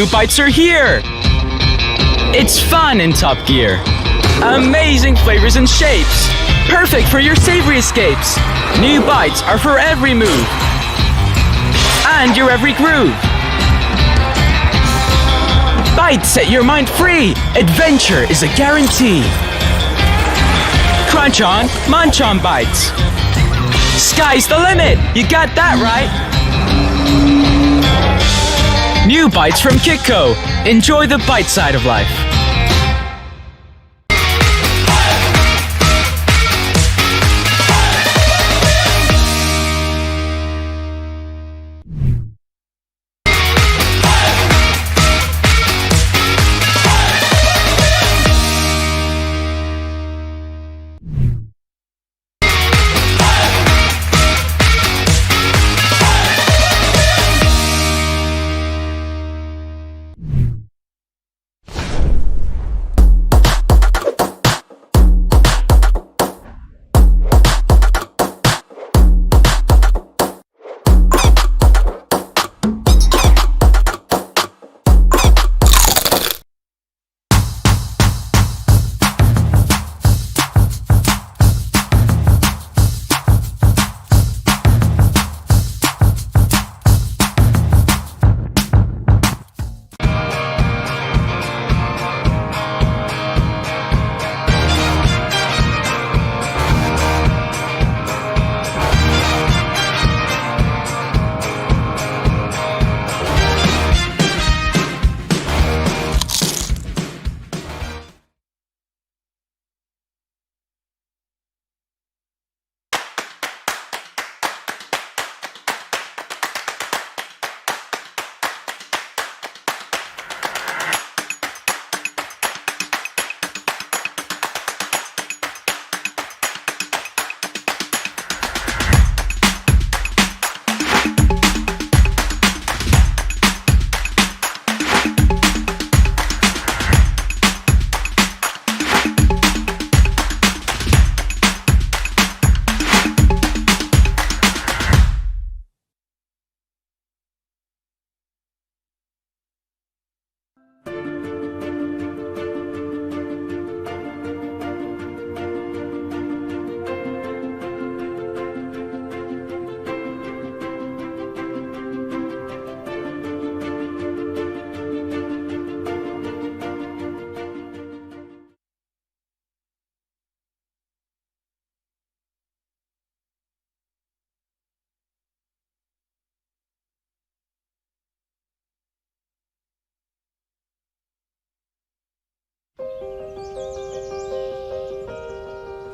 new bites are here! It's fun in Top Gear. Amazing flavors and shapes. Perfect for your savory escapes. New bites are for every move. And your every groove. Bites set your mind free. Adventure is a guarantee. Crunch on, munch on bites. Sky's the limit. You got that right. New bites from KITCO. Enjoy the bite side of life.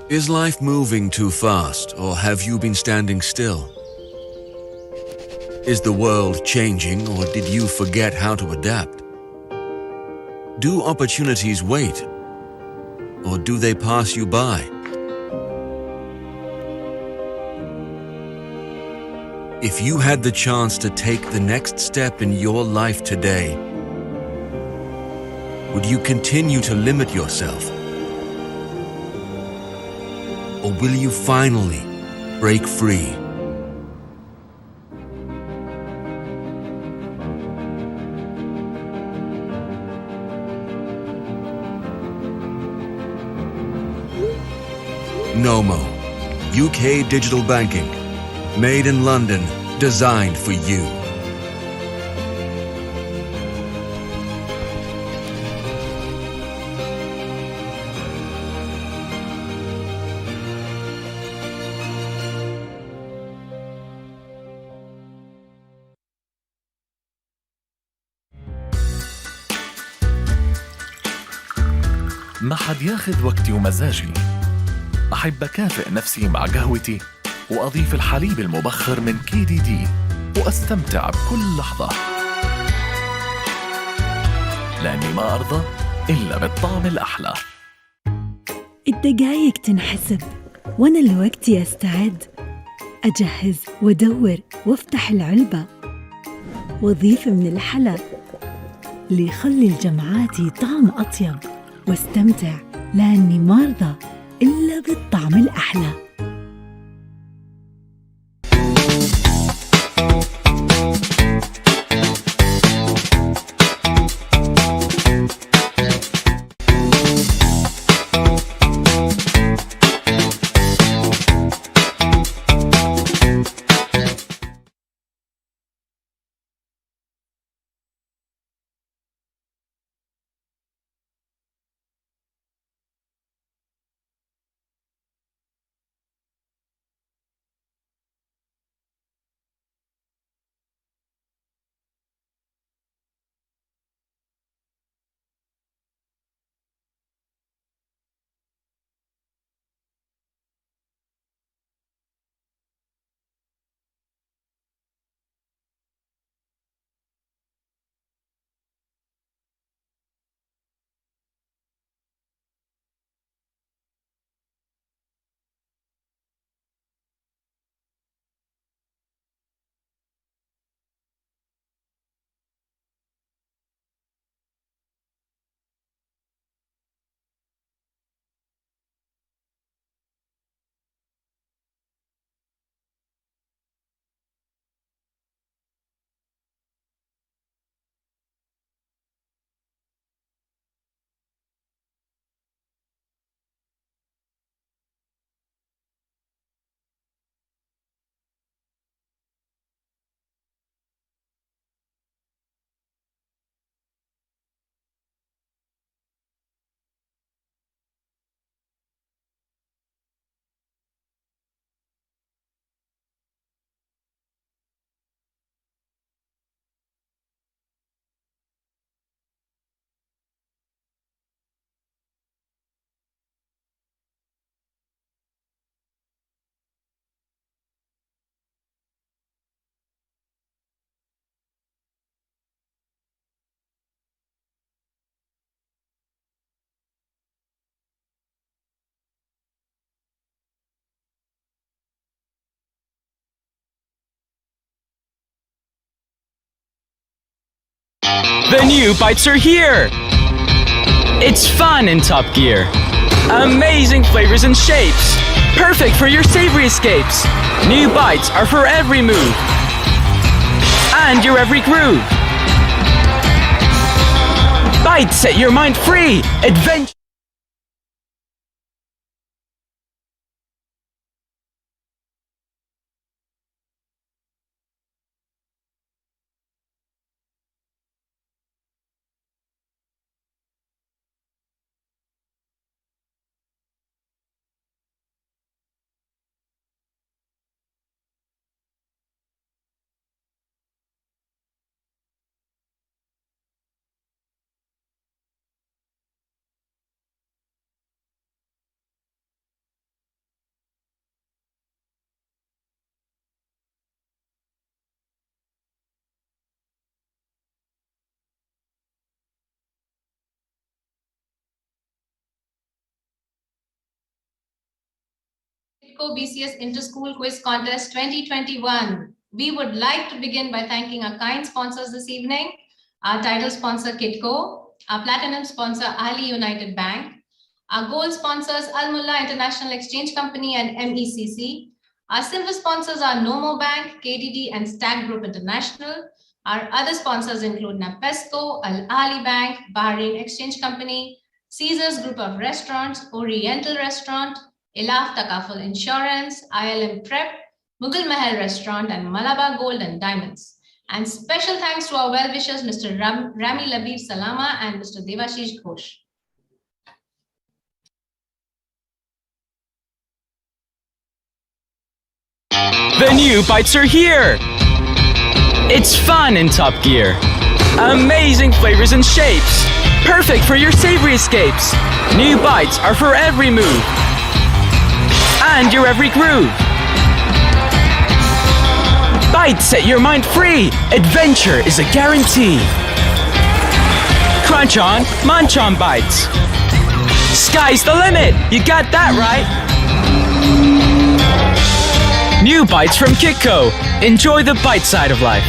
Is life moving too fast, or have you been standing still? Is the world changing, or did you forget how to adapt? Do opportunities wait, or do they pass you by? If you had the chance to take the next step in your life today, would you continue to limit yourself? Or will you finally break free? Nomo, UK digital banking. Made in London, designed for you. ما حد ياخد وقتي ومزاجي. أحب أكافئ نفسي مع قهوتي وأضيف الحليب المبخر من KDD وأستمتع بكل لحظة، لأني ما أرضى إلا بالطعم الأحلى. الدقايق تنحسب وأنا لوقتي أستعد، أجهز وأدور وأفتح العلبة وأضيف من الحلا اللي يخلي لجمعاتي طعم أطيب، واستمتع لأني ما أرضى إلا بالطعم الأحلى. The new bites are here! It's fun in Top Gear. Amazing flavors and shapes. Perfect for your savory escapes. New bites are for every move. And your every groove. Bites set your mind free. Adventure. KITCO BCS Inter-School Quiz Contest 2021. We would like to begin by thanking our kind sponsors this evening. Our title sponsor, KITCO. Our platinum sponsor, Ali United Bank. Our gold sponsors, Al Mullah International Exchange Company and MECC. Our silver sponsors are Nomo Bank, KDD, and Stag Group International. Our other sponsors include NAPESCO, Al Ali Bank, Bahrain Exchange Company, Caesars Group of Restaurants, Oriental Restaurant, Elaf Takaful Insurance, ILM Prep, Mughal Mahal Restaurant, and Malabar Gold and Diamonds. And special thanks to our well-wishers, Mr. Rami Labib Salama and Mr. Devashish Ghosh. The new bites are here! It's fun in Top Gear. Amazing flavors and shapes. Perfect for your savory escapes. New bites are for every move. And your every groove. Bites set your mind free. Adventure is a guarantee. Crunch on, munch on bites. Sky's the limit. You got that right. New bites from KITCO. Enjoy the bite side of life.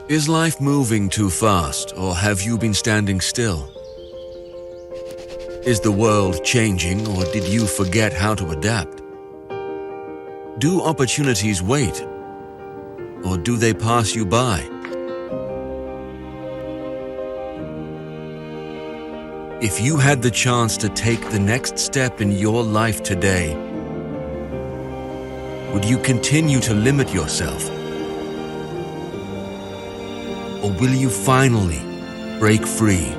Is life moving too fast, or have you been standing still? Is the world changing, or did you forget how to adapt? Do opportunities wait, or do they pass you by? If you had the chance to take the next step in your life today, would you continue to limit yourself? Or will you finally break free?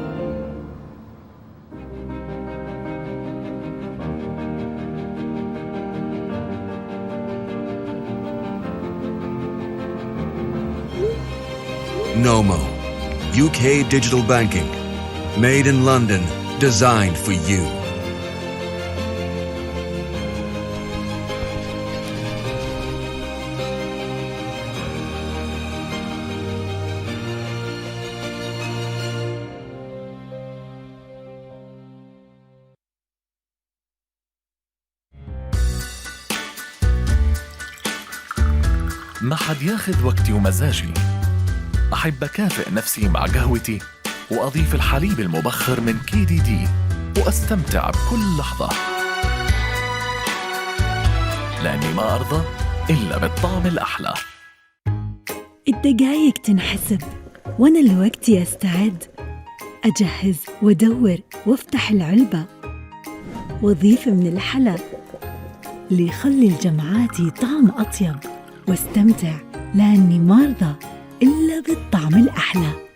Nomo, UK digital banking. Made in London, designed for you. ما حد ياخد وقتي ومزاجي. أحب أكافئ نفسي مع قهوتي وأضيف الحليب المبخر من KDD وأستمتع بكل لحظة، لأني ما أرضى إلا بالطعم الأحلى. الدقايق تنحسب وأنا لوقتي أستعد، أجهز وأدور وأفتح العلبة وأضيف من الحلا اللي يخلي الجمعاتي طعم أطيب، واستمتع لأني ما أرضى إلا بالطعم الأحلى.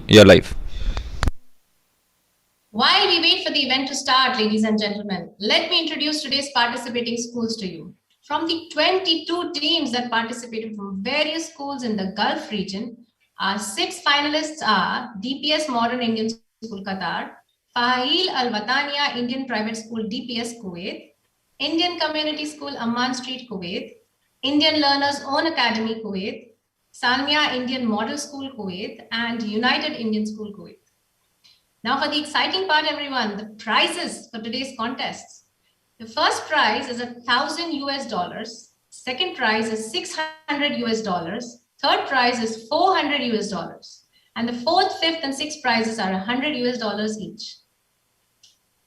You're live. While we wait for the event to start, ladies and gentlemen, let me introduce today's participating schools to you. From the 22 teams that participated from various schools in the Gulf region, our 6 finalists are DPS Modern Indian School, Qatar; Fahil Al Watania Indian Private School, DPS, Kuwait; Indian Community School, Amman Street, Kuwait; Indian Learners Own Academy, Kuwait; Salmia Indian Model School, Kuwait; and United Indian School, Kuwait. Now for the exciting part, everyone, the prizes for today's contests. The first prize is $1,000 US, second prize is $600 US, third prize is $400 US, and the fourth, fifth, and sixth prizes are $100 US each.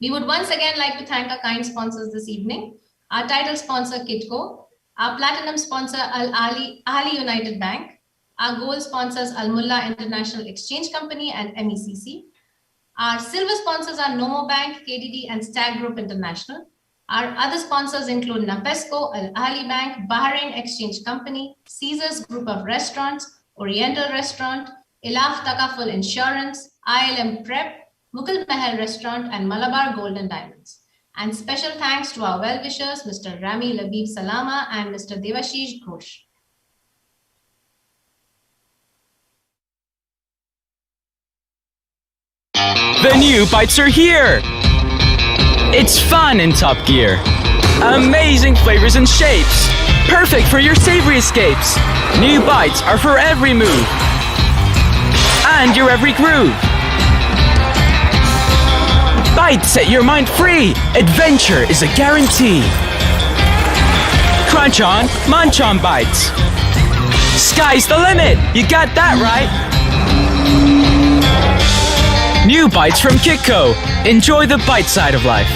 We would once again like to thank our kind sponsors this evening. Our title sponsor, KITCO; our platinum sponsor, Ali United Bank; our gold sponsors, Al Mullah International Exchange Company and MECC. Our silver sponsors are Nomo Bank, KDD, and Stag Group International. Our other sponsors include Napesco, Al Ahli Bank, Bahrain Exchange Company, Caesars Group of Restaurants, Oriental Restaurant, Ilaf Takaful Insurance, ILM Prep, Mughal Mahal Restaurant, and Malabar Gold and Diamonds. And special thanks to our well-wishers, Mr. Rami Labib Salama, and Mr. Devashish Ghosh. The new bites are here! It's fun in Top Gear. Amazing flavors and shapes. Perfect for your savory escapes. New bites are for every move. And your every groove. Bites set your mind free. Adventure is a guarantee. Crunch on, munch on bites. Sky's the limit. You got that right. New bites from KITCO. Enjoy the bite side of life.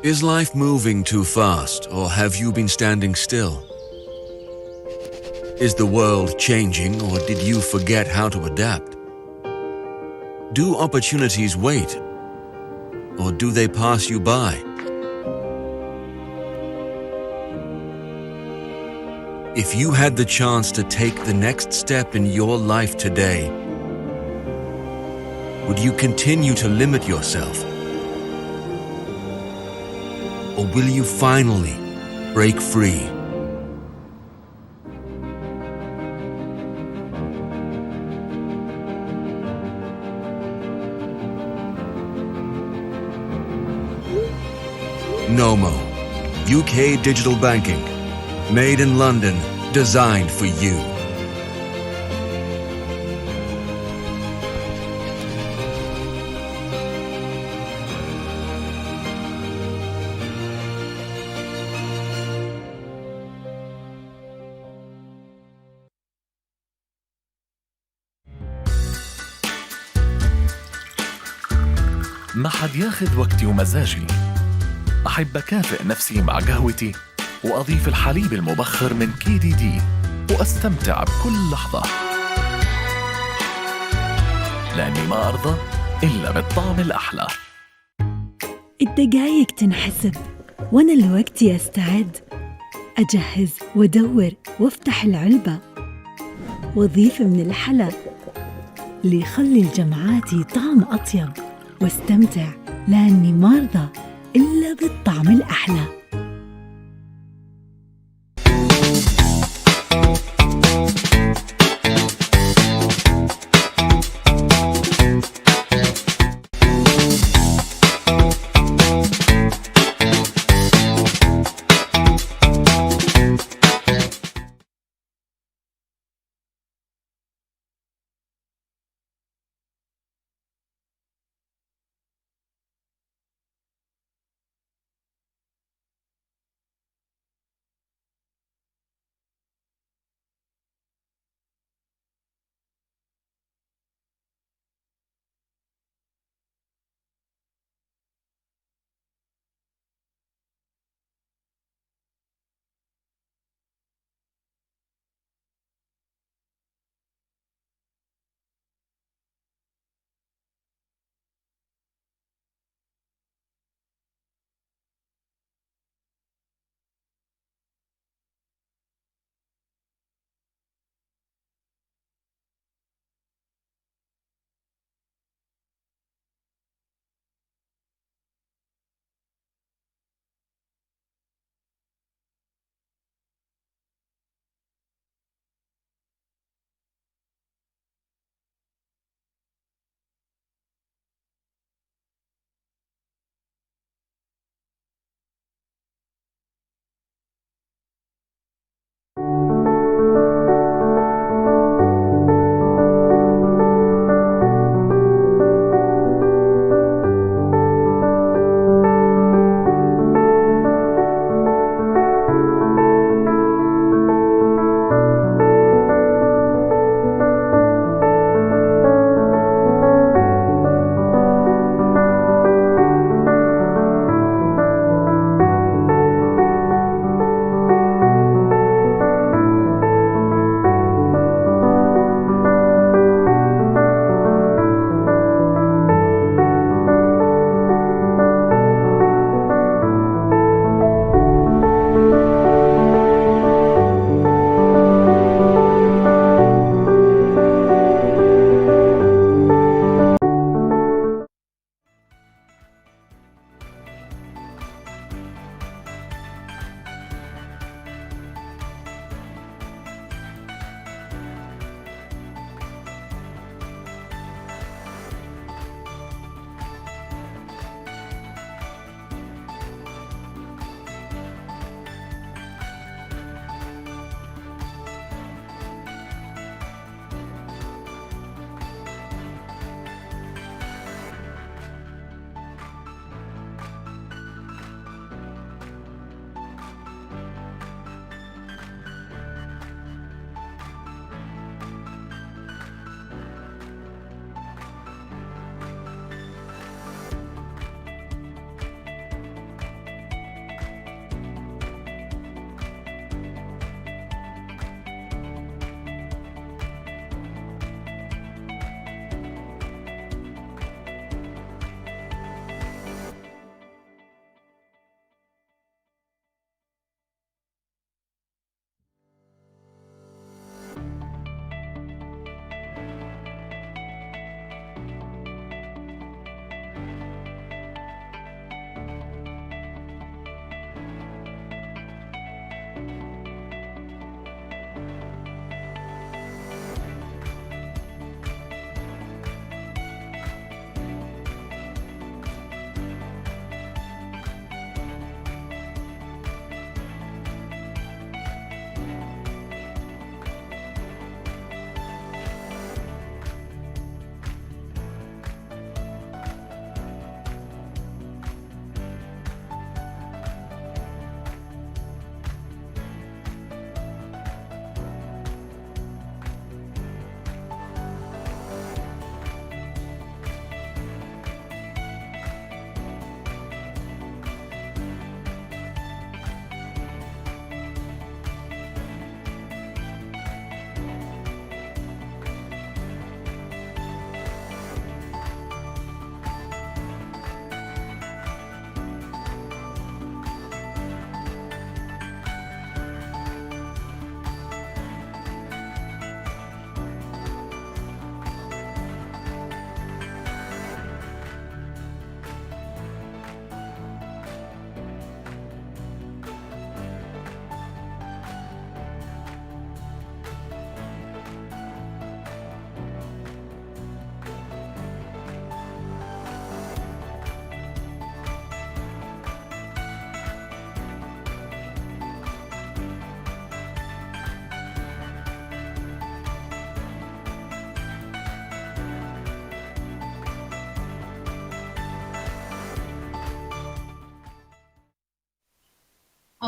Is life moving too fast, or have you been standing still? Is the world changing, or did you forget how to adapt? Do opportunities wait, or do they pass you by? If you had the chance to take the next step in your life today, would you continue to limit yourself? Or will you finally break free? Nomo, UK digital banking. Made in London, designed for you. ما حد ياخد وقتي ومزاجي. أحب أكافئ نفسي مع قهوتي وأضيف الحليب المبخر من KDD وأستمتع بكل لحظة، لأني ما أرضى إلا بالطعم الأحلى. الدقايق تنحسب وأنا لوقتي أستعد، أجهز وأدور وأفتح العلبة وأضيف من الحلا اللي يخلي لجمعاتي طعم أطيب، واستمتع لأني ما أرضى إلا بالطعم الأحلى.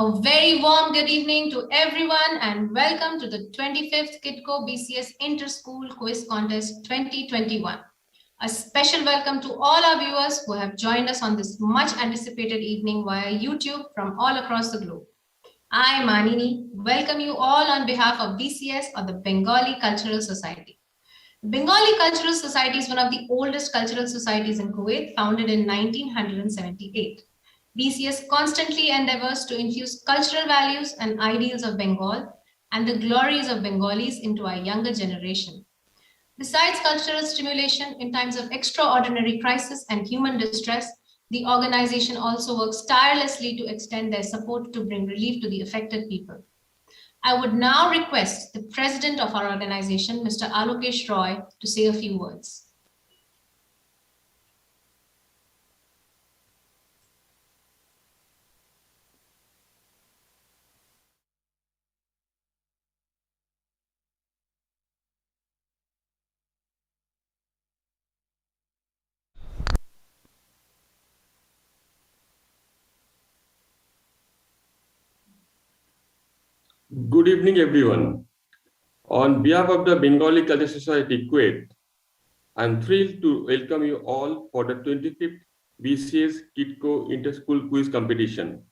A very warm good evening to everyone and welcome to the 25th KITCO BCS Inter-School Quiz Contest 2021. A special welcome to all our viewers who have joined us on this much anticipated evening via YouTube from all across the globe. I, Manini, welcome you all on behalf of BCS or the Bengali Cultural Society. The Bengali Cultural Society is one of the oldest cultural societies in Kuwait, founded in 1978. BCS constantly endeavors to infuse cultural values and ideals of Bengal and the glories of Bengalis into our younger generation. Besides cultural stimulation in times of extraordinary crisis and human distress, the organization also works tirelessly to extend their support to bring relief to the affected people. I would now request the president of our organization, Mr. Alokesh Roy, to say a few words. Good evening, everyone. On behalf of the Bengali Culture Society, Kuwait, I am thrilled to welcome you all for the 25th BCS KITCO Inter-School Quiz Competition.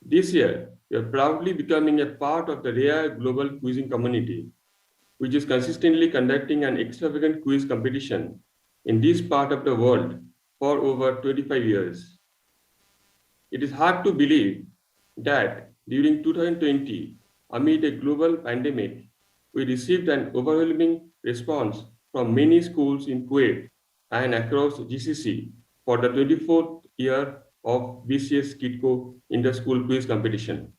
This year, we are proudly becoming a part of the rare global quizzing community, which is consistently conducting an extravagant quiz competition in this part of the world for over 25 years. It is hard to believe that during 2020, amid a global pandemic, we received an overwhelming response from many schools in Kuwait and across GCC for the 24th year of BCS KITCO Inter-School Quiz Competition.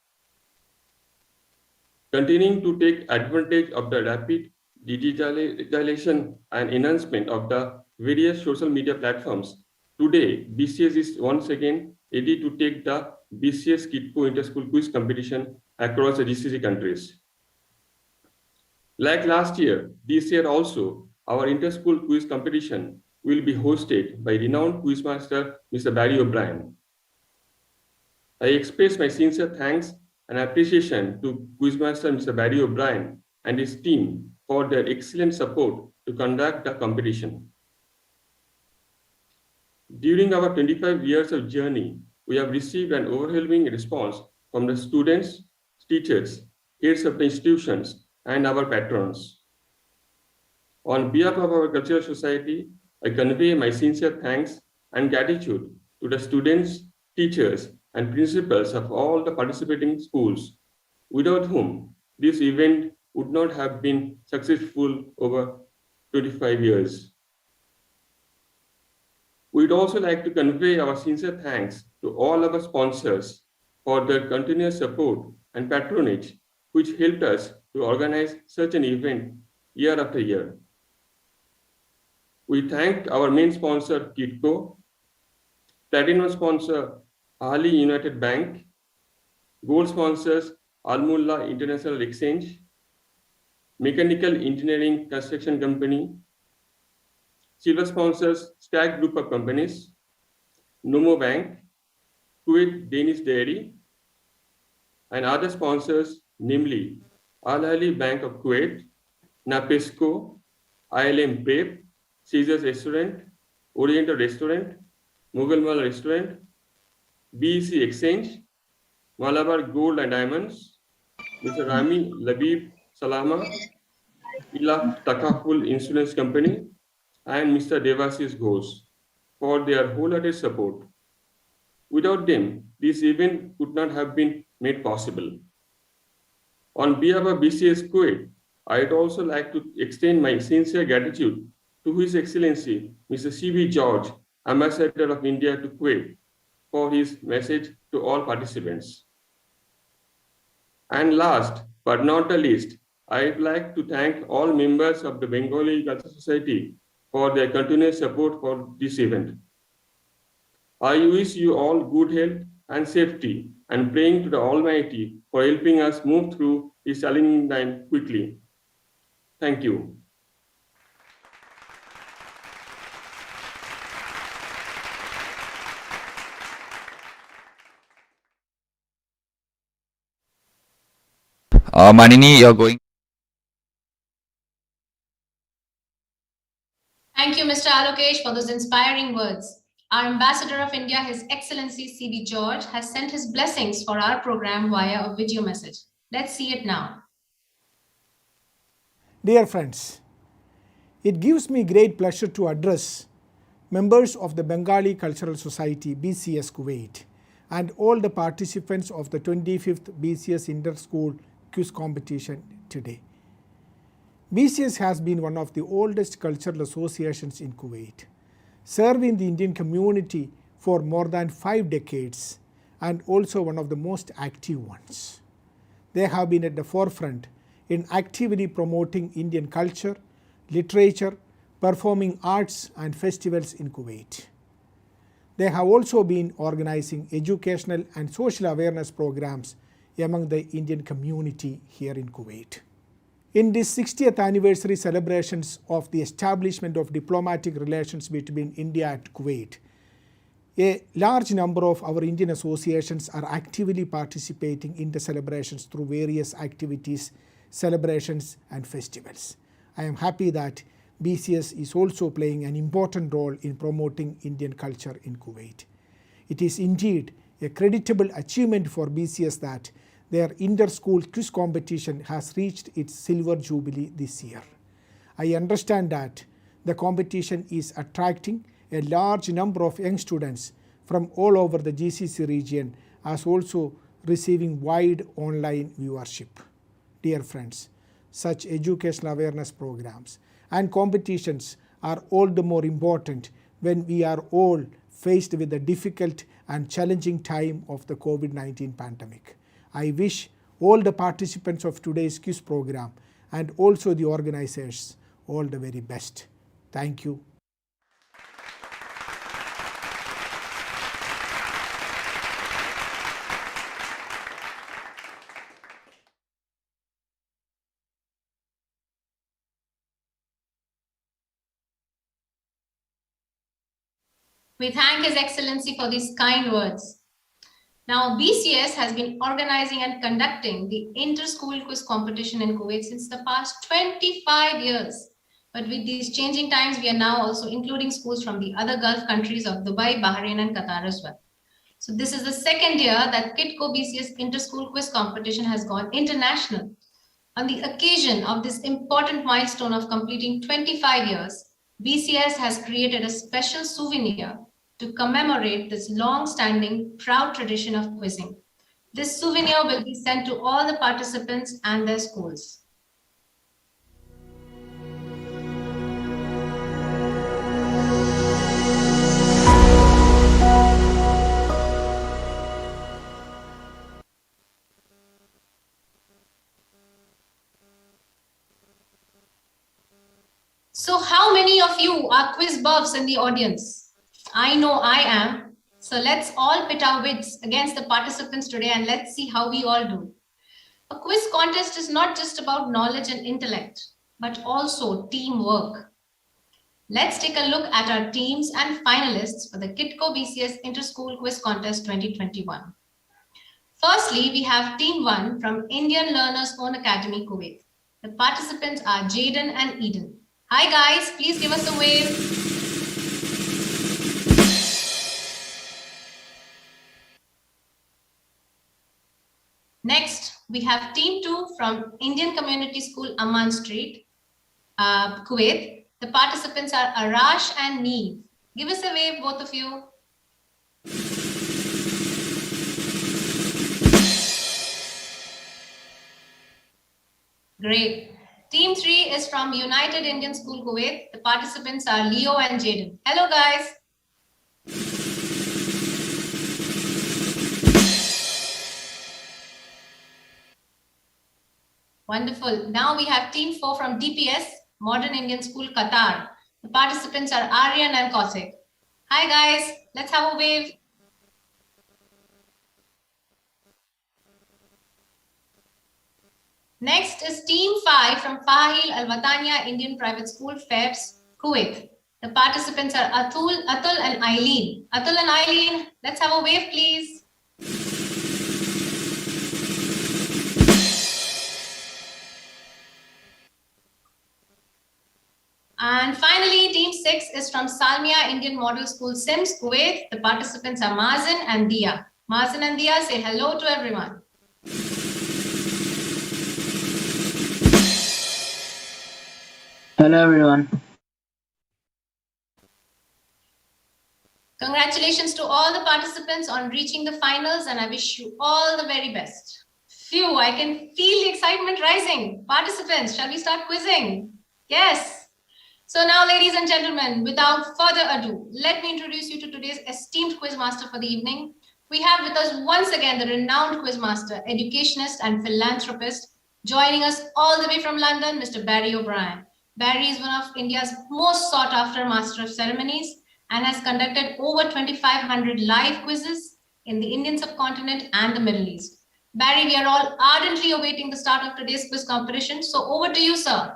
Continuing to take advantage of the rapid digitalization and enhancement of the various social media platforms, today BCS is once again ready to take the BCS KITCO Inter-School Quiz Competition across the GCC countries. Like last year, this year also, our Inter-School Quiz Competition will be hosted by renowned quizmaster Mr. Barry O'Brien. I express my sincere thanks and appreciation to Quizmaster Mr. Barry O'Brien and his team for their excellent support to conduct the competition. During our 25 years of journey, we have received an overwhelming response from the students, teachers, heads of the institutions, and our patrons. On behalf of our cultural society, I convey my sincere thanks and gratitude to the students, teachers, and principals of all the participating schools, without whom this event would not have been successful over 25 years. We'd also like to convey our sincere thanks to all our sponsors for their continuous support and patronage, which helped us to organize such an event year after year. We thank our main sponsor, KITCO, platinum sponsor, Ali United Bank, gold sponsors, Al Mulla International Exchange, Mechanical Engineering Construction Company, silver sponsors, Stag Group of Companies, Nomo Bank, Kuwait Danish Dairy, and other sponsors, namely Al Ahli Bank of Kuwait, NAPESCO, ILM Prep, Caesars Restaurant, Oriental Restaurant, Mughal Mall Restaurant, BEC Exchange, Malabar Gold and Diamonds, Mr. Rami Labib Salama, Ilaf Takaful Insurance Company, and Mr. Devasis Ghosh for their wholehearted support. Without them, this event could not have been made possible. On behalf of BCS Kuwait, I'd also like to extend my sincere gratitude to His Excellency Mr. C.B. George, Ambassador of India to Kuwait, for his message to all participants. And last but not the least, I'd like to thank all members of the Bengali Culture Society for their continuous support for this event. I wish you all good health and safety and praying to the Almighty for helping us move through this challenging time quickly. Thank you. Manini, you're going. Thank you, Mr. Alokesh, for those inspiring words. Our Ambassador of India, His Excellency C.B. George, has sent his blessings for our program via a video message. Let's see it now. Dear friends, it gives me great pleasure to address members of the Bengali Cultural Society BCS Kuwait and all the participants of the 25th BCS Inter-School Quiz Competition today. BCS has been one of the oldest cultural associations in Kuwait, serving the Indian community for more than 5 decades and also one of the most active ones. They have been at the forefront in actively promoting Indian culture, literature, performing arts and festivals in Kuwait. They have also been organizing educational and social awareness programs among the Indian community here in Kuwait. In this 60th anniversary celebrations of the establishment of diplomatic relations between India and Kuwait, a large number of our Indian associations are actively participating in the celebrations through various activities, celebrations and festivals. I am happy that BCS is also playing an important role in promoting Indian culture in Kuwait. It is indeed a creditable achievement for BCS that their inter-school quiz competition has reached its silver jubilee this year. I understand that the competition is attracting a large number of young students from all over the GCC region, as also receiving wide online viewership. Dear friends, such educational awareness programs and competitions are all the more important when we are all faced with the difficult and challenging time of the COVID-19 pandemic. I wish all the participants of today's quiz program and also the organizers all the very best. Thank you. We thank His Excellency for these kind words. Now, BCS has been organizing and conducting the inter-school quiz competition in Kuwait since the past 25 years. But with these changing times, we are now also including schools from the other Gulf countries of Dubai, Bahrain, and Qatar as well. So this is the second year that KITCO BCS inter-school quiz competition has gone international. On the occasion of this important milestone of completing 25 years, BCS has created a special souvenir to commemorate this long-standing, proud tradition of quizzing. This souvenir will be sent to all the participants and their schools. So how many of you are quiz buffs in the audience? I know I am. So let's all pit our wits against the participants today and let's see how we all do. A quiz contest is not just about knowledge and intellect, but also teamwork. Let's take a look at our teams and finalists for the KITCO BCS Inter-School Quiz Contest 2021. Firstly, we have Team 1 from Indian Learners Own Academy, Kuwait. The participants are Jaden and Eden. Hi guys, please give us a wave. Next, we have Team 2 from Indian Community School, Amman Street, Kuwait. The participants are Arash and Neve. Give us a wave, both of you. Great. Team 3 is from United Indian School, Kuwait. The participants are Leo and Jaden. Hello, guys. Wonderful. Now we have Team 4 from DPS, Modern Indian School, Qatar. The participants are Aryan and Kaushik. Hi, guys. Let's have a wave. Next is Team 5 from Fahil Al Watania Indian Private School, Febs, Kuwait. The participants are Atul and Eileen. Atul and Eileen, let's have a wave, please. And finally, team 6 is from Salmia Indian Model School, Sims, Kuwait. The participants are Mazen and Dia. Mazen and Dia, say hello to everyone. Hello everyone. Congratulations to all the participants on reaching the finals, and I wish you all the very best. Phew, I can feel the excitement rising. Participants, shall we start quizzing? Yes. So now, ladies and gentlemen, without further ado, let me introduce you to today's esteemed quizmaster for the evening. We have with us once again the renowned quizmaster, educationist and philanthropist, joining us all the way from London, Mr. Barry O'Brien. Barry is one of India's most sought after master of ceremonies and has conducted over 2,500 live quizzes in the Indian subcontinent and the Middle East. Barry, we are all ardently awaiting the start of today's quiz competition. So over to you, sir.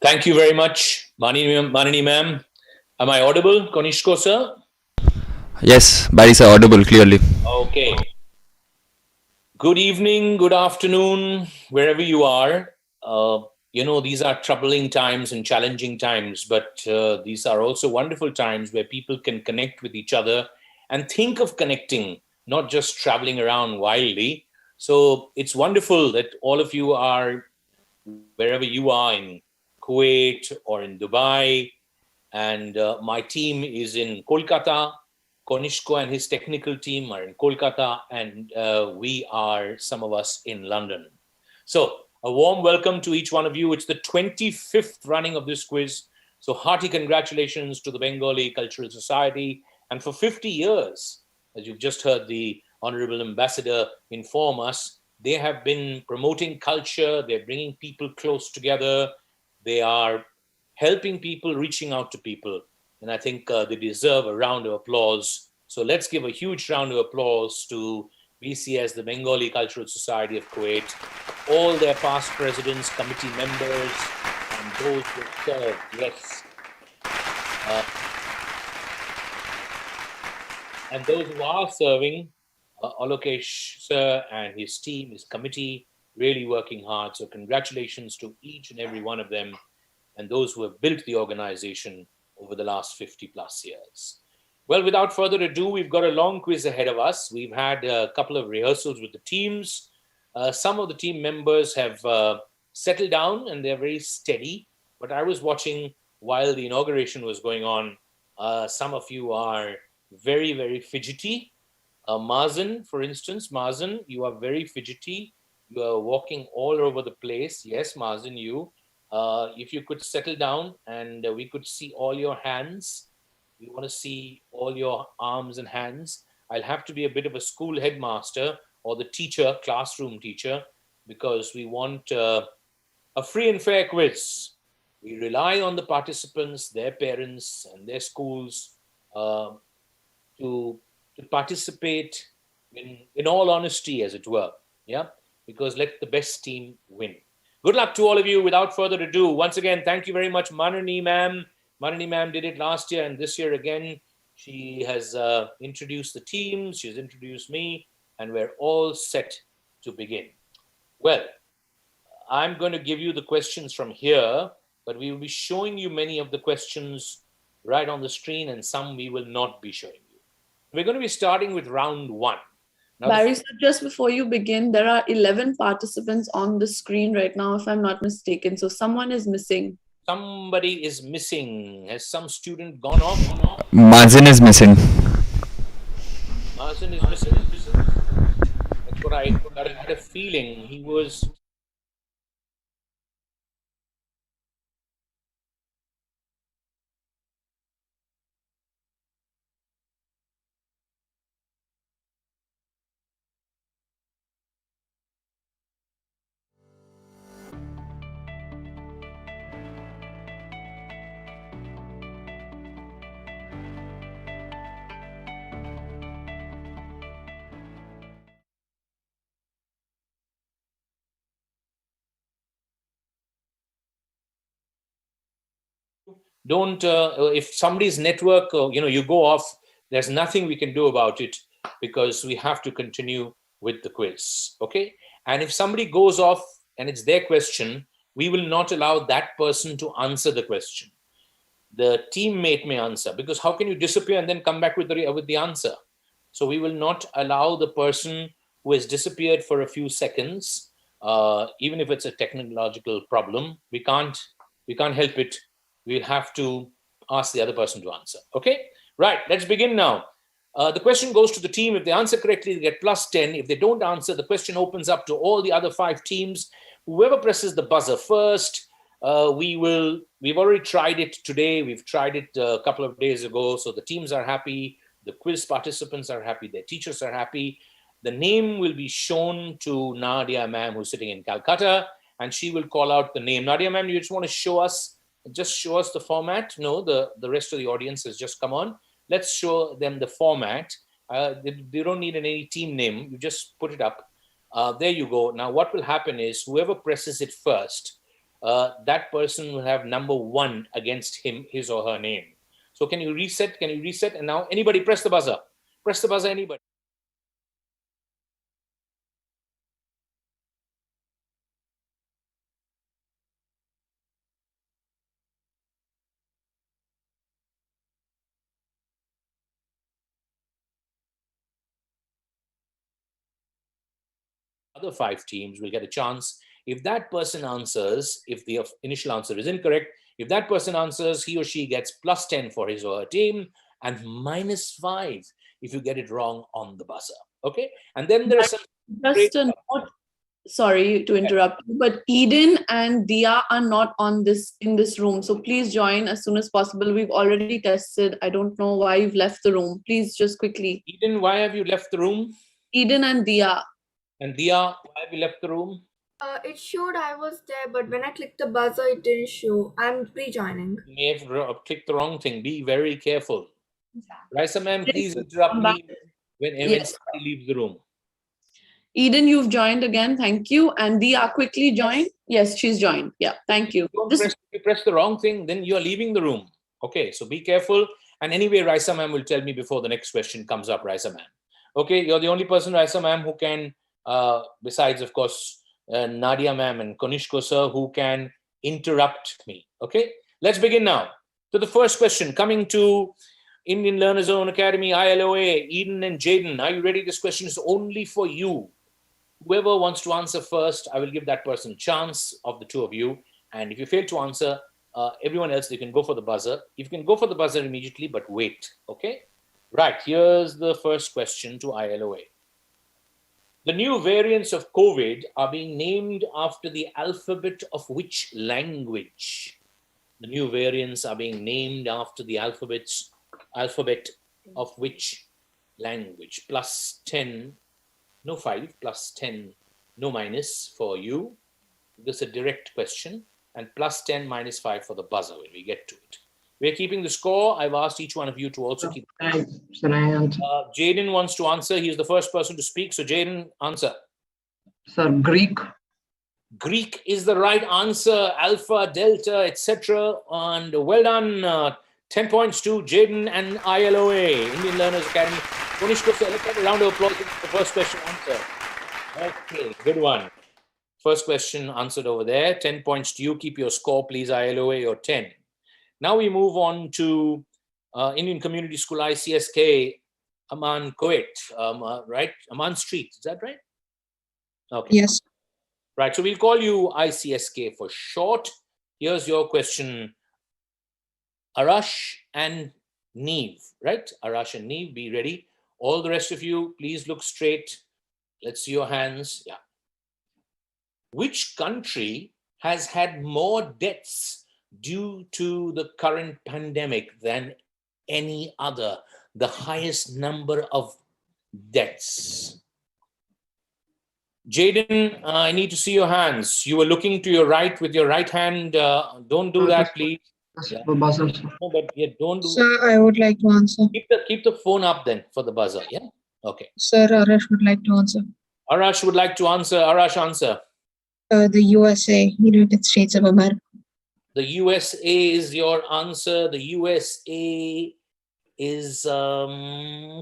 Thank you very much, Manini ma'am. Am I audible, Konishko sir? Yes, Barry sir, audible clearly. Okay. Good evening, good afternoon, wherever you are. These are troubling times and challenging times, but these are also wonderful times where people can connect with each other and think of connecting, not just traveling around wildly. So it's wonderful that all of you are wherever you are in Kuwait or in Dubai. And my team is in Kolkata. Konishko and his technical team are in Kolkata, and we are, some of us, in London. So a warm welcome to each one of you. It's the 25th running of this quiz. So hearty congratulations to the Bengali Cultural Society. And for 50 years, as you've just heard the Honorable Ambassador inform us, they have been promoting culture. They're bringing people close together. They are helping people, reaching out to people. And I think they deserve a round of applause. So let's give a huge round of applause to BCS, the Bengali Cultural Society of Kuwait, all their past presidents, committee members, and those who served. Yes. And those who are serving, Alokesh sir and his team, his committee, really working hard. So congratulations to each and every one of them and those who have built the organization over the last 50 plus years. Well, without further ado, we've got a long quiz ahead of us. We've had a couple of rehearsals with the teams. Some of the team members have settled down and they're very steady. But I was watching while the inauguration was going on. Some of you are very, very fidgety. Mazen, for instance, Mazen, you are very fidgety. You are walking all over the place. Yes, Mazen, you. If you could settle down and we could see all your hands. We want to see all your arms and hands. I'll have to be a bit of a school headmaster or the teacher, classroom teacher, because we want a free and fair quiz. We rely on the participants, their parents, and their schools to participate in all honesty, as it were. Yeah, because let the best team win. Good luck to all of you. Without further ado, once again, thank you very much, Manani ma'am. Manani ma'am did it last year and this year again. She has introduced the teams, she's introduced me, and we're all set to begin. Well, I'm going to give you the questions from here, but we will be showing you many of the questions right on the screen and some we will not be showing you. We're going to be starting with round one. Now, Barry, so just before you begin, there are 11 participants on the screen right now, if I'm not mistaken. So someone is missing. Somebody is missing. Has some student gone off? Mazen is missing. Mazen is missing. That's what I had a feeling. He was Don't, if somebody's network, you go off, there's nothing we can do about it because we have to continue with the quiz, okay? And if somebody goes off and it's their question, we will not allow that person to answer the question. The teammate may answer, because how can you disappear and then come back with the answer? So we will not allow the person who has disappeared for a few seconds, even if it's a technological problem, we can't help it. We'll have to ask the other person to answer. Okay, right, let's begin now. The question goes to the team. If they answer correctly, they get +10. If they don't answer, the question opens up to all the other 5 teams. Whoever presses the buzzer first, we've already tried it today. We've tried it a couple of days ago. So the teams are happy. The quiz participants are happy. Their teachers are happy. The name will be shown to Nadia ma'am, who's sitting in Calcutta, and she will call out the name. Nadia ma'am, you just want to show us the format? No, the rest of the audience has just come on. Let's show them the format. They don't need any team name. You just put it up. There you go. Now what will happen is whoever presses it first, that person will have number 1 against his or her name. So can you reset? Can you reset? And now anybody press the buzzer. Press the buzzer, anybody. Other 5 teams will get a chance. If that person answers, if the initial answer is incorrect, if that person answers, he or she gets +10 for his or her team and -5 if you get it wrong on the buzzer. Okay, and then there are some. Just a note, sorry to interrupt you, but Eden and Dia are not in this room, so please join as soon as possible. We've already tested. I don't know why you've left the room. Please just quickly. Eden, why have you left the room? Eden and Dia. And Dia, why have you left the room? It showed I was there, but when I clicked the buzzer, it didn't show. I'm rejoining. You may have clicked the wrong thing. Be very careful. Raisa ma'am, please interrupt me when somebody leaves the room. Eden, you've joined again. Thank you. And Dia, quickly join. Yes, she's joined. Yeah, thank you. If you press the wrong thing, then you're leaving the room. Okay, so be careful. And anyway, Raisa ma'am will tell me before the next question comes up, Raisa ma'am. Okay, you're the only person, Raisa ma'am, who can, besides, of course, Nadia ma'am and Konishko sir, who can interrupt me. Okay, let's begin now. To the first question, coming to Indian Learner Zone Academy, ILOA, Eden and Jaden. Are you ready? This question is only for you. Whoever wants to answer first, I will give that person a chance of the 2 of you. And if you fail to answer, everyone else, you can go for the buzzer. You can go for the buzzer immediately, but wait. Okay, right. Here's the first question to ILOA. The new variants of COVID are being named after the alphabet of which language? The new variants are being named after the alphabet of which language? +10, no 5, +10, no minus for you. This is a direct question. And +10, -5 for the buzzer when we get to it. We're keeping the score. I've asked each one of you to also keep. Jaden wants to answer. He's the first person to speak. So Jaden, answer. Sir, Greek. Greek is the right answer. Alpha, Delta, etc. And well done. 10 points to Jaden and ILOA, Indian Learners Academy. Konishko sir, let's have a round of applause for the first question answer. Okay, good one. First question answered over there. 10 points to you. Keep your score, please, ILOA, your 10. Now we move on to Indian Community School ICSK, Aman Kuwait, right? Aman Street, is that right? Okay. Yes. Right, so we'll call you ICSK for short. Here's your question. Arash and Neve, right? Arash and Neve, be ready. All the rest of you, please look straight. Let's see your hands. Yeah. Which country has had more deaths due to the current pandemic than any other? The highest number of deaths. Jaden, I need to see your hands. You were looking to your right with your right hand. Don't do that, please. Yeah. No, but yeah, don't do. Sir, I would like to answer. Keep the phone up then for the buzzer. Yeah. Okay. Sir, Arash would like to answer. Arash would like to answer. Arash, answer. The USA, United States of America. The USA is your answer. The USA is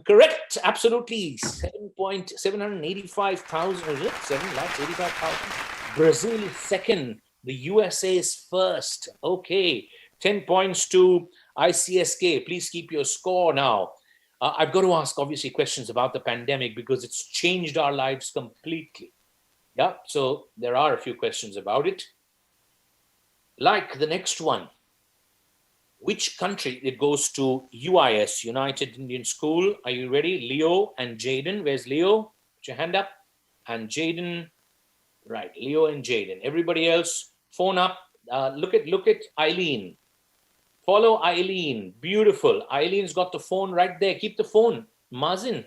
correct. Absolutely. 7,785,000. Is it? 7,85,000. Brazil is second. The USA is first. Okay. 10 points to ICSK. Please keep your score now. I've got to ask, obviously, questions about the pandemic because it's changed our lives completely. Yeah, so there are a few questions about it. Like the next one. Which country? It goes to UIS, United Indian School. Are you ready? Leo and Jaden. Where's Leo? Put your hand up. And Jaden. Right, Leo and Jaden. Everybody else, phone up. Look at Eileen. Follow Eileen. Beautiful. Eileen's got the phone right there. Keep the phone. Mazin.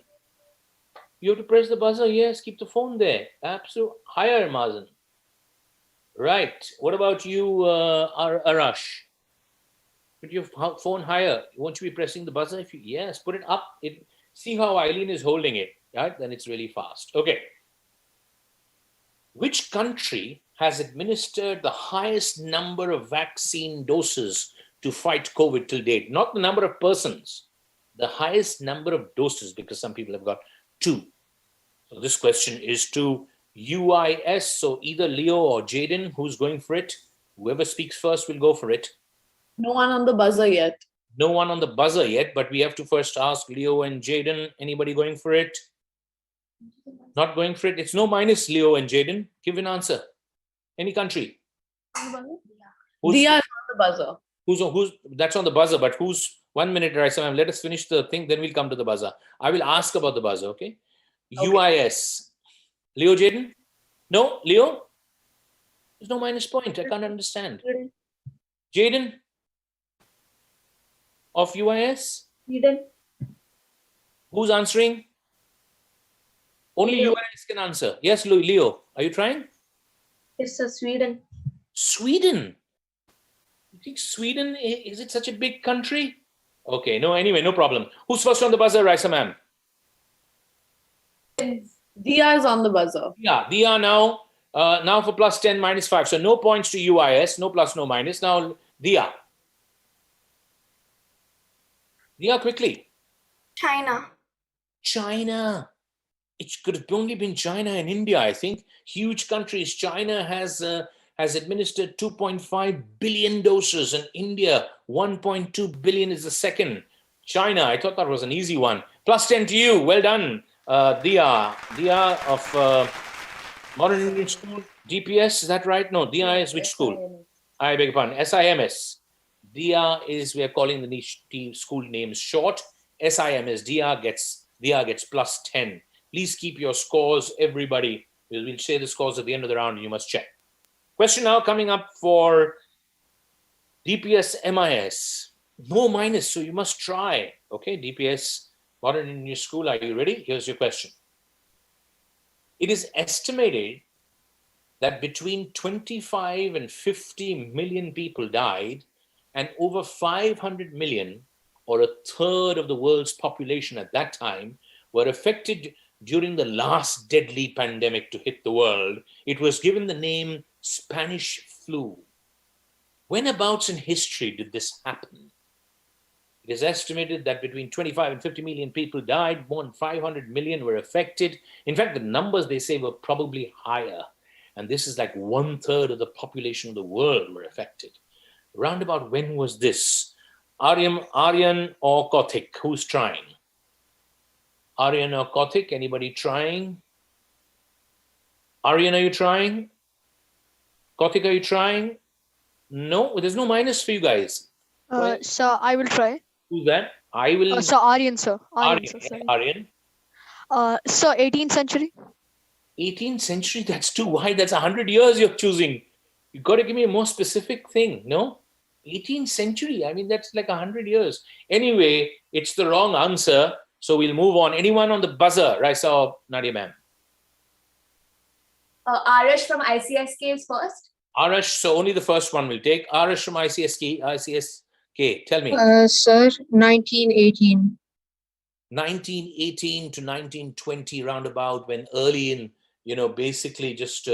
You have to press the buzzer. Yes, keep the phone there. Absolute. Higher, Mazin. Right. What about you, Arash? Put your phone higher. Won't you be pressing the buzzer? If you, yes, put it up. See how Eileen is holding it, right? Then it's really fast. Okay. Which country has administered the highest number of vaccine doses to fight COVID till date? Not the number of persons, the highest number of doses, because some people have got 2. So this question is to UIS. So either Leo or Jaden, who's going for it? Whoever speaks first will go for it. No one on the buzzer yet. No one on the buzzer yet, but we have to first ask Leo and Jaden. Anybody going for it? Not going for it? It's no minus, Leo and Jaden. Give an answer. Any country? Dia is on the buzzer. Who's that's on the buzzer, but who's 1 minute, right? So let us finish the thing, then we'll come to the buzzer. I will ask about the buzzer, okay? UIS. Leo, Jaden? No? Leo? There's no minus point. I can't understand. Jaden? Of UIS? Sweden. Who's answering? Only UIS can answer. Yes, Leo. Are you trying? Yes, sir. Sweden. Sweden? You think Sweden, is it such a big country? Okay, no, anyway, no problem. Who's first on the buzzer, Raisa ma'am? Dia is on the buzzer. Yeah, Dia now. Now for plus 10, minus 5. So no points to UIS, no plus, no minus. Now, Dia. Dia, quickly. China. China. It could have only been China and India, I think. Huge countries. China has administered 2.5 billion doses, and India 1.2 billion is the second. China, I thought that was an easy one. Plus 10 to you. Well done, Dia. Dia of Modern Indian School. DPS, is that right? No, Dia is which school? I beg your pardon. SIMS. Dia is, we are calling the niche school names short. SIMS. Dia gets plus 10. Please keep your scores, everybody. We'll say the scores at the end of the round and you must check. Question now coming up for DPS MIS. No minus, so you must try. Okay, DPS Modern Indian School, are you ready? Here's your question. It is estimated that between 25 and 50 million people died, and over 500 million, or a third of the world's population at that time, were affected during the last deadly pandemic to hit the world. It was given the name Spanish flu. Whenabouts in history did this happen? It is estimated that between 25 and 50 million people died, more than 500 million were affected. In fact, the numbers they say were probably higher. And this is like 1/3 of the population of the world were affected. Roundabout when was this? Aryan or Kothik? Who's trying? Aryan or Kothik? Anybody trying? Aryan, are you trying? Kothik, are you trying? No, there's no minus for you guys. Sir, I will try. Who's that? I will. Sir, Aryan, sir. Aryan. Sir, 18th century. 18th century? That's too wide. That's 100 years you're choosing. You've got to give me a more specific thing, no? 18th century? I mean, that's like 100 years. Anyway, it's the wrong answer. So we'll move on. Anyone on the buzzer? Raisa or Nadia ma'am? Arash from ICSK is first. Arash, so only the first one will take. Arash from ICSK, tell me. Sir, 1918. 1918 to 1920 roundabout, when early in, basically just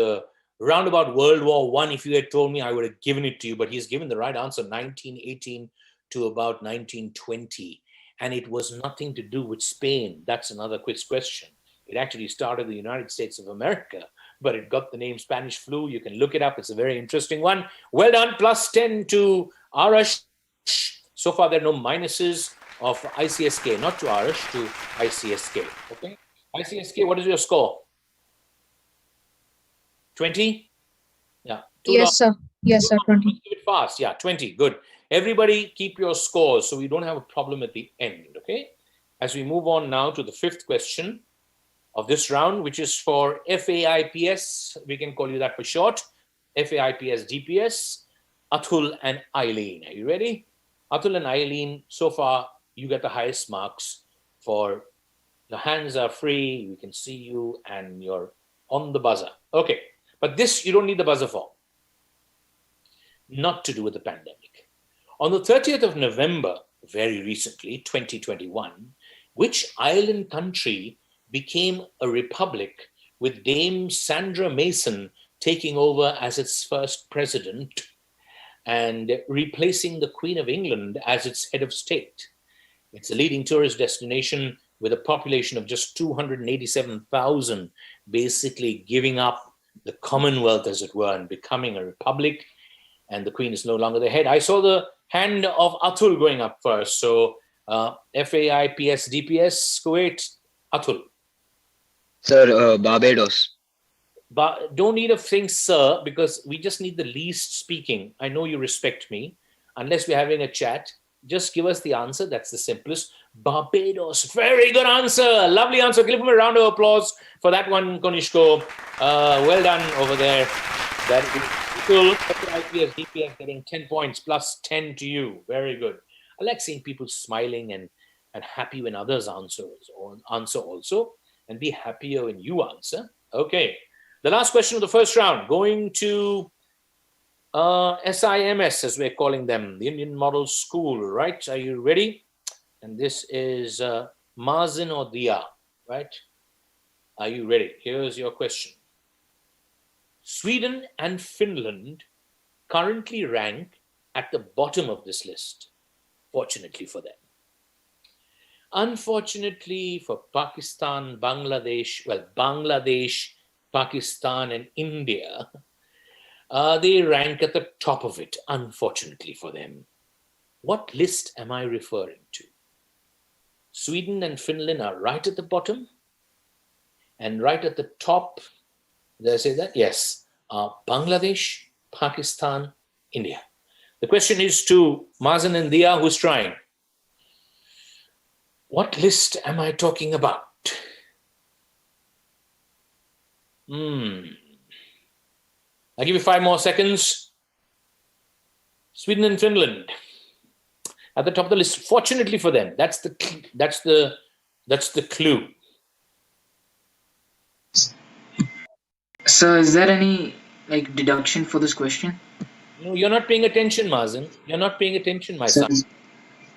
Round about World War I, if you had told me, I would have given it to you, but he's given the right answer, 1918 to about 1920. And it was nothing to do with Spain. That's another quiz question. It actually started the United States of America, but it got the name Spanish flu. You can look it up. It's a very interesting one. Well done. Plus 10 to Arash. So far, there are no minuses of ICSK, not to Arash, to ICSK. Okay. ICSK, what is your score? 20? Yeah. Yes, sir. Yes, sir. 20. Give it fast. Yeah, 20. Good. Everybody keep your scores so we don't have a problem at the end. Okay. As we move on now to the fifth question of this round, which is for FAIPS. We can call you that for short. FAIPS DPS. Atul and Eileen. Are you ready? Atul and Eileen, so far you get the highest marks for your hands are free, we can see you, and you're on the buzzer. Okay, but this you don't need the buzzer for. Not to do with the pandemic. On the 30th of November, very recently, 2021, which island country became a republic with Dame Sandra Mason taking over as its first president and replacing the Queen of England as its head of state? It's a leading tourist destination with a population of just 287,000, basically giving up the Commonwealth, as it were, and becoming a republic. And the Queen is no longer the head. I saw the hand of Atul going up first. So FAIPS DPS Kuwait, Atul. Sir, Barbados. But don't need a thing, sir, because we just need the least speaking. I know you respect me. Unless we're having a chat, just give us the answer. That's the simplest. Barbados. Very good answer. Lovely answer. Give him a round of applause for that one, Konishko. Well done over there. That is cool. IPS, DPS getting 10 points plus 10 to you. Very good. I like seeing people smiling and happy when others answer also, and be happier when you answer. Okay. The last question of the first round, going to SIMS, as we're calling them, the Indian Model School, right? Are you ready? And this is Mazen or Dia, right? Are you ready? Here's your question. Sweden and Finland currently rank at the bottom of this list, fortunately for them. Unfortunately for Pakistan, Bangladesh, Pakistan and India, they rank at the top of it, unfortunately for them. What list am I referring to? Sweden and Finland are right at the bottom, and right at the top, did I say that? Yes, Bangladesh, Pakistan, India. The question is to Mazen and Dia, who's trying. What list am I talking about? I'll give you 5 more seconds. Sweden and Finland at the top of the list. Fortunately for them, that's the clue. So, is there any deduction for this question? No, you're not paying attention, Mazen. You're not paying attention, my son.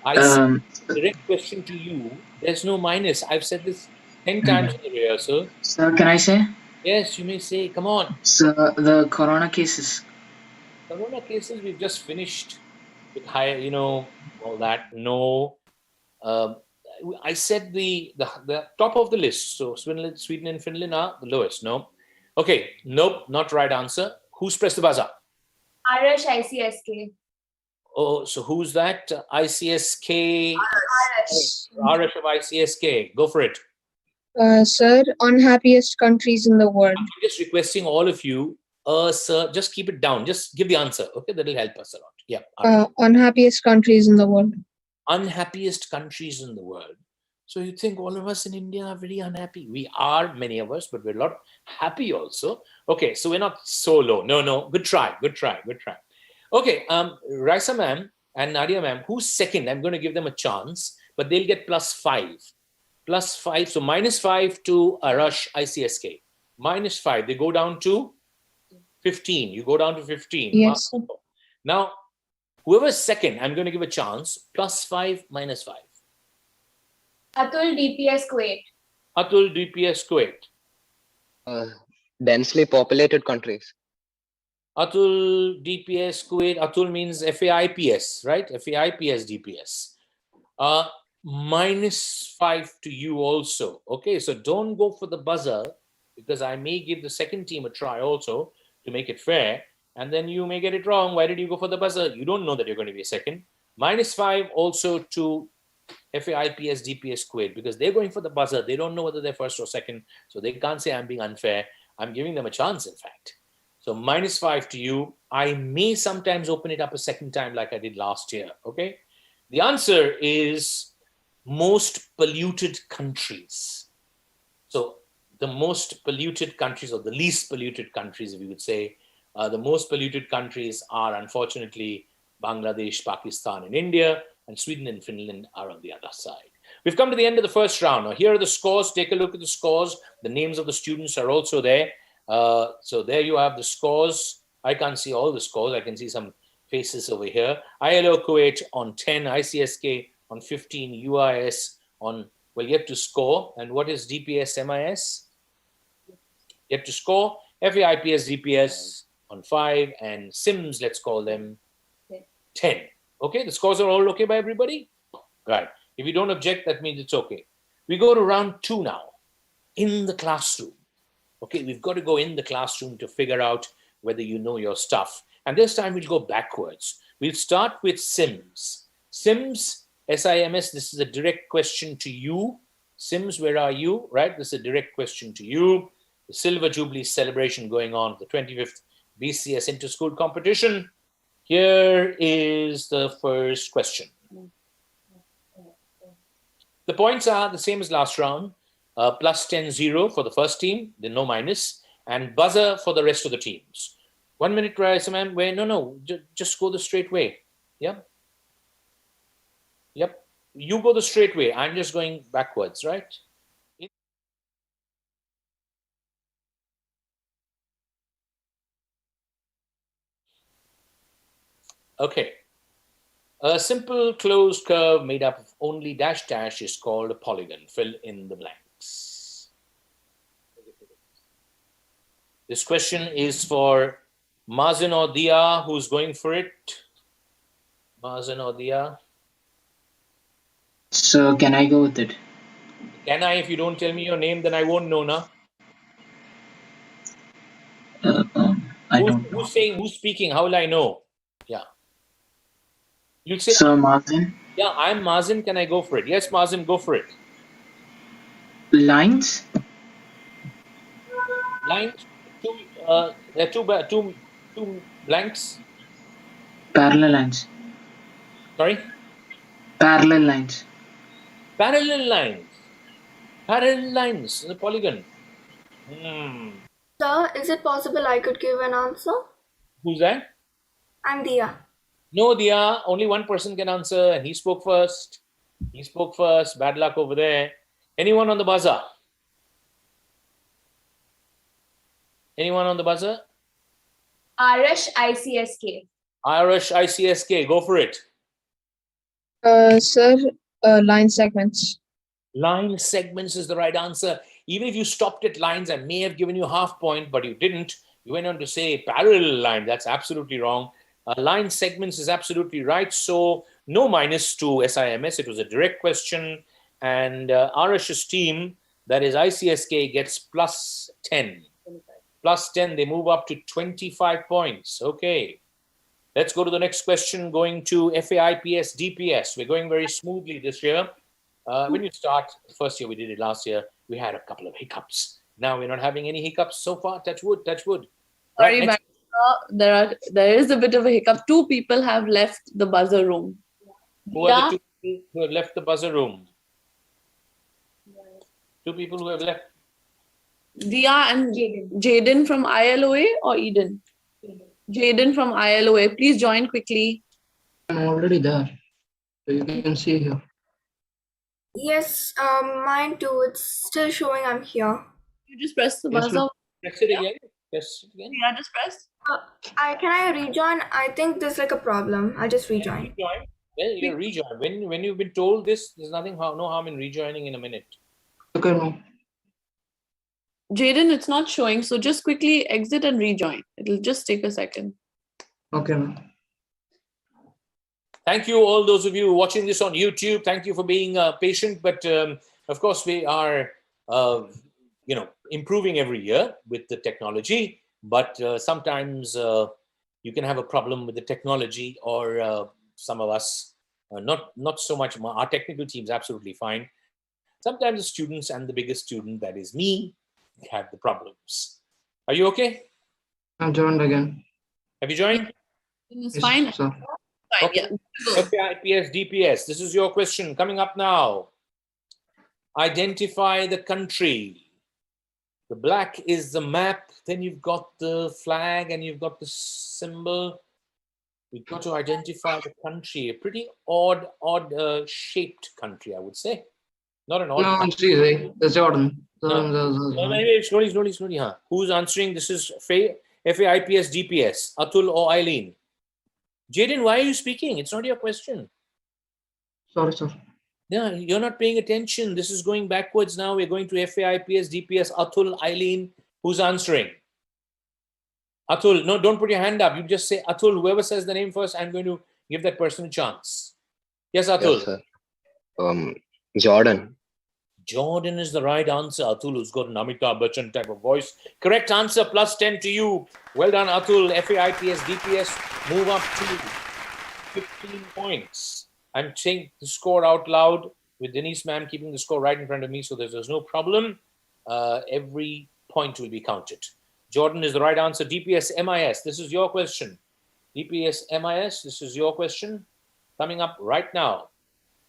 I said direct question to you. There's no minus. I've said this 10 times in the rehearsal. Sir, can I say? Yes, you may say. Come on. So, the corona cases. Corona cases, we've just finished with higher, all that. No. I said the top of the list. So Sweden and Finland are the lowest. No. Okay. Nope. Not right answer. Who's pressed the buzzer? Arash ICSK. Oh, so who's that? ICSK. Arash of ICSK. Go for it. Sir, unhappiest countries in the world. I'm just requesting all of you, sir, just keep it down. Just give the answer. Okay, that'll help us a lot. Yeah. Unhappiest countries in the world. Unhappiest countries in the world. So you think all of us in India are very unhappy? We are, many of us, but we're a lot happy also. Okay, so we're not so low. No. Good try. Okay, Raisa ma'am and Nadia ma'am, who's second? I'm going to give them a chance, but they'll get +5. +5, so -5 to Arash ICSK. -5, they go down to 15. You go down to 15. Yes. Now, whoever's second, I'm going to give a chance. +5, -5. Atul DPS Kuwait. Atul DPS Kuwait. Densely populated countries. Atul DPS Kuwait. Atul means FAIPS, right? FAIPS DPS. -5 to you also. Okay, so don't go for the buzzer because I may give the second team a try also to make it fair, and then you may get it wrong. Why did you go for the buzzer? You don't know that you're going to be a second. -5 also to FAIPS DPS Kuwait because they're going for the buzzer. They don't know whether they're first or second, so they can't say I'm being unfair. I'm giving them a chance, in fact. So -5 to you. I may sometimes open it up a second time like I did last year, okay? The answer is most polluted countries. So the most polluted countries, or the least polluted countries, if you would say, the most polluted countries are unfortunately Bangladesh, Pakistan, and India, and Sweden and Finland are on the other side. We've come to the end of the first round. Now, here are the scores. Take a look at the scores. The names of the students are also there. So there you have the scores. I can't see all the scores. I can see some faces over here. ILO Kuwait on 10, ICSK on 15, UIS on, well, yet to score. And what is DPS MIS? Yet to score. FAIPS DPS on 5, and SIMS, let's call them 10. Okay, the scores are all okay by everybody? Right. If you don't object, that means it's okay. We go to round 2 now, in the classroom. Okay, we've got to go in the classroom to figure out whether you know your stuff. And this time we'll go backwards. We'll start with SIMS. SIMS, SIMS, this is a direct question to you. SIMS, where are you? Right, this is a direct question to you. The Silver Jubilee celebration going on, the 25th BCS Inter-School Competition. Here is the first question. The points are the same as last round. +10-0 for the first team, then no minus, and buzzer for the rest of the teams. 1 minute, Raisa ma'am. Wait, no, just go the straight way. Yep. Yep. You go the straight way. I'm just going backwards, right? Okay. A simple closed curve made up of only dash dash is called a polygon. Fill in the blanks. This question is for Mazen or Dia. Who's going for it? Mazen or Dia? So can I go with it? Can I? If you don't tell me your name, then I won't know, na? I don't know. Who's saying, who's speaking? How will I know? Yeah. You'll say, So Mazen? Yeah, I'm Mazen. Can I go for it? Yes, Mazen, go for it. Lines? Lines? There are two blanks. Parallel lines. Sorry? Parallel lines. Parallel lines. Parallel lines in the polygon. Sir, is it possible I could give an answer? Who's that? I'm Dia. No, Dia. Only one person can answer, and he spoke first. He spoke first. Bad luck over there. Anyone on the buzzer? Anyone on the buzzer? Arash ICSK. Arash ICSK. Go for it. Sir, line segments. Line segments is the right answer. Even if you stopped at lines, I may have given you half point, but you didn't. You went on to say parallel line. That's absolutely wrong. Line segments is absolutely right. So no minus to SIMS. It was a direct question. And Arash's team, that is ICSK, gets +10. +10, they move up to 25 points. Okay. Let's go to the next question, going to FAIPS DPS. We're going very smoothly this year. When you start, first year we did it last year, we had a couple of hiccups. Now we're not having any hiccups so far. Touch wood, touch wood. Sorry, Right, there is a bit of a hiccup. 2 people have left the buzzer room. who are the 2 people who have left the buzzer room? 2 people who have left. Dia and Jaden from ILOA or Eden? Jaden from ILOA. Please join quickly. I'm already there. So you can see here. Yes, mine too. It's still showing I'm here. You just press the Yes, buzzer. ma'am. Press it again. Press it again. Yeah, just press. Can I rejoin? I think there's like a problem. I'll just rejoin. Rejoin. Well, you rejoin. When you've been told this, there's no harm in rejoining in a minute. Okay, ma'am. Jaden, it's not showing, so just quickly exit and rejoin. It'll just take a second. Okay, ma'am. Thank you, all those of you watching this on YouTube. Thank you for being patient. But of course, we are, improving every year with the technology. But sometimes you can have a problem with the technology, or some of us, not so much. Our technical team is absolutely fine. Sometimes the students and the biggest student, that is me, have the problems. Are you okay? I'm joined again. Have you joined? It's Yes, fine. sir. Fine, yeah. FIPS, DPS. This is your question coming up now. Identify the country. The black is the map. Then you've got the flag and you've got the symbol. We've got to identify the country. A pretty odd shaped country, I would say. Not an odd No, country. see, the Jordan. Slowly. Huh? Who's answering? This is FAIPS, DPS. Atul or Eileen? Jaden, why are you speaking? It's not your question. Sorry, sir. Yeah, you're not paying attention. This is going backwards now. We're going to FAIPS, DPS, Atul, Eileen. Who's answering? Atul, no, don't put your hand up. You just say Atul. Whoever says the name first, I'm going to give that person a chance. Yes, Atul. Yes, sir. Jordan. Jordan is the right answer. Atul, who's got an Amitabh Bachchan type of voice. Correct answer, plus 10 to you. Well done, Atul. FAIPS, DPS, move up to 15 points. I'm saying the score out loud with Denise ma'am keeping the score right in front of me, so there's no problem. Every point will be counted. Jordan is the right answer. DPS, MIS, this is your question. DPS, MIS, this is your question. Coming up right now.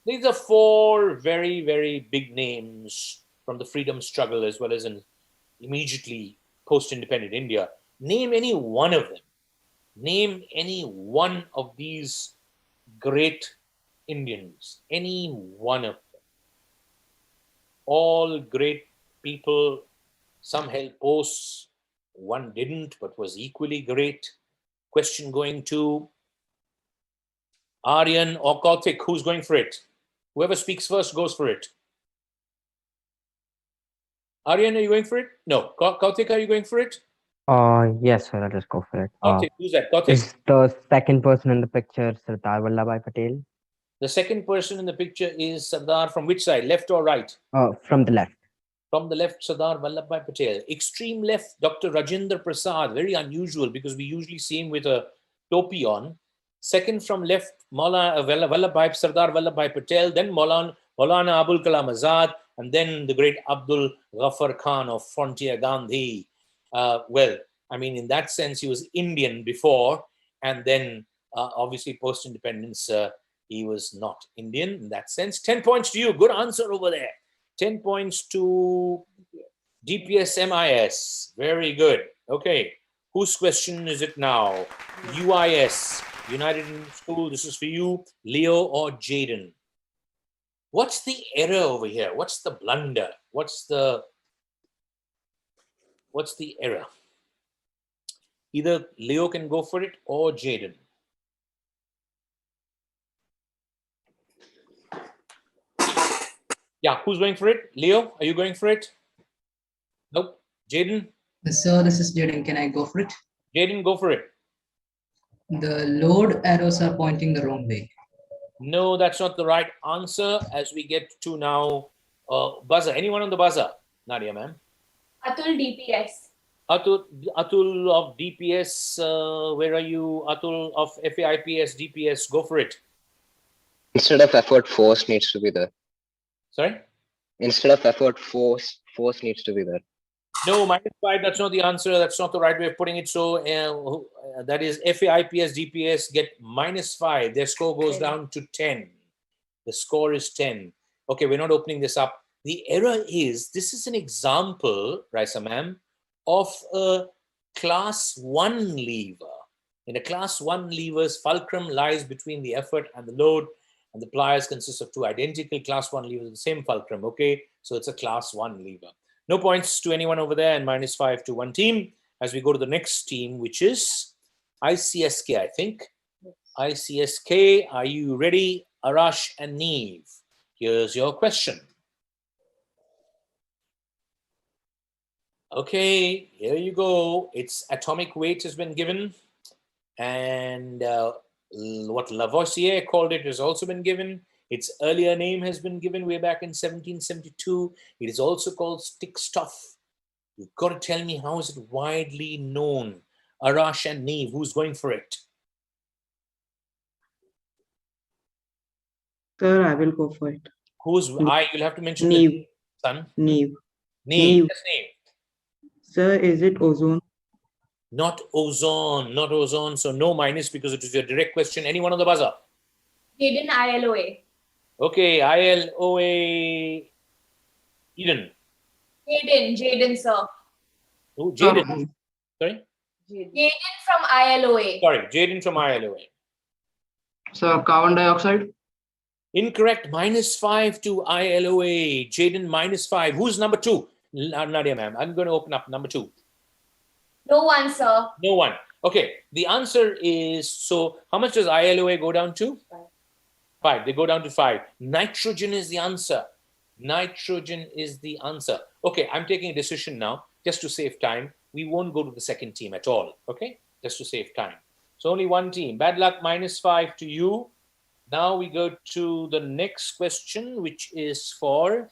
These are four very, very big names from the freedom struggle as well as in immediately post-independent India. Name any one of them. Name any one of these great Indians. Any one of them. All great people. Some held posts. One didn't, but was equally great. Question going to Aryan or Kautik. Who's going for it? Whoever speaks first goes for it. Aryan, are you going for it? No. Kautik, are you going for it? Yes, sir. I'll just go for it. Kautik, who's that? Kautik. Is the second person in the picture Sardar Vallabhbhai Patel? The second person in the picture is Sardar from which side? Left or right? From the left. From the left, Sardar Vallabhbhai Patel. Extreme left, Dr. Rajendra Prasad. Very unusual because we usually see him with a topi on. Second from left, Vallabhbhai, Sardar Vallabhbhai Patel. Then Maulana Abul Kalam Azad. And then the great Abdul Ghaffar Khan of Frontier Gandhi. In that sense, he was Indian before. And then, obviously, post-independence, he was not Indian in that sense. 10 points to you. Good answer over there. 10 points to DPS MIS. Very good. Okay. Whose question is it now? UIS, United Indian School. This is for you, Leo or Jaden. What's the error over here? What's the blunder? What's the error? Either Leo can go for it or Jaden. Yeah, who's going for it? Leo, are you going for it? Nope. Jaden? Sir, this is Jaden. Can I go for it? Jaden, go for it. The load arrows are pointing the wrong way. No, that's not the right answer. As we get to now, buzzer. Anyone on the buzzer? Nadia, ma'am. Atul, DPS. Atul of DPS. Where are you? Atul of FAIPS, DPS. Go for it. Instead of effort, force needs to be there. Sorry? Instead of effort, force needs to be there. No, -5, that's not the answer. That's not the right way of putting it. So that is FAIPS, DPS get -5. Their score goes down to 10. The score is 10. Okay, we're not opening this up. The error is, this is an example, Raisa ma'am, of a class 1 lever. In a class 1 lever's fulcrum lies between the effort and the load, and the pliers consist of two identical class 1 levers with the same fulcrum. Okay, so it's a class 1 lever. No points to anyone over there and -5 to one team. As we go to the next team, which is ICSK, I think. ICSK, are you ready? Arash and Neve. Here's your question. Okay, here you go. Its atomic weight has been given, and what Lavoisier called it has also been given. Its earlier name has been given way back in 1772. It is also called stickstuff. You've got to tell me, how is it widely known? Arash and Neve, who's going for it? Sir, I will go for it. Who's I? You'll have to mention Neve. the name, son. Neve. Neve. Yes, Neve. Sir, is it ozone? Not ozone, not ozone. So no minus because it is your direct question. Anyone on the buzzer? Jaden ILOA. Okay, ILOA. Eden. Jaden, sir. Who? Jaden. Sorry? Jaden from ILOA. Sorry, Jaden from ILOA. Sir, carbon dioxide. Incorrect. -5 to ILOA. Jaden -5. Who's number 2? Nadia, ma'am. I'm going to open up number 2. No one, sir. No one. Okay. The answer is, so how much does ILOA go down to? 5. They go down to 5. Nitrogen is the answer. Nitrogen is the answer. Okay, I'm taking a decision now just to save time. We won't go to the second team at all. Okay, just to save time. So only one team. Bad luck, -5 to you. Now we go to the next question, which is for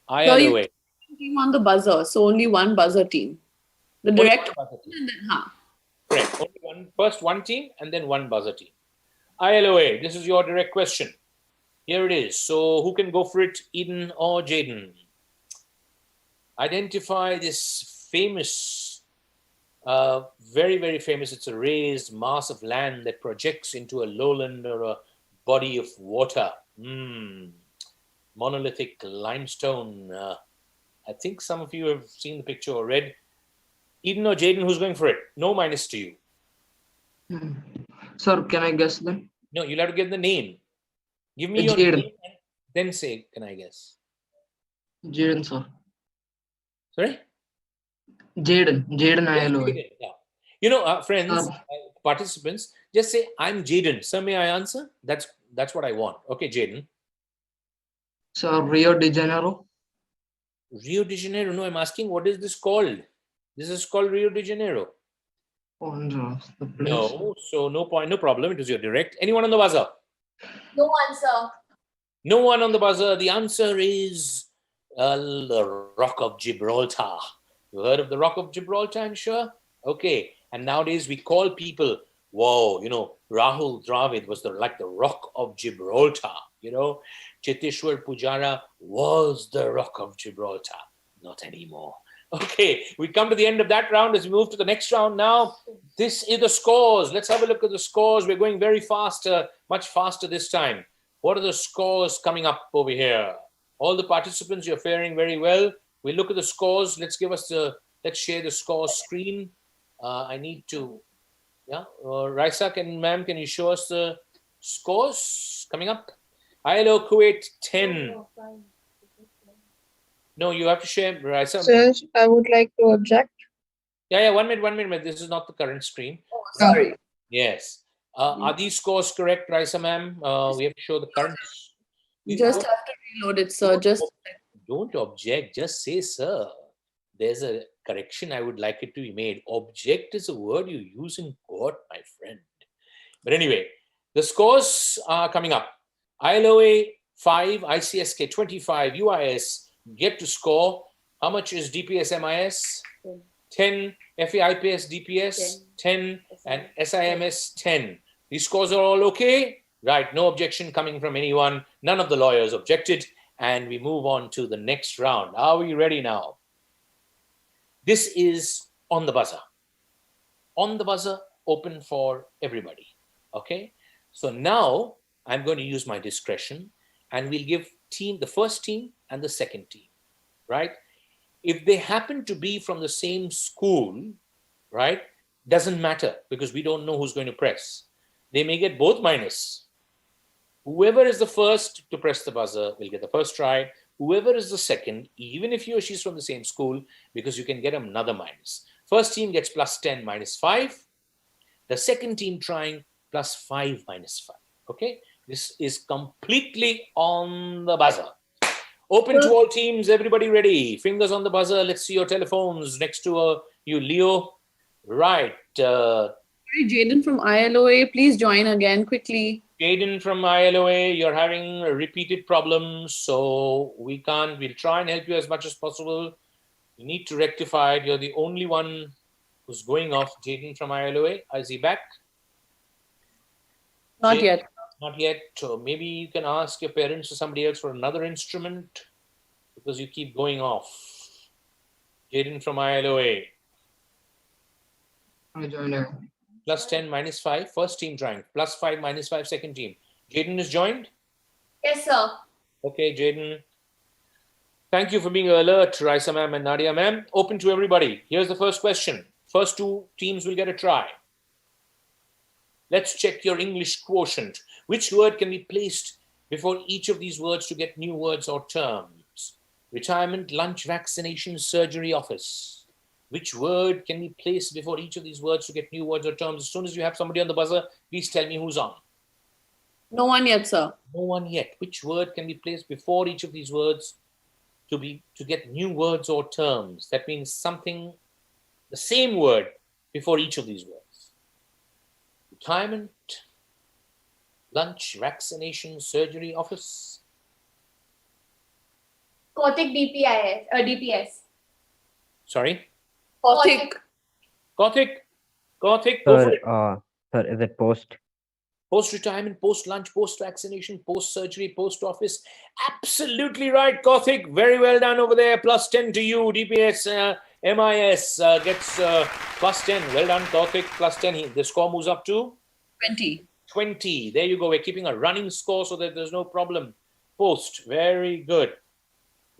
ILOA. Team on the buzzer, so only one buzzer team. The Only direct one buzzer team. and then huh. Correct. Only one, first one team and then one buzzer team. ILOA, this is your direct question. Here it is. So who can go for it, Eden or Jaden? Identify this famous, very, very famous, it's a raised mass of land that projects into a lowland or a body of water. Monolithic limestone. I think some of you have seen the picture or read. Eden or Jaden, who's going for it? No minus to you. Sir, can I guess then? No, you'll have to get the name. Give me your Jaden. name and then say, can I guess? Jaden, sir. Sorry? Jaden ILOA. Jaden, yeah. You know, friends, participants, just say, I'm Jaden. Sir, may I answer? That's what I want. Okay, Jaden. Sir, Rio de Janeiro. Rio de Janeiro. No, I'm asking, what is this called? This is called Rio de Janeiro. The place. No, so no point, no problem. It was your direct. Anyone on the buzzer? No one, sir. No one on the buzzer. The answer is the Rock of Gibraltar. You heard of the Rock of Gibraltar, I'm sure? Okay. And nowadays we call people, whoa, you know, Rahul Dravid was like the Rock of Gibraltar. You know, Cheteshwar Pujara was the Rock of Gibraltar. Not anymore. Okay, we come to the end of that round as we move to the next round now. This is the scores. Let's have a look at the scores. We're going very fast, much faster this time. What are the scores coming up over here? All the participants, you're faring very well. We look at the scores. Let's share the score screen. I need to, Raisa, ma'am, can you show us the scores coming up? ILO Kuwait 10. No, you have to share, Raisa. Sir, I would like to object. Yeah, 1 minute. This is not the current screen. Oh, sorry. Yes. Are these scores correct, Raisa, ma'am? We have to show the current. Just have to reload it, sir. Don't object. Just say, sir. There's a correction I would like it to be made. Object is a word you use in court, my friend. But anyway, the scores are coming up. ILOA 5, ICSK 25, UIS get to score. How much is DPS MIS? 10, FAIPS DPS 10, and SIMS 10. These scores are all okay? Right, no objection coming from anyone. None of the lawyers objected. And we move on to the next round. Are we ready now? This is on the buzzer. On the buzzer, open for everybody. Okay? So now I'm going to use my discretion and we'll give the first team and the second team, right? If they happen to be from the same school, right, doesn't matter because we don't know who's going to press. They may get both minus. Whoever is the first to press the buzzer will get the first try. Whoever is the second, even if he or she's from the same school, because you can get another minus. First team gets +10 -5. The second team trying +5 -5. Okay? This is completely on the buzzer. Open to all teams. Everybody ready? Fingers on the buzzer. Let's see your telephones next to you, Leo. Right. Sorry, Jaden from ILOA, please join again quickly. Jaden from ILOA, you're having repeated problems, so we'll try and help you as much as possible. You need to rectify it. You're the only one who's going off. Jaden from ILOA, is he back? Not Jaden? yet. Not yet. So maybe you can ask your parents or somebody else for another instrument because you keep going off. Jaden from ILOA. I joined her. +10, -5, first team trying. +5, -5, second team. Jaden is joined? Yes, sir. Okay, Jaden. Thank you for being alert, Raisa ma'am and Nadia ma'am. Open to everybody. Here's the first question. First two teams will get a try. Let's check your English quotient. Which word can be placed before each of these words to get new words or terms? Retirement, lunch, vaccination, surgery, office. Which word can be placed before each of these words to get new words or terms? As soon as you have somebody on the buzzer, please tell me who's on. No one yet, sir. No one yet. Which word can be placed before each of these words to get new words or terms? That means something, the same word before each of these words. Retirement, lunch, vaccination, surgery, office. Gothic DPS. Sorry? Gothic. Gothic. Gothic. Go for it. Sir, is it post? Post-retirement, post-lunch, post-vaccination, post-surgery, post-office. Absolutely right, Gothic. Very well done over there. +10 to you. DPS, MIS gets +10. Well done, Gothic. +10. The score moves up to? 20. 20. There you go. We're keeping a running score so that there's no problem. Post. Very good.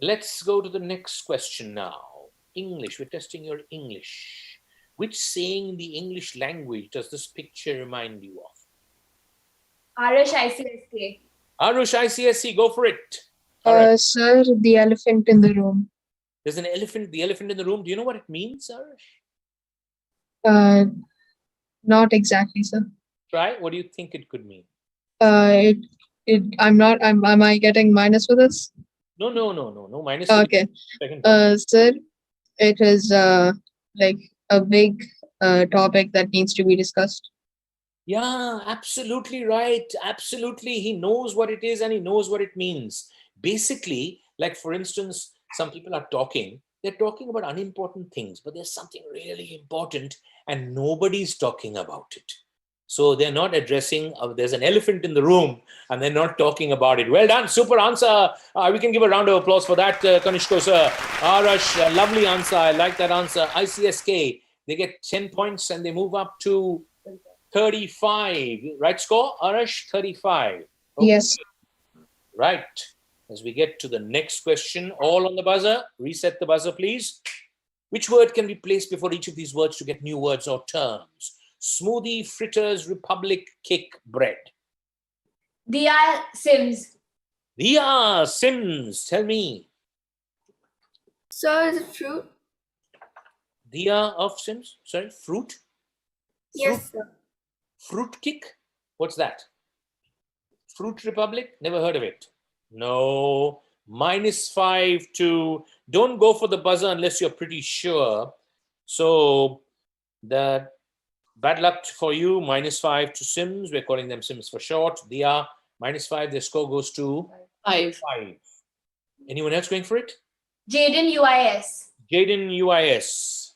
Let's go to the next question now. English. We're testing your English. Which saying in the English language does this picture remind you of? Arish ICSK. Arush ICSC, go for it. All right. Sir, the elephant in the room. There's an elephant, the elephant in the room. Do you know what it means, Arush? Not exactly, sir. Try. What do you think it could mean? Am I getting minus for this? No. Minus. Okay. Second. Sir, it is like a big topic that needs to be discussed. Yeah, absolutely right. Absolutely. He knows what it is and he knows what it means. Basically, like for instance, some people are talking, they're talking about unimportant things, but there's something really important and nobody's talking about it. So they're not addressing, there's an elephant in the room and they're not talking about it. Well done. Super answer. We can give a round of applause for that, Kanishko sir. Arash, lovely answer. I like that answer. ICSK, they get 10 points and they move up to 35. Right score, Arash? 35. Okay. Yes. Right. As we get to the next question, all on the buzzer. Reset the buzzer, please. Which word can be placed before each of these words to get new words or terms? Smoothie, fritters, republic, cake, bread. Dia Sims. Dia Sims, tell me. Sir, is it fruit? Dia of Sims? Sorry, fruit? Yes, sir. Fruit kick? What's that? Fruit Republic? Never heard of it. No. -5 to... Don't go for the buzzer unless you're pretty sure. So that bad luck for you. -5 to Sims. We're calling them Sims for short. Dia, -5. Their score goes to 5. 5. Anyone else going for it? Jaden UIS. Jaden UIS.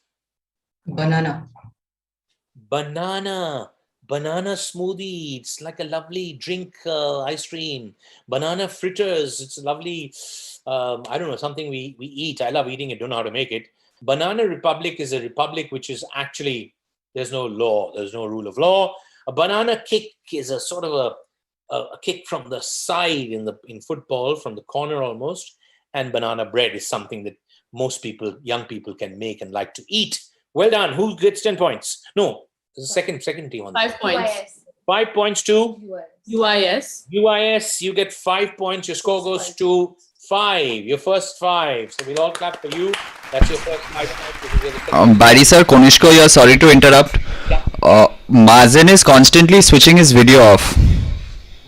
Banana. Banana smoothie. It's like a lovely drink, ice cream. Banana fritters. It's a lovely, I don't know, something we eat. I love eating it. Don't know how to make it. Banana Republic is a republic which is actually, there's no law. There's no rule of law. A banana kick is a sort of a kick from the side in football, from the corner almost. And banana bread is something that most people, young people can make and like to eat. Well done. Who gets 10 points? No. There's a second team on 5 points. UIS. 5 points to UIS. UIS. You get 5 points. Your score goes to 5. Your first 5. So we'll all clap for you. That's your first 5 points. Bari sir, Konishko, you're sorry to interrupt. Mazen is constantly switching his video off.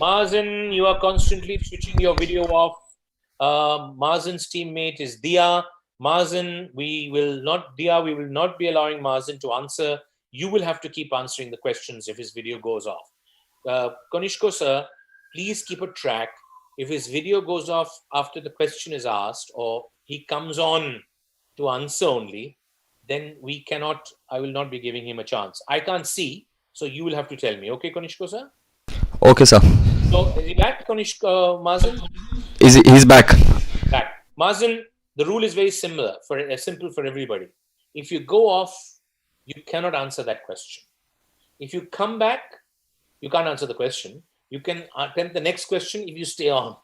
Mazen, you are constantly switching your video off. Mazen's teammate is Dia. Mazen, we will not be allowing Mazen to answer. You will have to keep answering the questions if his video goes off. Konishko sir, please keep a track. If his video goes off after the question is asked, or he comes on to answer only, then I will not be giving him a chance. I can't see, so you will have to tell me. Okay, Konishko sir? Okay, sir. So, is he back, Konishko, Mazen? He's back. Back. Mazen, the rule is very simple for everybody. If you go off, you cannot answer that question. If you come back, you can't answer the question. You can attempt the next question if you stay on.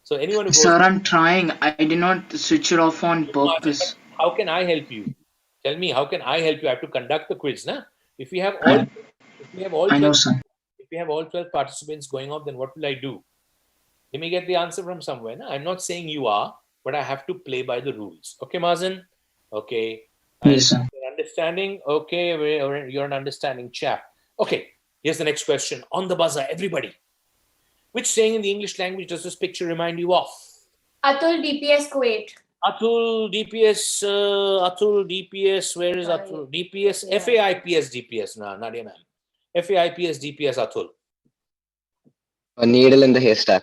So anyone who goes... Sir, I'm trying. I did not switch it off on purpose. How can I help you? Tell me, how can I help you? I have to conduct the quiz, na? If we have all 12 participants going off, then what will I do? Let me get the answer from somewhere. Na? I'm not saying you are, but I have to play by the rules. Okay, Mazen? Okay. Yes, sir. You're understanding? Okay, you're an understanding chap. Okay, here's the next question. On the buzzer, everybody. Which saying in the English language does this picture remind you of? Atul DPS Kuwait. Atul DPS, where is Atul? DPS, FAIPS DPS, Nadia ma'am. FAIPS DPS Atul. A needle in the haystack.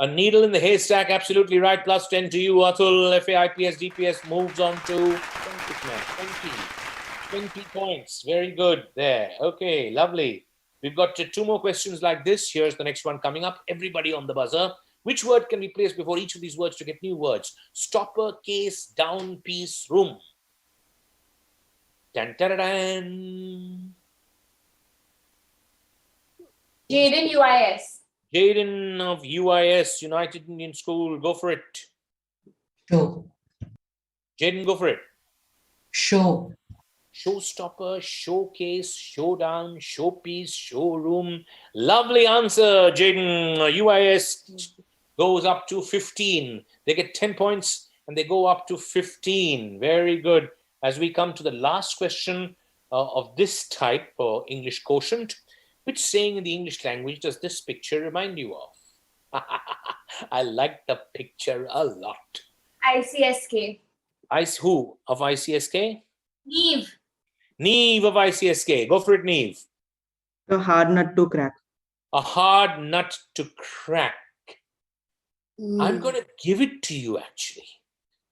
A needle in the haystack, absolutely right. Plus 10 to you, Atul. FAIPS DPS moves on to 20 points. Very good there. Okay, lovely. We've got 2 more questions like this. Here's the next one coming up. Everybody on the buzzer. Which word can be placed before each of these words to get new words? Stopper, case, down, piece, room. Tan-ta-da-dan. Jaden UIS. Jaden of UIS, United Indian School. Go for it. Show. Jaden, go for it. Show. Showstopper, showcase, showdown, showpiece, showroom. Lovely answer, Jaden. UIS goes up to 15. They get 10 points and they go up to 15. Very good. As we come to the last question of this type, for English quotient, which saying in the English language does this picture remind you of? I like the picture a lot. ICSK. Who of ICSK? Neve. Neve of ICSK. Go for it, Neve. A hard nut to crack. A hard nut to crack. I'm going to give it to you, actually,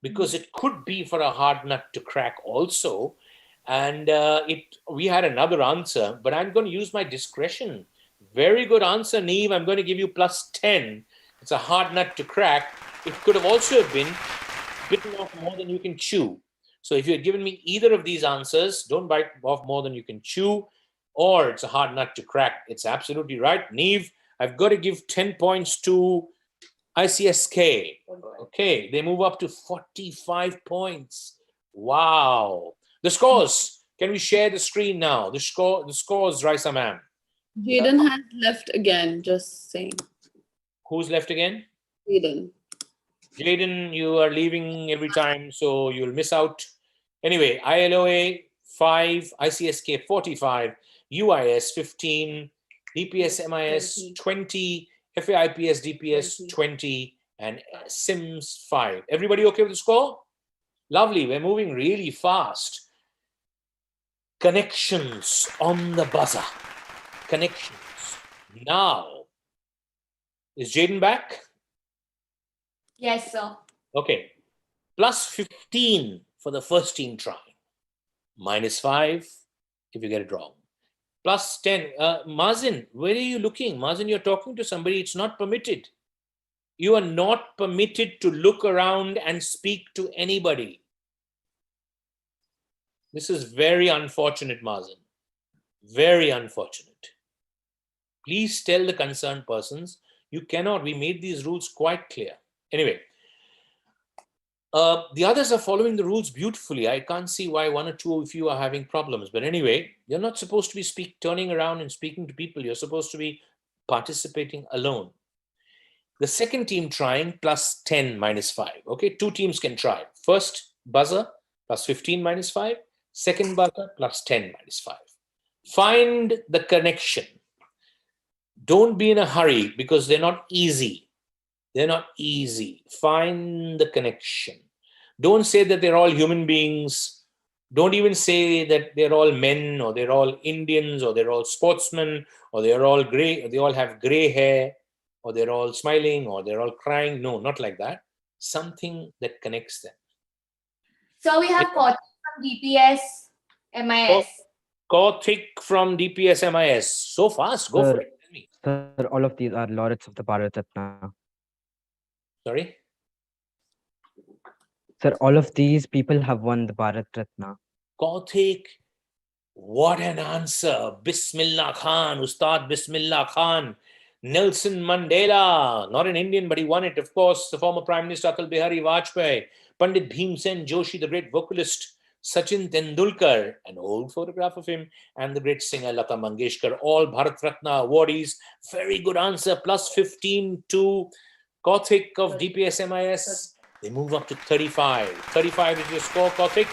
because it could be for a hard nut to crack also. And we had another answer, but I'm going to use my discretion. Very good answer, Neve. I'm going to give you plus 10. It's a hard nut to crack. It could have also been bitten off more than you can chew. So if you had given me either of these answers, don't bite off more than you can chew, or it's a hard nut to crack. It's absolutely right. Neve, I've got to give 10 points to ICSK. Okay, they move up to 45 points. Wow. The scores. Can we share the screen now? The scores, Raisa ma'am. Jaden has left again, just saying. Who's left again? Jaden. Jaden, you are leaving every time, so you'll miss out. Anyway, ILOA 5, ICSK 45, UIS 15, DPS MIS 20, FAIPS DPS 20, and SIMS 5. Everybody okay with the score? Lovely, we're moving really fast. Connections on the buzzer. Connections. Now, is Jaden back? Yes, sir. Okay. Plus 15 for the first team trying. Minus 5 if you get it wrong. Plus 10. Mazen, where are you looking? Mazen, you're talking to somebody. It's not permitted. You are not permitted to look around and speak to anybody. This is very unfortunate, Mazen. Very unfortunate. Please tell the concerned persons you cannot. We made these rules quite clear. Anyway, the others are following the rules beautifully. I can't see why 1 or 2 of you are having problems. But anyway, you're not supposed to be turning around and speaking to people. You're supposed to be participating alone. The second team trying plus 10 minus 5. Okay, 2 teams can try. First buzzer plus 15 minus 5. Second buzzer plus 10 minus 5. Find the connection. Don't be in a hurry because they're not easy. They're not easy. Find the connection. Don't say that they're all human beings. Don't even say that they're all men, or they're all Indians, or they're all sportsmen, or they're all gray, or they all have gray hair, or they're all smiling, or they're all crying. No, not like that. Something that connects them. So we have Kautik from DPS MIS. Kautik from DPS MIS. So fast. Go for it. Tell me. Sir, all of these are laureates of the Bharat Ratna. Sorry? Sir, all of these people have won the Bharat Ratna. Kautik, what an answer. Bismillah Khan, Ustad Bismillah Khan. Nelson Mandela, not an Indian, but he won it. Of course, the former Prime Minister Atal Bihari Vajpayee, Pandit Bhimsen Joshi, the great vocalist, Sachin Tendulkar, an old photograph of him, and the great singer Lata Mangeshkar, all Bharat Ratna awardees. Very good answer. Plus 15 to Kautik of DPS MIS. They move up to 35. 35 is your score, Kautik.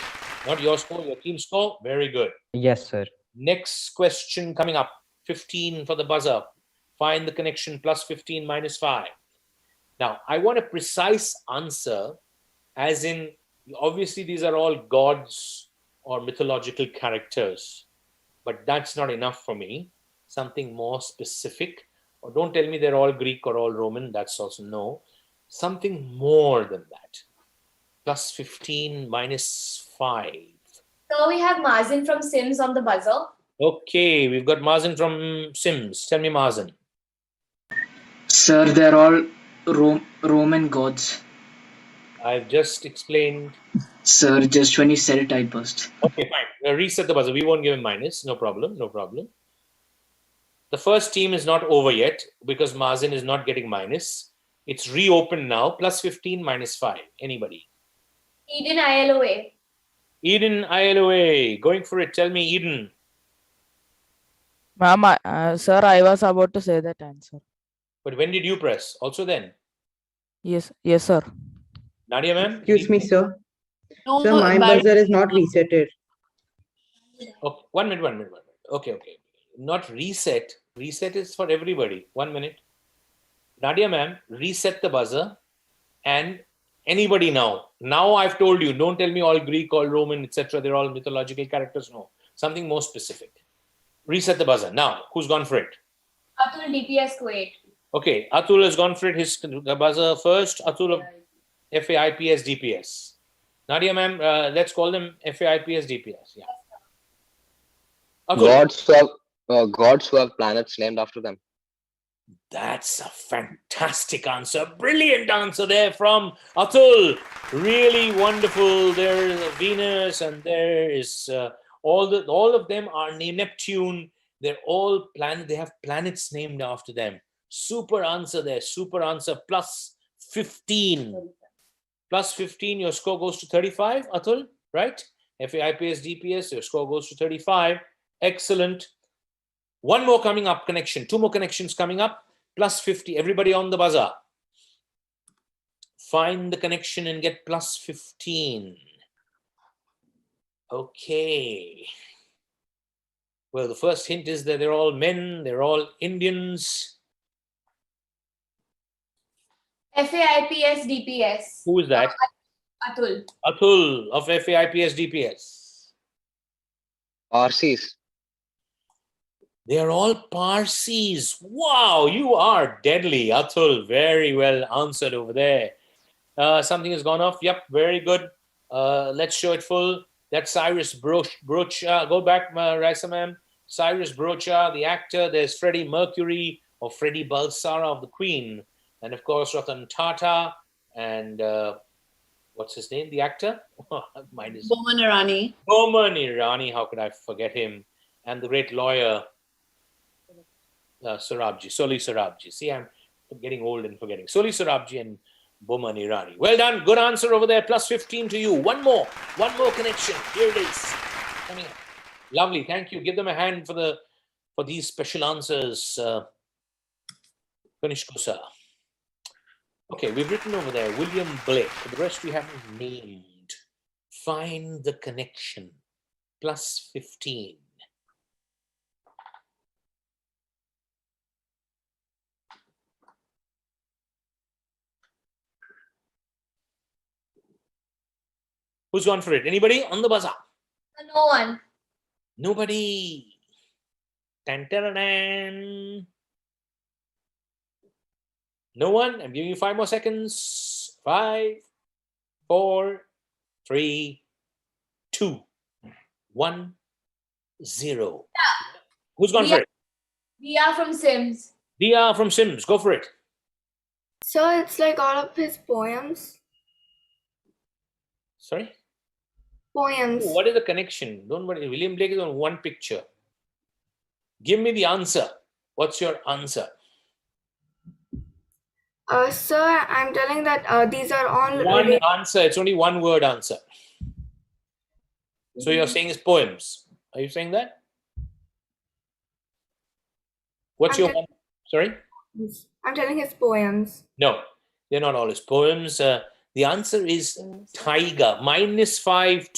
Not your score, your team score. Very good. Yes, sir. Next question coming up. 15 for the buzzer. Find the connection. Plus 15 minus 5. Now, I want a precise answer, as in, obviously, these are all gods or mythological characters. But that's not enough for me. Something more specific. Or don't tell me they're all Greek or all Roman. That's also no. Something more than that. Plus 15 minus 5. So we have Mazen from Sims on the buzzer. Okay, we've got Mazen from Sims. Tell me, Mazen. Sir, they're all Roman gods. I've just explained. Sir, just when you said it, I burst. Okay, fine. Reset the buzzer. We won't give him minus. No problem. No problem. The first team is not over yet because Mazen is not getting minus. It's reopened now. Plus 15 minus 5. Anybody? Eden ILOA. Eden ILOA. Going for it. Tell me, Eden. Ma'am, sir, I was about to say that answer. But when did you press? Also then? Yes, sir. Nadia, ma'am? Excuse me, sir. No, Sir, my buzzer is not resetted. Okay, 1 minute. Okay. Not reset. Reset is for everybody. 1 minute. Nadia, ma'am, reset the buzzer. And anybody now. Now I've told you, don't tell me all Greek, all Roman, etc. They're all mythological characters. No. Something more specific. Reset the buzzer. Now, who's gone for it? Atul DPS Kuwait. Okay, Atul has gone for it. The buzzer first. Atul of FAIPS DPS. Nadia, ma'am, let's call them FAIPS DPS. Yeah. Atul. Gods who have planets named after them. That's a fantastic answer. Brilliant answer there from Atul. Really wonderful. There is Venus, and there is all of them are named Neptune. They're all planet. They have planets named after them. Super answer there. Super answer. Plus 15. Plus 15. Your score goes to 35. Atul, right? FAIPS DPS. Your score goes to 35. Excellent. One more coming up connection. 2 more connections coming up. Plus 50. Everybody on the buzzer. Find the connection and get plus 15. Okay. Well, the first hint is that they're all men. They're all Indians. FAIPS DPS. Who is that? Atul. Atul of FAIPS DPS. Parsis. They are all Parsis. Wow, you are deadly, Atul. Very well answered over there. Something has gone off. Yep, very good. Let's show it full. That's Cyrus Brocha. Go back, Raisa ma'am. Cyrus Brocha, the actor. There's Freddie Mercury or Freddie Balsara of the Queen. And of course, Ratan Tata. And what's his name, the actor? Mine is Boman Irani. Boman Irani. How could I forget him? And the great lawyer, Sorabji, Soli Sorabji. See, I'm getting old and forgetting. Soli Sorabji and Boman Irani. Well done. Good answer over there. Plus 15 to you. One more connection. Here it is. Coming up. Lovely. Thank you. Give them a hand for these special answers. Kanishko sir. Okay, we've written over there William Blake. The rest we haven't named. Find the connection. Plus 15. Who's gone for it? Anybody on the buzzer? No one. Nobody. Tan, tan, tan. No one. I'm giving you 5 more seconds. 5, 4, 3, 2, 1, 0. Who's gone for it? We are from Sims. Dia from Sims. Go for it. So it's like all of his poems. Sorry? Poems. What is the connection? Don't worry. William Blake is on one picture. Give me the answer. What's your answer? Sir, I'm telling that these are all One answer. It's only one word answer. So you're saying it's poems. Are you saying that? What's your one? Sorry? I'm telling his poems. No, they're not all his poems. The answer is tiger. -5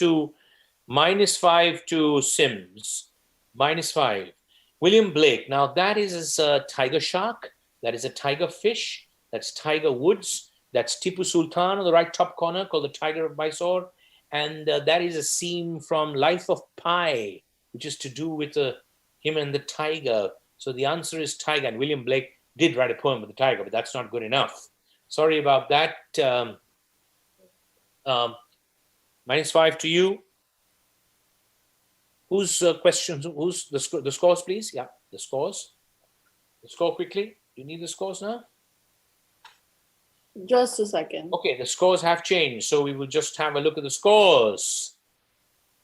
to Sims. -5. William Blake. Now that is a tiger shark. That is a tiger fish. That's Tiger Woods. That's Tipu Sultan on the right top corner called the Tiger of Mysore. And that is a scene from Life of Pi, which is to do with him and the tiger. So the answer is tiger. And William Blake did write a poem with the tiger, but that's not good enough. Sorry about that. -5 to you. Whose questions? Who's the scores, please? Yeah, the scores. The score quickly. Do you need the scores now? Just a second. Okay, the scores have changed, so we will just have a look at the scores.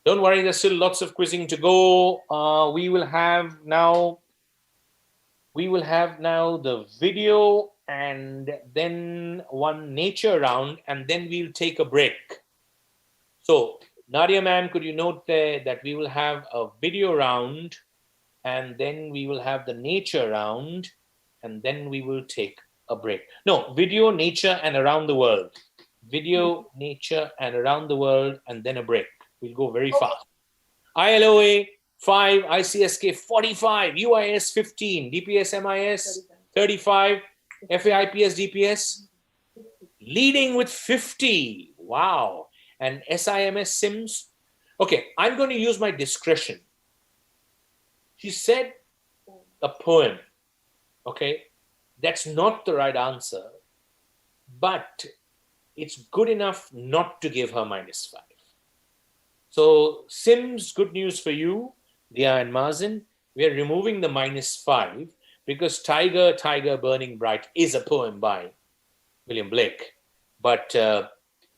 Don't worry, there's still lots of quizzing to go. We will have now the video and then one nature round, and then we'll take a break. So, Nadia ma'am, could you note there that we will have a video round, and then we will have the nature round, and then we will take a break. No, video, nature, and around the world. Video, nature, and around the world, and then a break. We'll go very fast. ILOA 5, ICSK 45, UIS 15, DPS MIS 35, FAIPS DPS leading with 50. Wow. And SIMS Sims. Okay, I'm going to use my discretion. She said a poem. Okay, that's not the right answer, but it's good enough not to give her -5. So Sims, good news for you, Dia and Mazen. We are removing the -5 because Tiger, Tiger Burning Bright is a poem by William Blake. But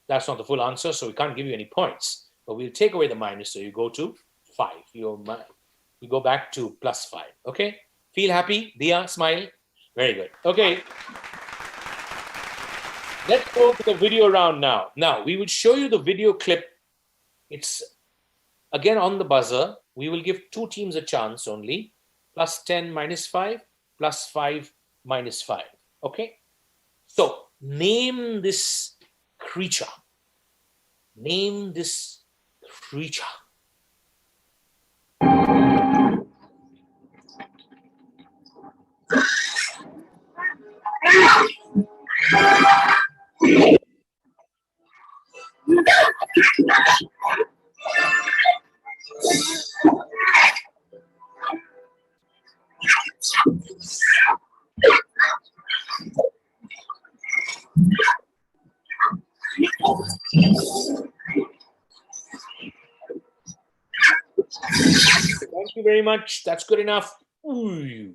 that's not the full answer, so we can't give you any points. But we'll take away the minus, so you go to 5. You go back to +5. Okay? Feel happy? Dia, smile. Very good. Okay. Let's go to the video round now. Now, we will show you the video clip. It's, again, on the buzzer. We will give 2 teams a chance only. +10, -5, +5, -5. Okay? So, name this creature. Name this creature. Thank you very much. That's good enough. Ooh.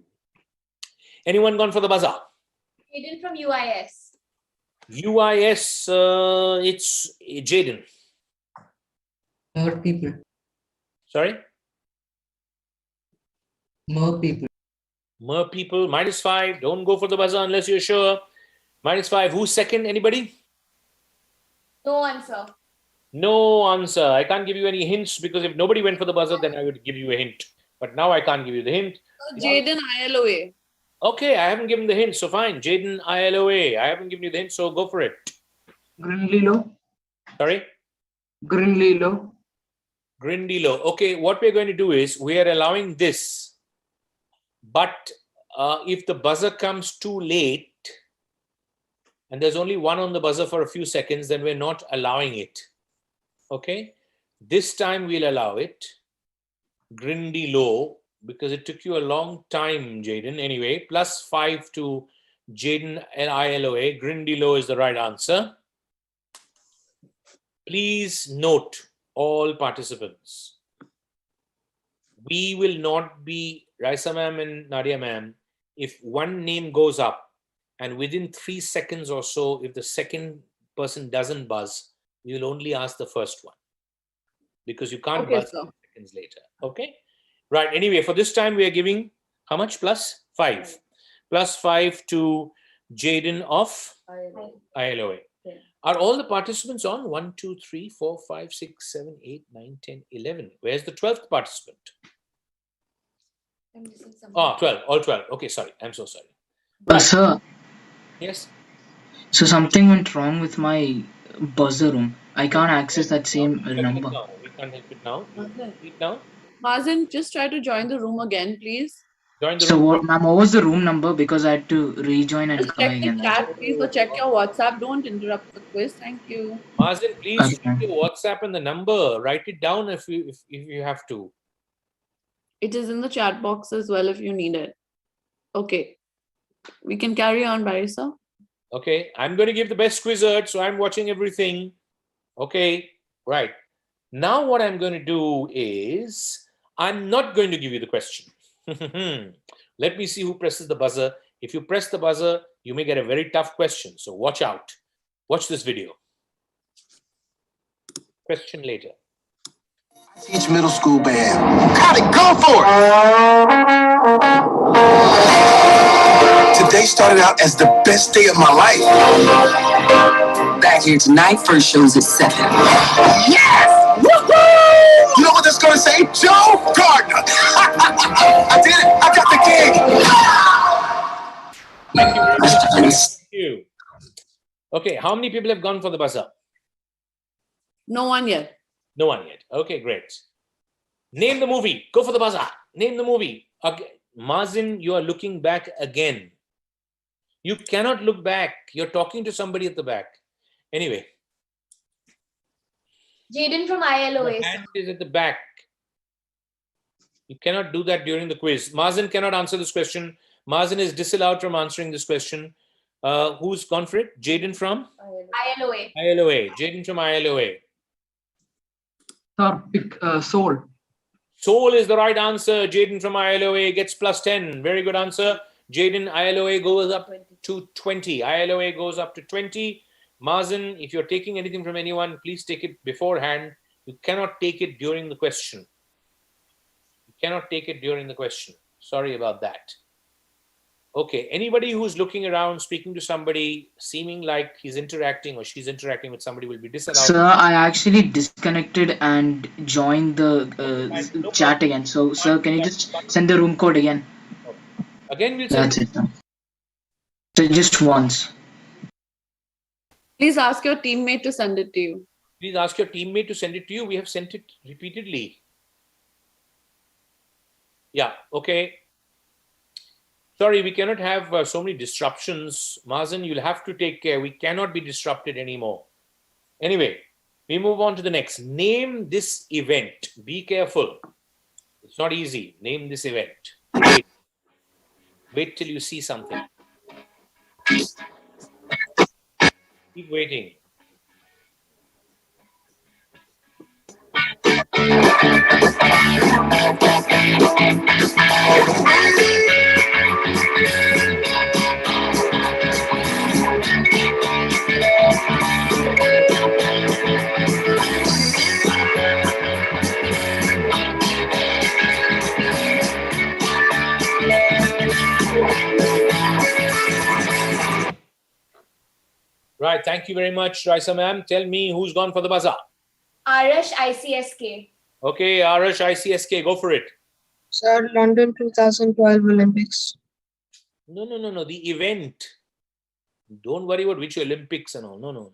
Anyone gone for the buzzer? Jaden from UIS. UIS, it's Jaden. More people. Sorry? More people. More people, -5. Don't go for the buzzer unless you're sure. -5. Who's second? Anybody? No answer. No answer. I can't give you any hints because if nobody went for the buzzer, then I would give you a hint. But now I can't give you the hint. Jaden ILOA. Okay, I haven't given the hint, so fine. Jaden ILOA. I haven't given you the hint, so go for it. Grindlilo. Sorry? Grindlilo. Grindilo. Okay, what we're going to do is we are allowing this. But if the buzzer comes too late, and there's only one on the buzzer for a few seconds, then we're not allowing it. Okay. This time we'll allow it. Grindy low, because it took you a long time, Jaden. Anyway, +5 to Jaden ILOA. Grindy low is the right answer. Please note, all participants, we will not be, Raisa ma'am and Nadia ma'am, if one name goes up and within 3 seconds or so, if the second person doesn't buzz, we will only ask the first one, because you can't buzz seconds later. Okay. Right. Anyway, for this time, we are giving how much? +5. +5 to Jaden of ILOA. Are all the participants on? 1, 2, 3, 4, 5, 6, 7, 8, 9, 10, 11. Where's the 12th participant? 12. All 12. Okay, sorry. I'm so sorry. Right. Sir, Yes. so something went wrong with my buzzer room. I can't access that same number. We can't help it now. Speak now. Mazen, just try to join the room again, please. Join the So room. what, ma'am, what was the room number? Because I had to rejoin and Just come check the again. chat, please, or check your WhatsApp. Don't interrupt the quiz. Thank you. Mazen, please Okay. check your WhatsApp and the number. Write it down if you have to. It is in the chat box as well if you need it. Okay. We can carry on, Barisa. Okay, I'm going to give the best quizzer, so I'm watching everything. Okay, right. Now what I'm going to do is, I'm not going to give you the question. Let me see who presses the buzzer. If you press the buzzer, you may get a very tough question. So watch out. Watch this video. Question later. Teach middle school band. Got it, go for it! Today started out as the best day of my life. Back here tonight, first show's at 7. Yes! Woohoo! You know what that's gonna say? Joe Gardner! I did it! I got the gig! Thank you very much. Thank you. Okay, how many people have gone for the buzzer? No one yet. No one yet. Okay, great. Name the movie. Go for the buzzer. Name the movie. Okay. Mazen, you are looking back again. You cannot look back. You're talking to somebody at the back. Anyway. Jaden from ILOA. Your hand is at the back. You cannot do that during the quiz. Mazen cannot answer this question. Mazen is disallowed from answering this question. Who's gone for it? Jaden from? ILOA. ILOA. Jaden from ILOA. Sir, pick Soul. Soul is the right answer. Jaden from ILOA gets +10. Very good answer. Jaden, ILOA goes up to 20. ILOA goes up to 20. Mazen, if you're taking anything from anyone, please take it beforehand. You cannot take it during the question. You cannot take it during the question. Sorry about that. Okay, anybody who's looking around, speaking to somebody, seeming like he's interacting or she's interacting with somebody will be disallowed. Sir, I actually disconnected and joined the chat again. So, sir, can you just send the room code again? Again, we'll send That's it, sir. So just once. Please ask your teammate to send it to you. Please ask your teammate to send it to you. We have sent it repeatedly. Yeah, okay. Sorry, we cannot have so many disruptions. Mazen, you'll have to take care. We cannot be disrupted anymore. Anyway, we move on to the next. Name this event. Be careful. It's not easy. Name this event. Wait. Wait till you see something. Keep waiting. Right, thank you very much, Raisa ma'am. Tell me who's gone for the buzzer. Arash ICSK. Okay, Arash ICSK, go for it. Sir, London 2012 Olympics. No, the event. Don't worry about which Olympics and all. No.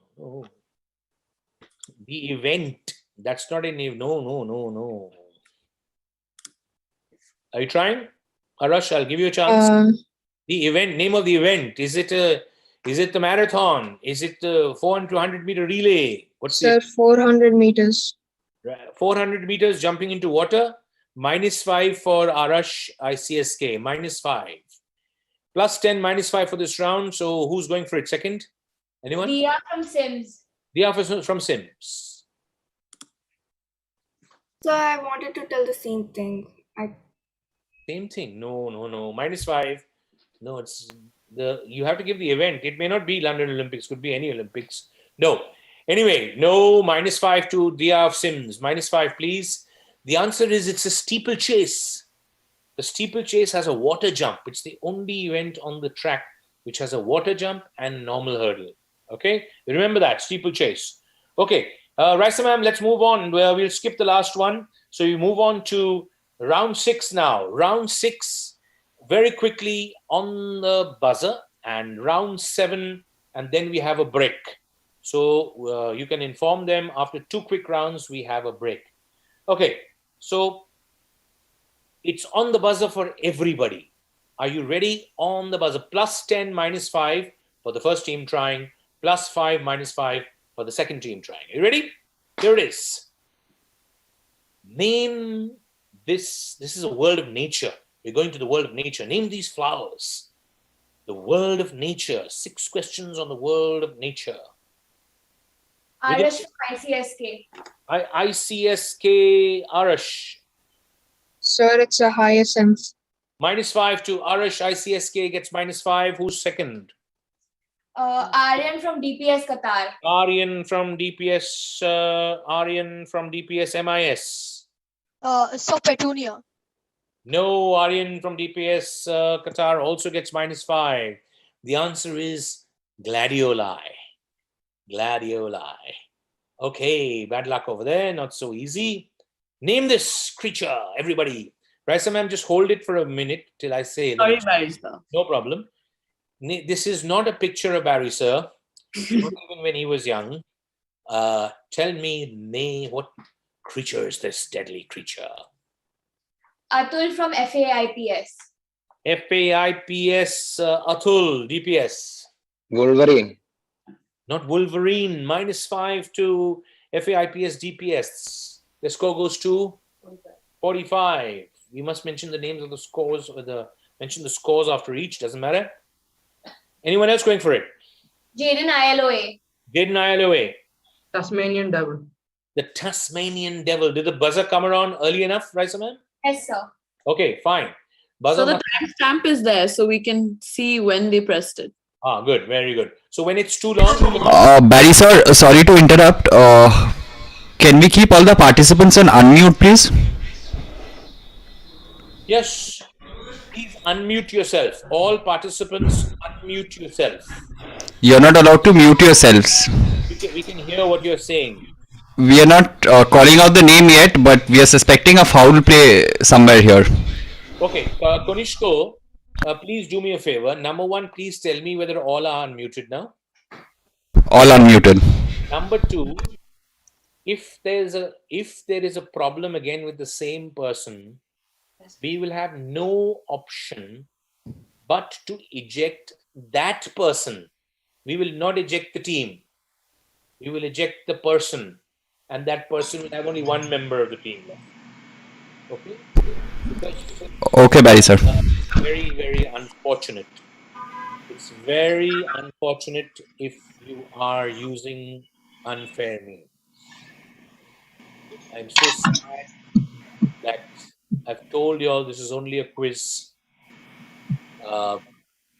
The event. That's not a name. No. Are you trying? Arash, I'll give you a chance. The event, name of the event. Is it Is it the marathon? Is it the 400 to 100 meter relay? What's Sir, it? 400 meters. 400 meters jumping into water. -5 for Arash ICSK. -5. +10, -5 for this round. So who's going for it? Second? Anyone? Dia from Sims. Dia from Sims. So I wanted to tell the same thing. Same thing. No. -5. No, it's you have to give the event. It may not be London Olympics, could be any Olympics. No. Anyway, no, -5 to Dia of Sims. -5, please. The answer is it's a steeplechase. The steeplechase has a water jump. It's the only event on the track which has a water jump and normal hurdle. Okay, remember that, steeplechase. Okay, Raisa ma'am, let's move on. We'll skip the last one. So we move on to round 6 now. Round 6, very quickly on the buzzer, and round 7, and then we have a break. So you can inform them after 2 quick rounds, we have a break. Okay, so it's on the buzzer for everybody. Are you ready? On the buzzer. +10, -5 for the first team trying. +5, -5 for the second team trying. Are you ready? Here it is. Name this. This is a world of nature. We're going to the world of nature. Name these flowers. The world of nature. 6 questions on the world of nature. Arash from ICSK. ICSK, Arash. Sir, it's a hyacinth. -5 to Arash. ICSK gets -5. Who's second? Aryan from DPS Qatar. Aryan from DPS. Aryan from DPS MIS. So Petunia. No, Aryan from DPS Qatar also gets -5. The answer is gladioli. Gladioli. Okay, bad luck over there. Not so easy. Name this creature, everybody. Raisa ma'am, just hold it for a minute till I say. Sorry, Barry, sir. No problem. This is not a picture of Barry, sir. Not even when he was young. Tell me, what creature is this deadly creature? Atul from FAIPS. FAIPS, Atul, DPS. Wolverine. Not Wolverine. -5 to FAIPS, DPS. The score goes to 45. We must mention the names of the scores, or mention the scores after each. Doesn't matter. Anyone else going for it? Jaden ILOA. Jaden ILOA. Tasmanian devil. The Tasmanian devil. Did the buzzer come around early enough, Raisa ma'am? Yes, sir. Okay, fine. Buzzer. So the timestamp is there, so we can see when they pressed it. Good, very good. So when it's too long. Barry sir, sorry to interrupt. Can we keep all the participants on unmute, please? Yes. Please unmute yourself. All participants, unmute yourself. You're not allowed to mute yourselves. We can hear what you're saying. We are not calling out the name yet, but we are suspecting a foul play somewhere here. Okay, Konishko, please do me a favor. Number 1, please tell me whether all are unmuted now. All unmuted. Number 2, if there is a problem again with the same person, we will have no option but to eject that person. We will not eject the team. We will eject the person, and that person will have only one member of the team left. Okay? Okay, Barry sir. Very, very unfortunate. It's very unfortunate if you are using unfair means. I'm so sad that I've told you all this is only a quiz.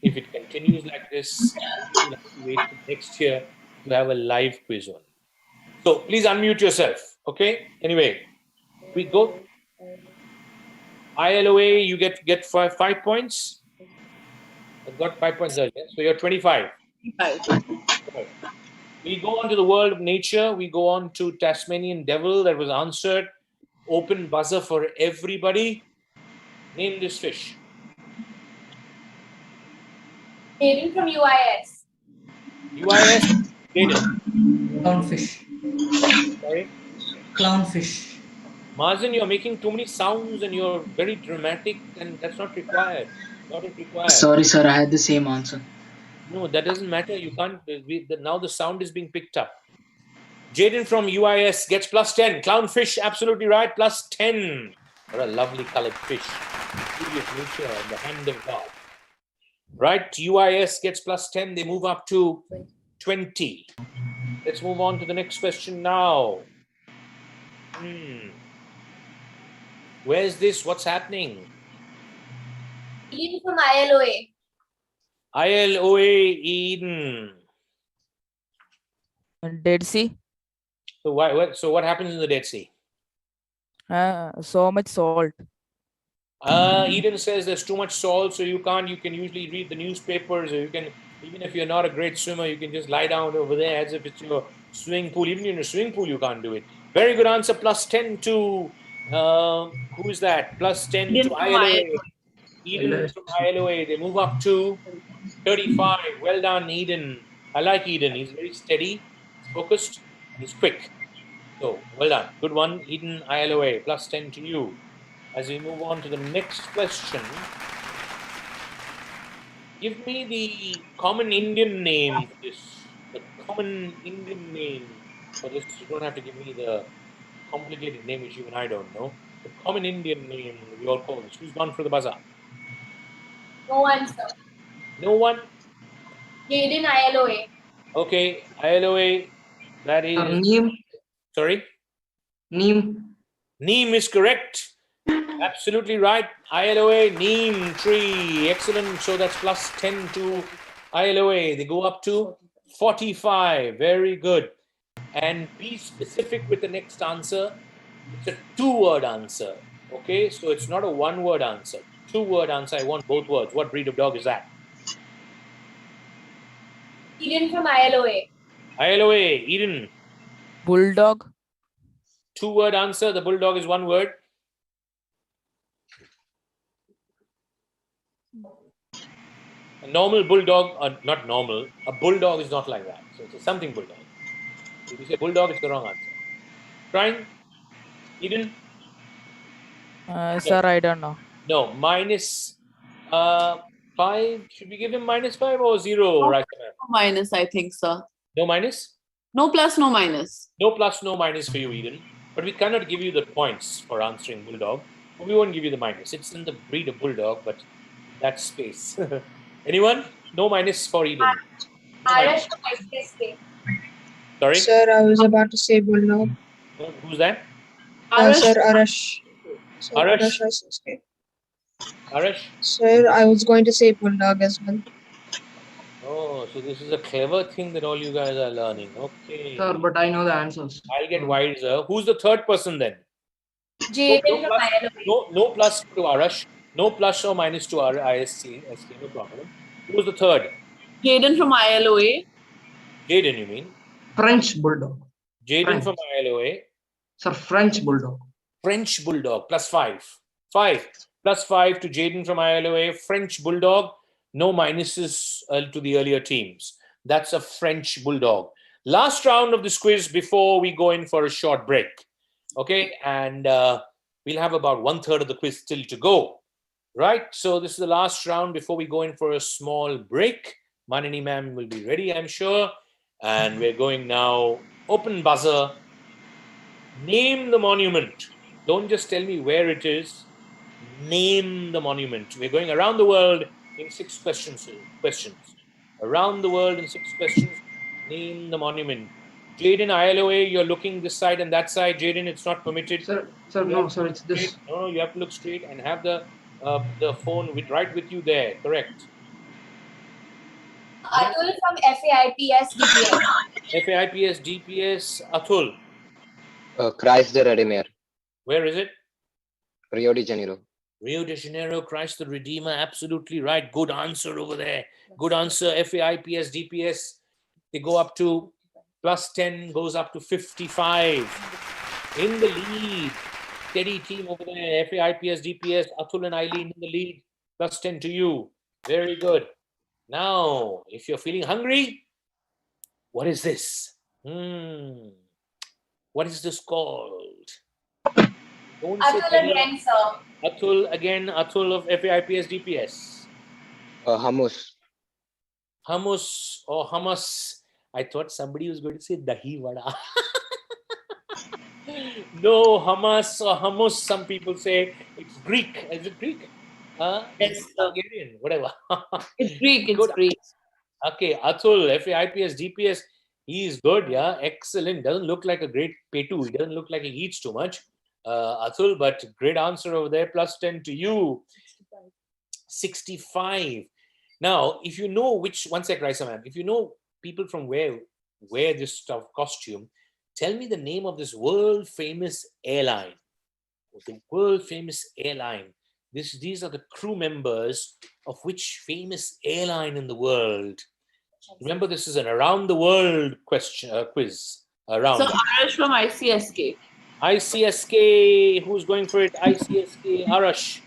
If it continues like this, we'll have to wait till next year to have a live quiz on. So please unmute yourself. Okay? Anyway, we go. ILOA, you get 5 points. I've got 5 points earlier, so you're 25. Okay. We go on to the world of nature. We go on to Tasmanian devil. That was answered. Open buzzer for everybody. Name this fish. Jaden from UIS. UIS, Jaden. Clownfish. Sorry? Clownfish. Mazen, you're making too many sounds and you're very dramatic, and that's not required. Not required. Sorry, sir, I had the same answer. No, that doesn't matter. You can't. Now the sound is being picked up. Jaden from UIS gets +10. Clownfish, absolutely right, +10. What a lovely colored fish. Beauty of nature in the hand of God. Right, UIS gets +10. They move up to 20. Let's move on to the next question now. Where's this? What's happening? Eden from ILOA. ILOA Eden. Dead Sea. So what happens in the Dead Sea? So much salt. Eden says there's too much salt, so you can usually read the newspapers, or you can, even if you're not a great swimmer, you can just lie down over there as if it's your swimming pool. Even in a swimming pool, you can't do it. Very good answer. +10 to who is that? +10 Eden to from ILOA. ILOA. Eden from ILOA. They move up to 35. Well done, Eden. I like Eden. He's very steady, he's focused, and he's quick. So well done. Good one, Eden ILOA. +10 to you. As we move on to the next question, give me the common Indian name for this. The common Indian name for this. You don't have to give me the complicated name which even I don't know. The common Indian name we all call this. Who's gone for the buzzer? No answer. No one? Jaden ILOA. Okay, ILOA. That is. Neem. Sorry? Neem. Neem is correct. Absolutely right. ILOA, neem tree. Excellent. So that's +10 to ILOA. They go up to 45. Very good. And be specific with the next answer. It's a 2-word answer. Okay, so it's not a 1-word answer. 2-word answer. I want both words. What breed of dog is that? Eden from ILOA. ILOA, Eden. Bulldog. 2-word answer. The bulldog is 1 word. A normal bulldog, or not normal, a bulldog is not like that. So it's a something bulldog. If you say bulldog, it's the wrong answer. Trying? Eden? Sir, I don't know. No, -5. Should we give him -5 or 0? No, Right. no minus, I think, sir. No minus? No plus, no minus. No plus, no minus for you, Eden. But we cannot give you the points for answering bulldog. But we won't give you the minus. It's in the breed of bulldog, but that space. Anyone? No minus for Eden. Arash from ICSK. Sorry? Sir, I was about to say bulldog. Who's that? Sir, Arash. Sir, Arash? ICSK. Arash? Sir, I was going to say bulldog as well. Oh, so this is a clever thing that all you guys are learning. Okay. Sir, but I know the answers. I'll get wiser. Who's the third person then? Jaden from ILOA. No plus to Arash. No plus or minus to our ISC. No problem. Who was the third? Jaden from ILOA. Jaden, you mean? French bulldog. Jaden from ILOA. Sir, French bulldog. French bulldog, +5. 5. +5 to Jaden from ILOA. French bulldog. No minuses to the earlier teams. That's a French bulldog. Last round of this quiz before we go in for a short break. Okay, and we'll have about 1/3 of the quiz still to go. Right, so this is the last round before we go in for a small break. Manini ma'am will be ready, I'm sure. And we're going now, open buzzer. Name the monument. Don't just tell me where it is. Name the monument. We're going around the world in 6 questions. Around the world in 6 questions. Name the monument. Jaden, ILOA, you're looking this side and that side. Jaden, it's not permitted. Sir, no, sir, it's this. No, you have to look straight and have the phone right with you there. Correct. Atul from FAIPS DPS. FAIPS DPS, Atul. Christ the Redeemer. Where is it? Rio de Janeiro. Rio de Janeiro, Christ the Redeemer. Absolutely right. Good answer over there. Good answer. FAIPS DPS. They go up to +10, goes up to 55. In the lead. Steady team over there. FAIPS DPS. Atul and Eileen in the lead. +10 to you. Very good. Now, if you're feeling hungry, what is this? What is this called? Atul again, sir. Atul again, Atul of FAIPS DPS. Hummus. Hummus or hummus. I thought somebody was going to say dahi vada. No, hummus or hummus. Some people say it's Greek. Is it Greek? Yes, sir. Hungarian, whatever. It's Greek. It's Good. Greek. Okay, Atul, FAIPS, DPS, he is good, yeah, excellent. Doesn't look like a great P2. He doesn't look like he eats too much, Atul, but great answer over there. Plus 10 to you. 65. Now, if you know which, one sec, Raisa ma'am, if you know people from where wear this stuff costume, tell me the name of this world famous airline. The world famous airline. These are the crew members of which famous airline in the world? Remember, this is an around the world question quiz. Around. So Arash from ICSK. ICSK. Who's going for it? ICSK. Arash.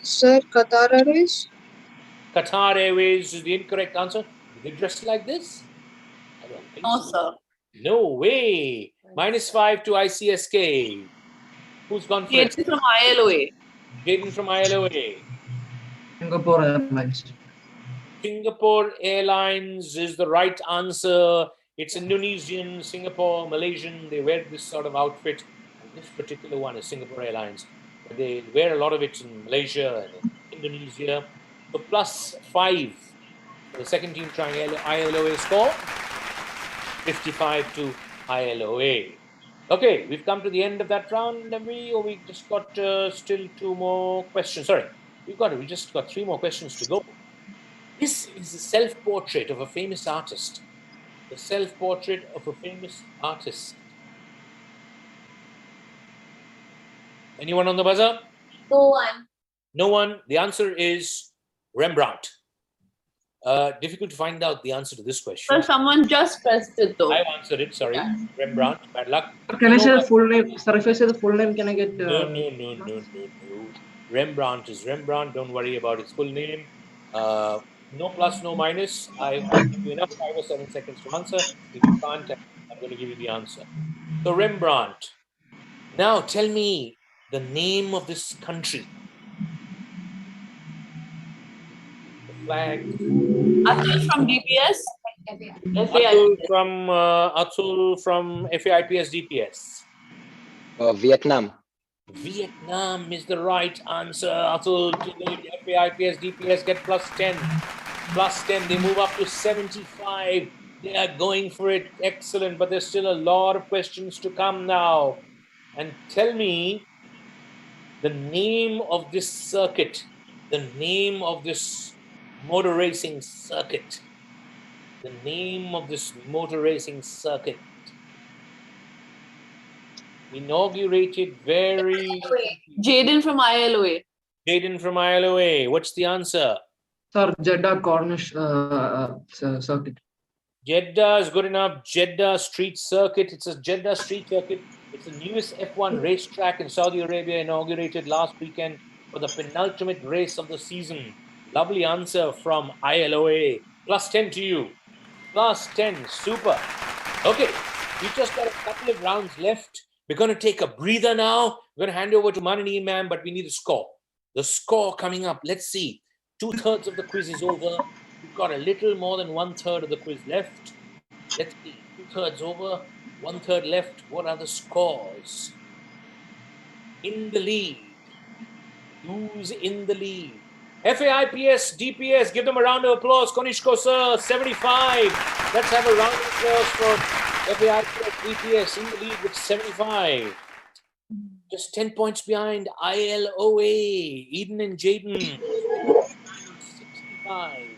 Sir, Qatar Airways? Qatar Airways is the incorrect answer. Do they dress like this? I don't think No, so. sir. No way. -5 to ICSK. Who's gone for it? Jaden from ILOA. Jaden from ILOA. Singapore Airlines. Singapore Airlines is the right answer. It's Indonesian, Singapore, Malaysian. They wear this sort of outfit. And this particular one is Singapore Airlines. But they wear a lot of it in Malaysia and Indonesia. So +5 for the second team trying ILOA score. 55 to ILOA. Okay, we've come to the end of that round, have we? Or we just got still 2 more questions. Sorry, we just got 3 more questions to go. This is a self-portrait of a famous artist. The self-portrait of a famous artist. Anyone on the buzzer? No one. No one. The answer is Rembrandt. Difficult to find out the answer to this question. Sir, someone just pressed it though. I've answered it, sorry. Rembrandt, bad luck. Can I say the full name? Sir, if I say the full name, can I get... No. Rembrandt is Rembrandt. Don't worry about its full name. No plus, no minus. I'll give you enough 5 or 7 seconds to answer. If you can't, I'm going to give you the answer. So Rembrandt. Now tell me the name of this country. The flag. Atul from DPS. Atul from FAIPS DPS. Vietnam. Vietnam is the right answer. Atul, FAIPS DPS get +10. +10, they move up to 75. They are going for it. Excellent, but there's still a lot of questions to come now. And tell me the name of this circuit, the name of this motor racing circuit. The name of this motor racing circuit. Inaugurated very... Jaden from ILOA. Jaden from ILOA. What's the answer? Sir, Jeddah Cornish circuit. Jeddah is good enough. Jeddah Street Circuit. It's a Jeddah Street Circuit. It's the newest F1 racetrack in Saudi Arabia, inaugurated last weekend for the penultimate race of the season. Lovely answer from ILOA. +10 to you. +10. Super. Okay, we've just got a couple of rounds left. We're going to take a breather now. We're going to hand over to Manani ma'am, but we need a score. The score coming up. Let's see. 2/3 of the quiz is over. We've got a little more than 1/3 of the quiz left. Let's see. 2/3 over, 1/3 left. What are the scores? In the lead. Who's in the lead? FAIPS, DPS, give them a round of applause. Konishko sir, 75. Let's have a round of applause for FAIPS, DPS in the lead with 75. Just 10 points behind ILOA, Eden and Jaden. 65.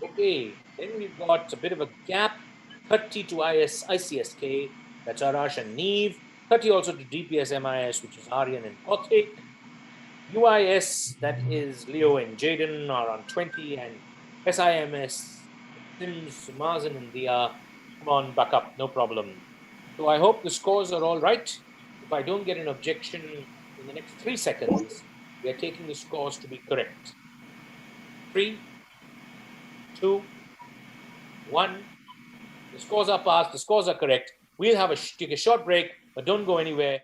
Okay, then we've got a bit of a gap. 30 to ICSK, that's Arash and Neve. 30 also to DPS MIS, which is Aryan and Kothik. UIS, that is Leo and Jaden, are on 20, and SIMS, Sims, Mazen and Dia, come on, back up, no problem. So I hope the scores are all right. If I don't get an objection in the next 3 seconds, we are taking the scores to be correct. 3, 2, 1. The scores are passed, the scores are correct. We'll have take a short break, but don't go anywhere.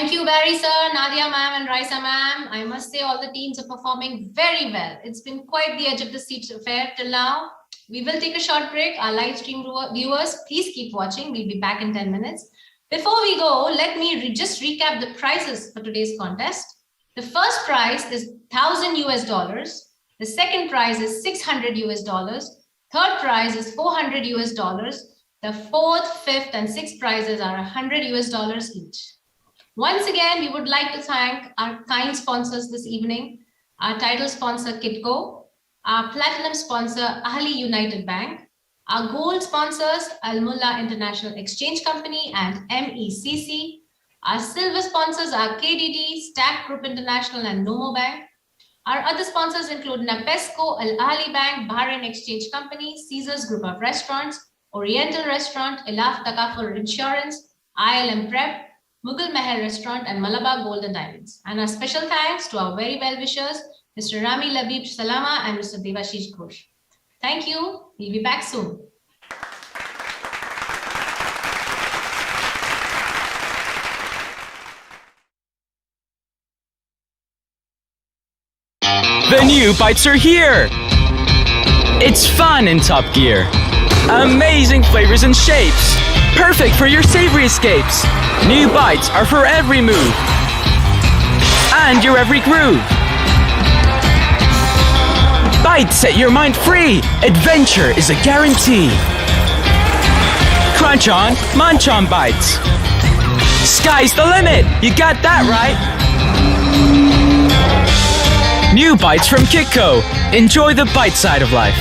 Thank you, Barry sir, Nadia ma'am, and Raisa ma'am. I must say all the teams are performing very well. It's been quite the edge of the seat affair till now. We will take a short break. Our live stream viewers, please keep watching. We'll be back in 10 minutes. Before we go, let me just recap the prizes for today's contest. The first prize is $1,000 US. The second prize is $600 US. Third prize is $400 US. The fourth, fifth, and sixth prizes are $100 US each. Once again, we would like to thank our kind sponsors this evening, our title sponsor, KITCO, our platinum sponsor, Ahli United Bank, our gold sponsors, Al Mullah International Exchange Company and MECC, our silver sponsors are KDD, Stack Group International and Nomo Bank. Our other sponsors include Napesco, Al Ahli Bank, Bahrain Exchange Company, Caesars Group of Restaurants, Oriental Restaurant, Elaf Takaful Insurance, ILM Prep, Mughal Mahal Restaurant, and Malabar Gold and Diamonds. And our special thanks to our very well-wishers, Mr. Rami Labib Salama and Mr. Devashish Ghosh. Thank you. We'll be back soon. The new bites are here! It's fun in Top Gear. Amazing flavors and shapes. Perfect for your savory escapes. New bites are for every move. And your every groove. Bites set your mind free. Adventure is a guarantee. Crunch on, munch on bites. Sky's the limit. You got that right. New bites from KITCO. Enjoy the bite side of life.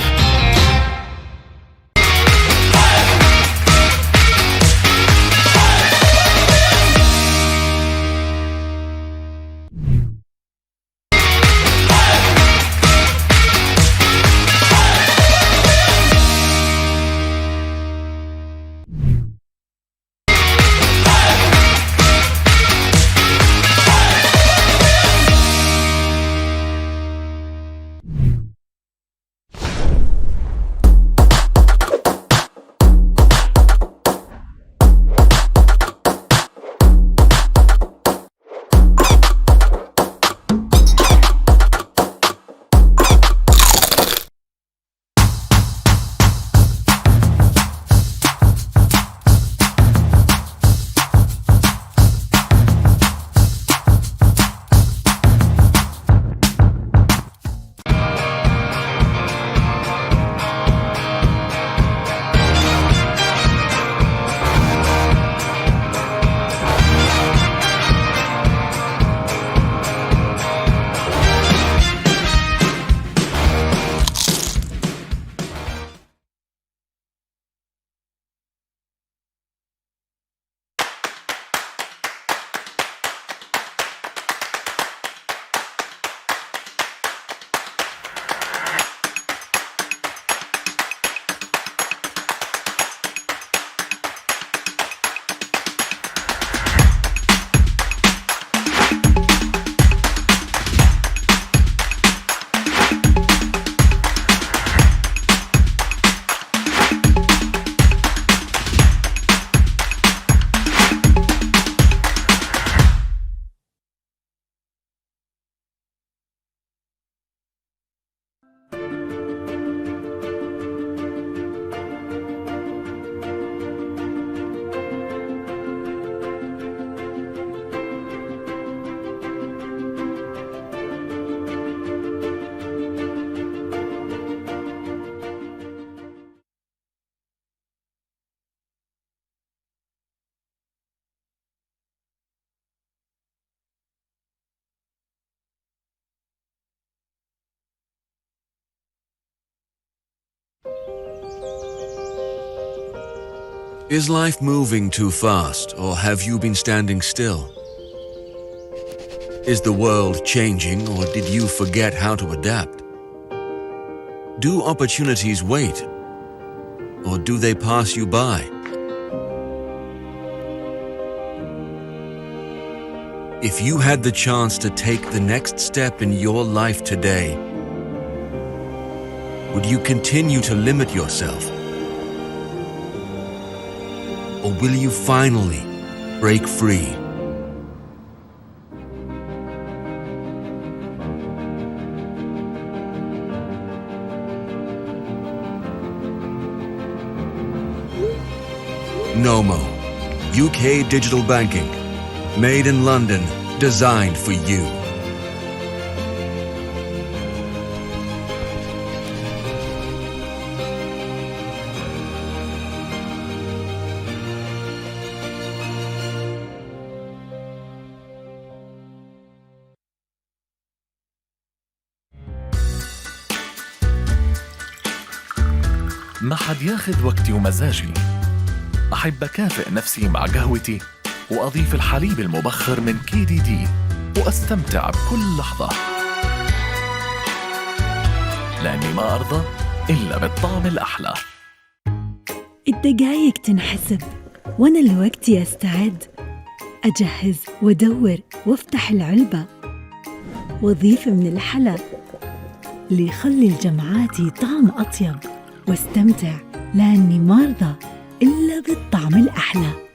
Is life moving too fast, or have you been standing still? Is the world changing, or did you forget how to adapt? Do opportunities wait, or do they pass you by? If you had the chance to take the next step in your life today, would you continue to limit yourself? Or will you finally break free? Nomo, UK digital banking. Made in London, designed for you. ما حد ياخد وقتي ومزاجي. أحب أكافئ نفسي مع قهوتي وأضيف الحليب المبخر من KDD وأستمتع بكل لحظة، لأني ما أرضى إلا بالطعم الأحلى. الدقايق تنحسب وأنا الوقت يستعد، أجهز وأدور وأفتح العلبة وأضيف من الحلا اللي يخلي الجمعاتي طعم أطيب، واستمتع لأني ما أرضى إلا بالطعم الأحلى.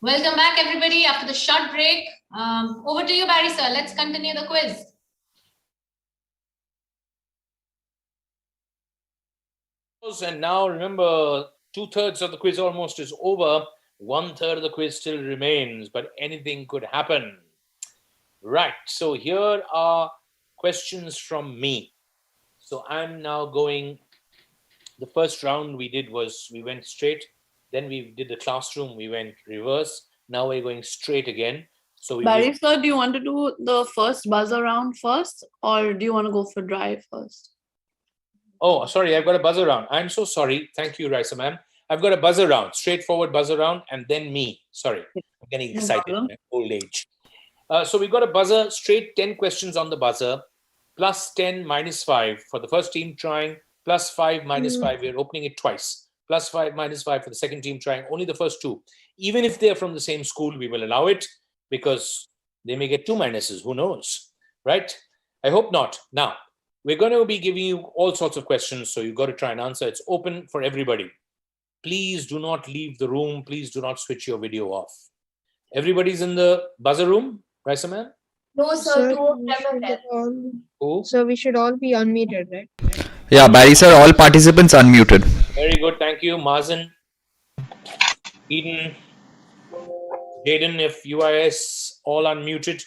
Welcome back, everybody, after the short break. Over to you, Barry, sir. Let's continue the quiz. And now remember, 2/3 of the quiz almost is over. 1/3 of the quiz still remains, but anything could happen. Right, so here are questions from me. So I'm now going, the first round we did was we went straight, then we did the classroom, we went reverse. Now we're going straight again. So Barry, sir, do you want to do the first buzzer round first, or do you want to go for drive first? Oh, sorry, I've got a buzzer round. I'm so sorry. Thank you, Raisa ma'am. I've got a buzzer round, straightforward buzzer round, and then me. Sorry, I'm getting excited. My old age. So we've got a buzzer, straight 10 questions on the buzzer, plus 10 minus 5 for the first team trying, plus 5 minus 5. We're opening it twice. Plus 5 minus 5 for the second team trying, only the first two. Even if they're from the same school, we will allow it because they may get 2 minuses. Who knows, right? I hope not. Now, we're going to be giving you all sorts of questions, so you've got to try and answer. It's open for everybody. Please do not leave the room. Please do not switch your video off. Everybody's in the buzzer room, Raisa ma'am? No, sir, two of them are there. So we should all be unmuted, right? Yeah, Barry sir, all participants unmuted. Very good, thank you. Mazen, Eden, Jaden, if UIS all unmuted.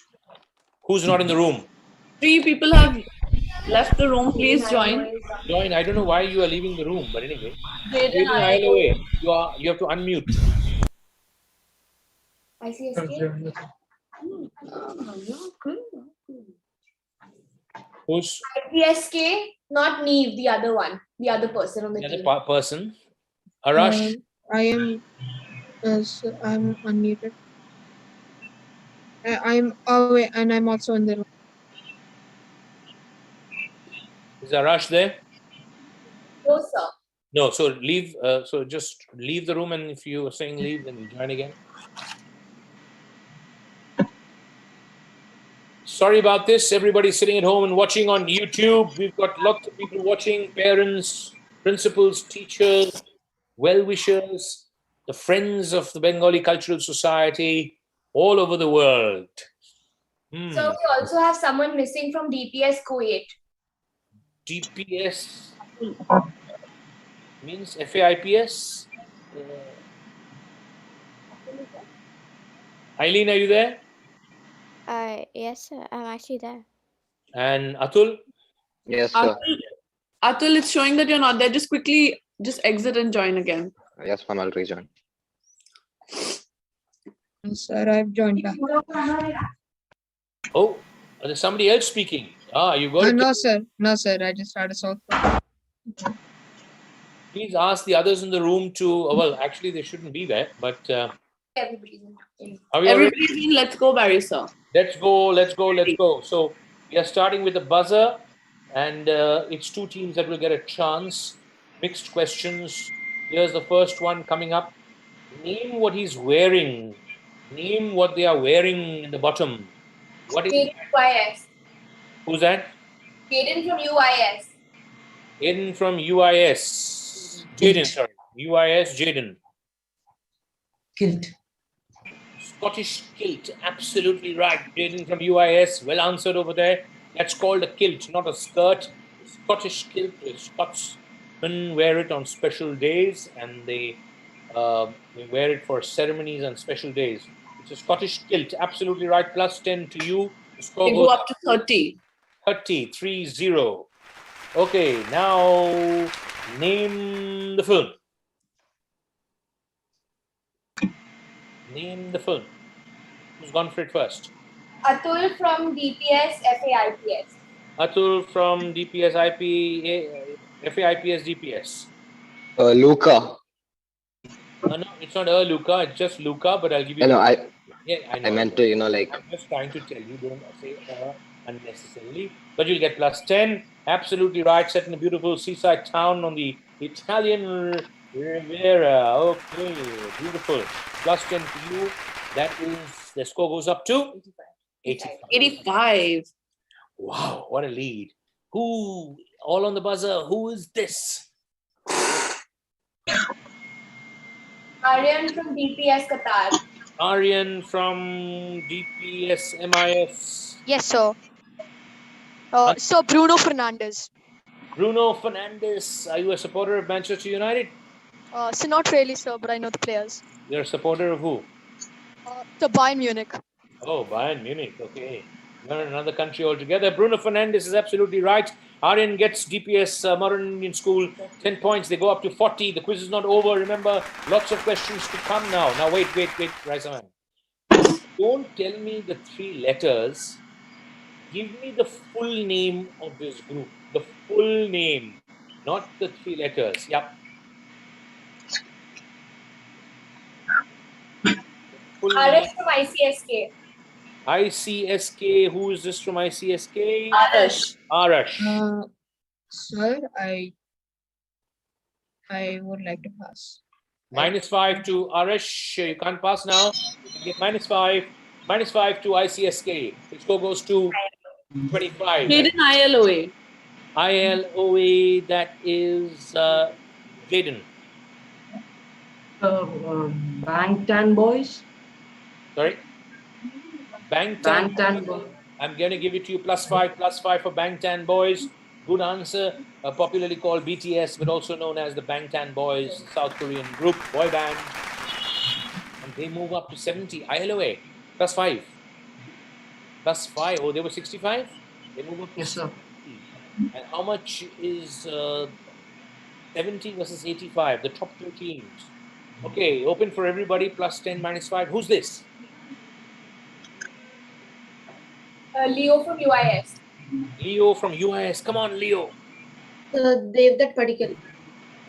Who's not in the room? 3 people have left the room. Please join. Join. I don't know why you are leaving the room, but anyway. Jaden, Jaden, away. You have to unmute. I see escape. Who's IPSK, not Neve, the other one, the other person on the the team. other person? Arash? I am. So I'm unmuted. I'm away, and I'm also in the room. Is Arash there? No, sir. No, so leave. So just leave the room, and if you are saying leave, then join again. Sorry about this. Everybody sitting at home and watching on YouTube. We've got lots of people watching: parents, principals, teachers, well-wishers, the friends of the Bengali Cultural Society, all over the world. So we also have someone missing from DPS Kuwait. DPS means FAIPS. Eileen, are you there? Yes, sir. I'm actually there. And Atul? Yes, sir. Atul, it's showing that you're not there. Just quickly, just exit and join again. Yes, ma'am, I'll rejoin. Sir, I've joined back. Oh, there's somebody else speaking. You got it. No, sir. No, sir. I just started South. Please ask the others in the room to. Well, actually, they shouldn't be there. But Everybody's in. are we already? Everybody's in. Let's go, Barry, sir. Let's go. Let's go. Let's go. So we are starting with the buzzer, and it's two teams that will get a chance. Mixed questions. Here's the first one coming up. Name what he's wearing. Name what they are wearing in the bottom. What is? UIS. Who's that? Jaden from UIS. Jaden from UIS. Jaden, sorry. UIS, Jaden. Kilt. Scottish kilt. Absolutely right. Jaden from UIS. Well answered over there. That's called a kilt, not a skirt. Scottish kilt. Scotsmen wear it on special days, and they wear it for ceremonies and special days. It's a Scottish kilt. Absolutely right. Plus 10 to you. The score They goes go up to 30. 30. Okay, now name the film. Name the film. Who's gone for it first? Atul from DPS FAIPS. Atul from DPS FAIPS DPS. Luca. No, it's not Luca. It's just Luca. But I'll give you. No, I know. I meant to, like. I'm just trying to tell you. Don't say unnecessarily. But you'll get plus 10. Absolutely right. Set in a beautiful seaside town on the Italian Riviera. Okay, beautiful. Plus 10 to you. That is, the score goes up to 85. Wow, what a lead. Who, all on the buzzer, who is this? Aryan from DPS Qatar. Aryan from DPS MIS. Yes, sir. So Bruno Fernandes. Bruno Fernandes. Are you a supporter of Manchester United? So not really, sir, but I know the players. You're a supporter of who? The Bayern Munich. Oh, Bayern Munich. Okay. You're in another country altogether. Bruno Fernandes is absolutely right. Aryan gets DPS Modern Indian School 10 points. They go up to 40. The quiz is not over. Remember, lots of questions to come now. Now, wait. Raisaman. Don't tell me the three letters. Give me the full name of this group. The full name, not the three letters. Yep. Arash from ICSK. ICSK. Who is this from ICSK? Arash. Sir, I would like to pass. -5 to Arash. You can't pass now. You can get -5. -5 to ICSK. The score goes to 25. Jaden ILOA. ILOA, that is Jaden. Bangtan Boys. Sorry? Bangtan Boys. I'm going to give it to you +5 for Bangtan Boys. Good answer. Popularly called BTS, but also known as the Bangtan Boys, South Korean group, boy band. And they move up to 70. ILOA, +5. +5. Oh, they were 65? They move up to 70. And how much is 70 versus 85? The top two teams. Okay, open for everybody, +10, -5. Who's this? Leo from UIS. Leo from UIS. Come on, Leo. Devdutt Padikkal.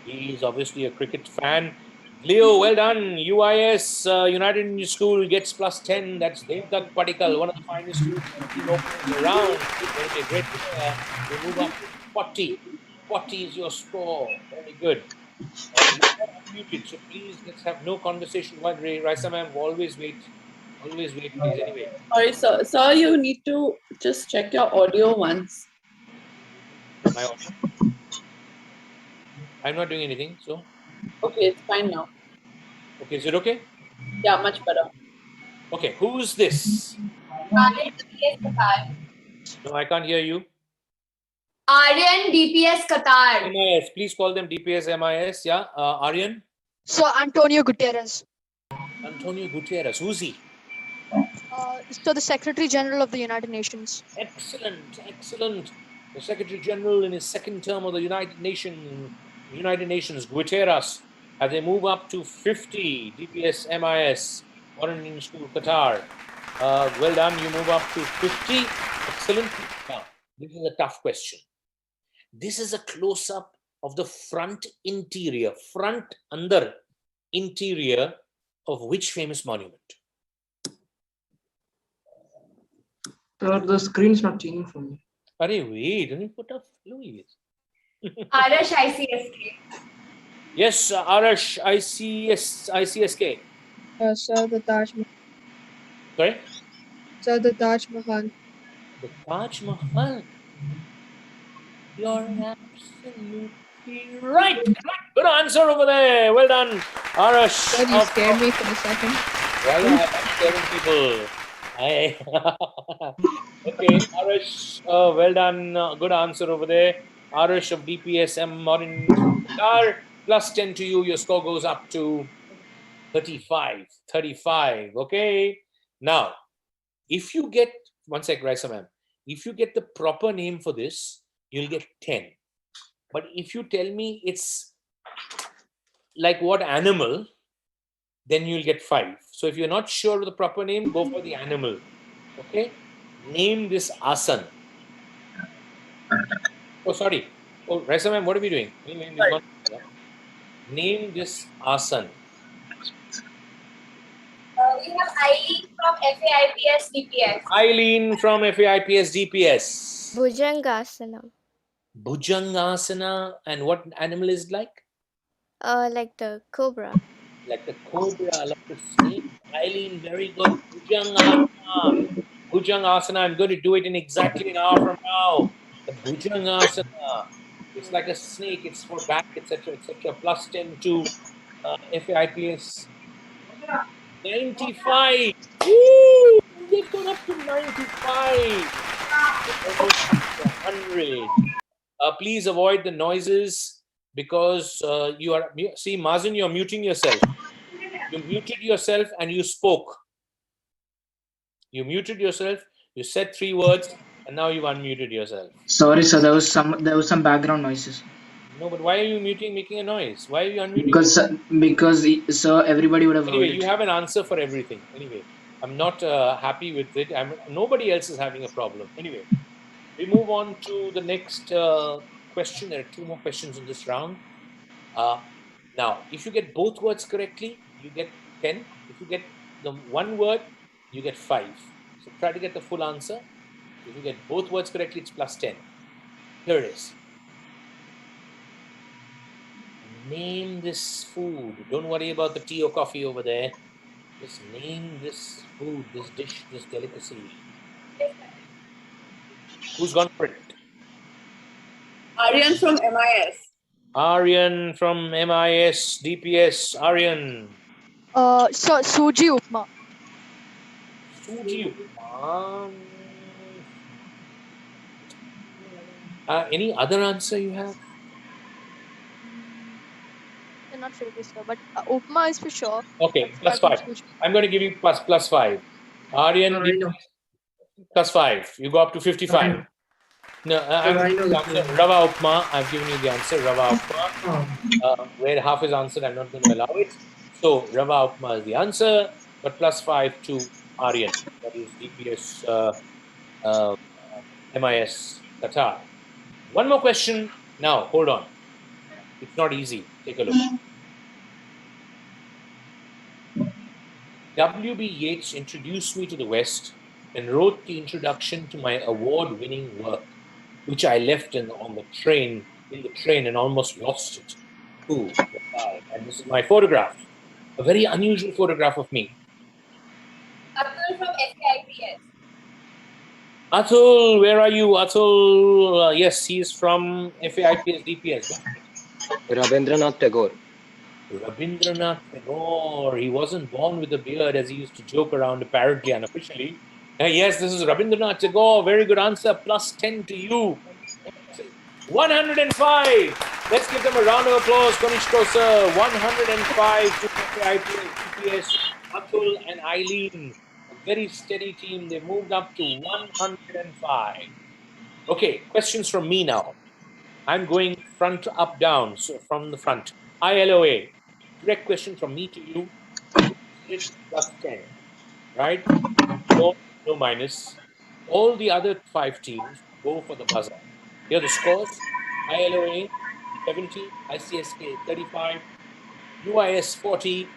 He is obviously a cricket fan. Leo, well done. UIS, United Indian School, gets +10. That's Devdutt Padikal, one of the finest UPSC openers around. He's going to be a great player. You move up to 40. 40 is your score. Very good. You are unmuted, so please let's have no conversation while Raisa ma'am. Always wait. Always wait, please. Anyway. Sorry, sir. Sir, you need to just check your audio once. My audio. I'm not doing anything, so. Okay, it's fine now. Okay, is it okay? Yeah, much better. Okay, who's this? Aryan DPS Qatar. No, I can't hear you. Aryan DPS Qatar. MIS, please call them DPS MIS. Yeah, Aryan. So Antonio Guterres. Antonio Guterres. Who's he? So the Secretary General of the United Nations. Excellent, excellent. The Secretary General in his second term of the United Nations, Guterres, as they move up to 50, DPS MIS, Foreign Indian School, Qatar. Well done, you move up to 50. Excellent. Now, this is a tough question. This is a close-up of the front interior, under interior of which famous monument? Sir, the screen's not changing for me. Arey, wait, let me put up Louis. Arash ICSK. Yes, Arash ICSK. Sir, the Taj Mahal. Sorry? Sir, the Taj Mahal. The Taj Mahal. You're absolutely right. Good answer over there. Well done, Arash. Sir, you scared me for a second. Well, I like scaring people. Okay, Arash, well done. Good answer over there. Arash of DPSM Modern Qatar, +10 to you. Your score goes up to 35. 35. Okay. Now, if you get, one sec, Raisa ma'am. If you get the proper name for this, you'll get 10. But if you tell me it's like what animal, then you'll get 5. So if you're not sure of the proper name, go for the animal. Okay? Name this asan. Oh, sorry. Oh, Raisa ma'am, what are we doing? Name this asan. We have Eileen from FAIPS DPS. Eileen from FAIPS DPS. Bhujangasana. Bhujangasana. And what animal is it like? Like the cobra. Like the cobra, like the snake. Eileen, very good. Bhujangasana. Bhujangasana. I'm going to do it in exactly an hour from now. The Bhujangasana. It's like a snake. It's for back, etc., etc. +10 to FAIPS. 95. Woo! They've gone up to 95. Almost 100. Please avoid the noises because you are. See, Mazen, you're muting yourself. You muted yourself and you spoke. You muted yourself. You said 3 words and now you've unmuted yourself. Sorry, sir. There was some background noises. No, but why are you making a noise? Why are you unmuting? Because sir, everybody would have heard Anyway, it. you have an answer for everything. Anyway, I'm not happy with it. Nobody else is having a problem. Anyway, we move on to the next question. There are 2 more questions in this round. Now, if you get both words correctly, you get 10. If you get the 1 word, you get 5. So try to get the full answer. If you get both words correctly, it's +10. Here it is. Name this food. Don't worry about the tea or coffee over there. Just name this food, this dish, this delicacy. Who's gone for it? Aryan from MIS. Aryan from MIS, DPS. Aryan. So Suji Upma. Suji Upma. Any other answer you have? Not really, sir, but Upma is for sure. Okay, +5. I'm going to give you +5. Aryan, +5. You go up to 55. No, Rava Upma. I've given you the answer. Rava Upma. Where half is answered, I'm not going to allow it. So Rava Upma is the answer, but +5 to Aryan. That is DPS MIS Qatar. One more question. Now, hold on. It's not easy. Take a look. W.B. Yeats introduced me to the West and wrote the introduction to my award-winning work, which I left on the train and almost lost it. Who? And this is my photograph, a very unusual photograph of me. Atul from SAIPS. Atul, where are you, Atul? Yes, he is from FAIPS DPS. Rabindranath Tagore. Rabindranath Tagore. He wasn't born with a beard, as he used to joke around, apparently unofficially. Yes, this is Rabindranath Tagore. Very good answer. Plus 10 to you. 105. Let's give them a round of applause. Konishko sir. 105 to FAIPS, Atul and Eileen. A very steady team. They moved up to 105. Okay, questions from me now. I'm going front up down, so from the front. ILOA. Direct question from me to you. It's plus 10, right? No minus. All the other 5 teams go for the buzzer. Here are the scores. ILOA 70, ICSK 35, UIS 40,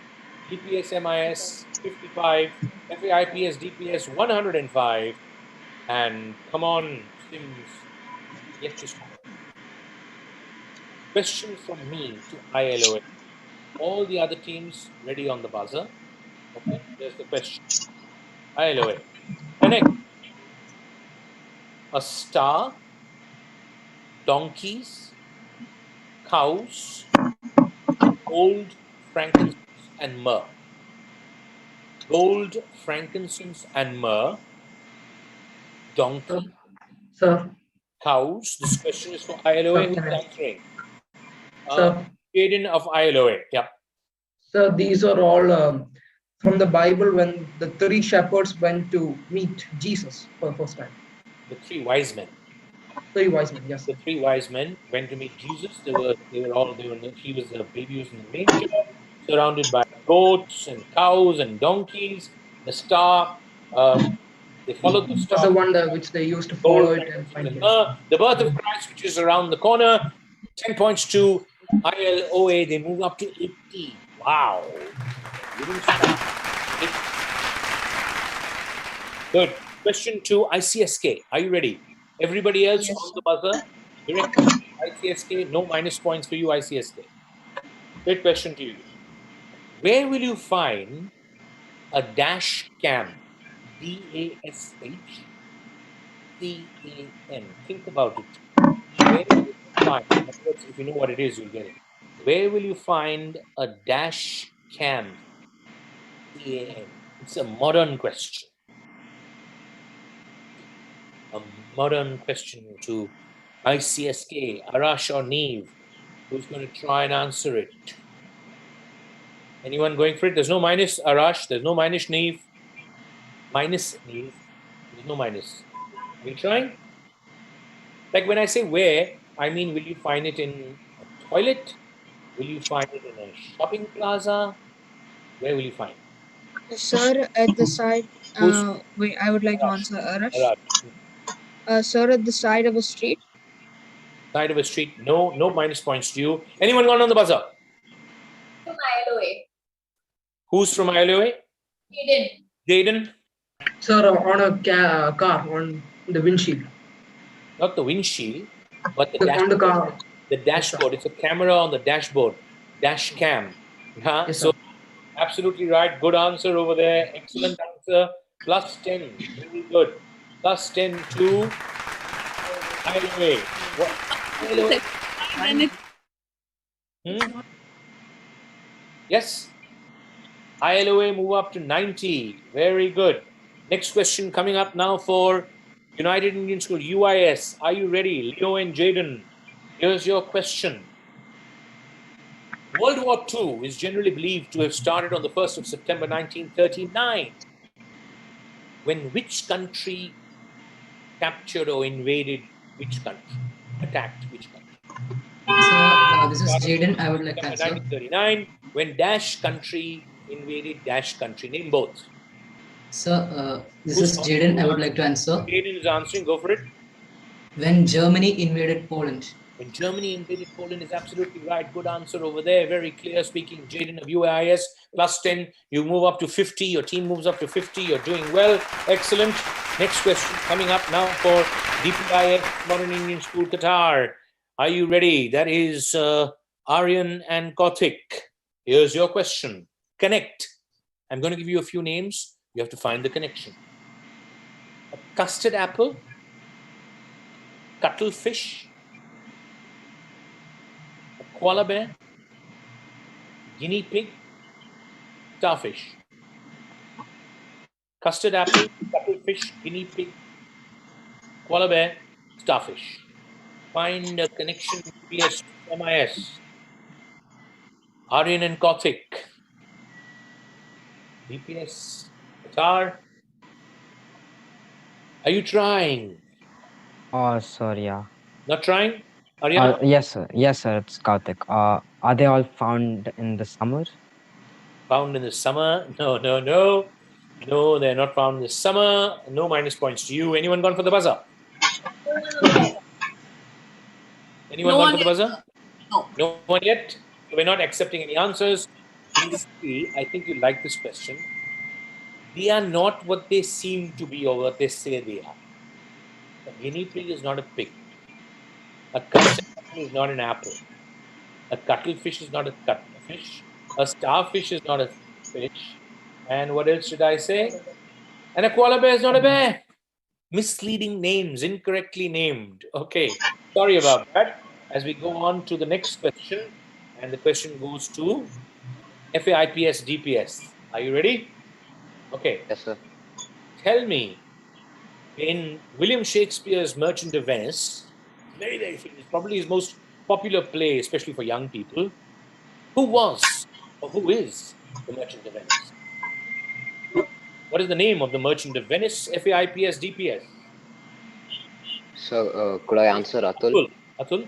DPS MIS 55, FAIPS DPS 105, and come on, Sims, yet to score. Question from me to ILOA. All the other teams ready on the buzzer. Okay, there's the question. ILOA. Connect. A star, donkeys, cows, gold, frankincense, and myrrh. Gold, frankincense, and myrrh. Donkey. Sir. Cows. This question is for ILOA. Who's answering? Sir. Jaden of ILOA. Yeah. So these are all from the Bible when the 3 shepherds went to meet Jesus for the first time. The 3 wise men. 3 wise men, yes. The 3 wise men went to meet Jesus. He was a baby was in the manger, surrounded by goats and cows and donkeys. The star, they followed the star. Was the one which they used to follow it and find the birth of Christ, which is around the corner. 10 points to ILOA. They move up to 80. Wow. Good. Question to ICSK. Are you ready? Everybody else on the buzzer? Direct ICSK. No minus points for you, ICSK. Great question to you. Where will you find a dash cam? DASHCAM. Think about it. Where will you find, if you know what it is, you'll get it. Where will you find a dash cam? CAM. It's a modern question. A modern question to ICSK, Arash or Neve. Who's going to try and answer it? Anyone going for it? There's no minus, Arash. There's no minus, Neve. Minus, Neve. There's no minus. Are you trying? Like when I say where, I mean, will you find it in a toilet? Will you find it in a shopping plaza? Where will you find it? Sir, at the side, wait, I would like to answer Arash. Sir, at the side of a street. Side of a street, no minus points to you. Anyone gone on the buzzer? From ILOA. Who's from ILOA? Jaden. Sir, on a car, on the windshield. Not the windshield, but the dashboard. On the car. The dashboard. It's a camera on the dashboard. Dash cam. Yes, so, absolutely right. Good answer over there. Excellent answer. Plus 10. Very good. Plus 10 to ILOA. What? ILOA? Yes. ILOA move up to 90. Very good. Next question coming up now for United Indian School, UIS. Are you ready? Leo and Jaden, here's your question. World War II is generally believed to have started on the 1st of September 1939. When which country captured or invaded which country? Attacked which country? This is Jaden. I would like to answer. 1939. When dash country invaded dash country. Name both. Sir, this is Jaden. I would like to answer. Jaden is answering. Go for it. When Germany invaded Poland. When Germany invaded Poland is absolutely right. Good answer over there. Very clear speaking. Jaden of UAIS, plus 10. You move up to 50. Your team moves up to 50. You're doing well. Excellent. Next question coming up now for DPIS, Modern Indian School, Qatar. Are you ready? That is Aryan and Kautik. Here's your question. Connect. I'm going to give you a few names. You have to find the connection. A custard apple, cuttlefish, a koala bear, guinea pig, starfish. Custard apple, cuttlefish, guinea pig, koala bear, starfish. Find a connection between MIS. Aryan and Kautik. DPS Qatar. Are you trying? Oh, sorry, yeah. Not trying? Aryan? Yes, sir. Yes, sir. It's Kautik. Are they all found in the summer? Found in the summer? No, no, no. No, they're not found in the summer. No minus points to you. Anyone gone for the buzzer? Anyone gone for the buzzer? No. No one yet? So we're not accepting any answers. Basically, I think you like this question. They are not what they seem to be or what they say they are. A guinea pig is not a pig. A custard apple is not an apple. A cuttlefish is not a cuttlefish. A starfish is not a fish. And what else did I say? And a koala bear is not a bear. Misleading names, incorrectly named. Okay, sorry about that. As we go on to the next question, and the question goes to FAIPS DPS. Are you ready? Okay. Yes, sir. Tell me, in William Shakespeare's Merchant of Venice, very, very famous, probably his most popular play, especially for young people, who was or who is the Merchant of Venice? What is the name of the Merchant of Venice? FAIPS DPS. So, could I answer Atul? Atul?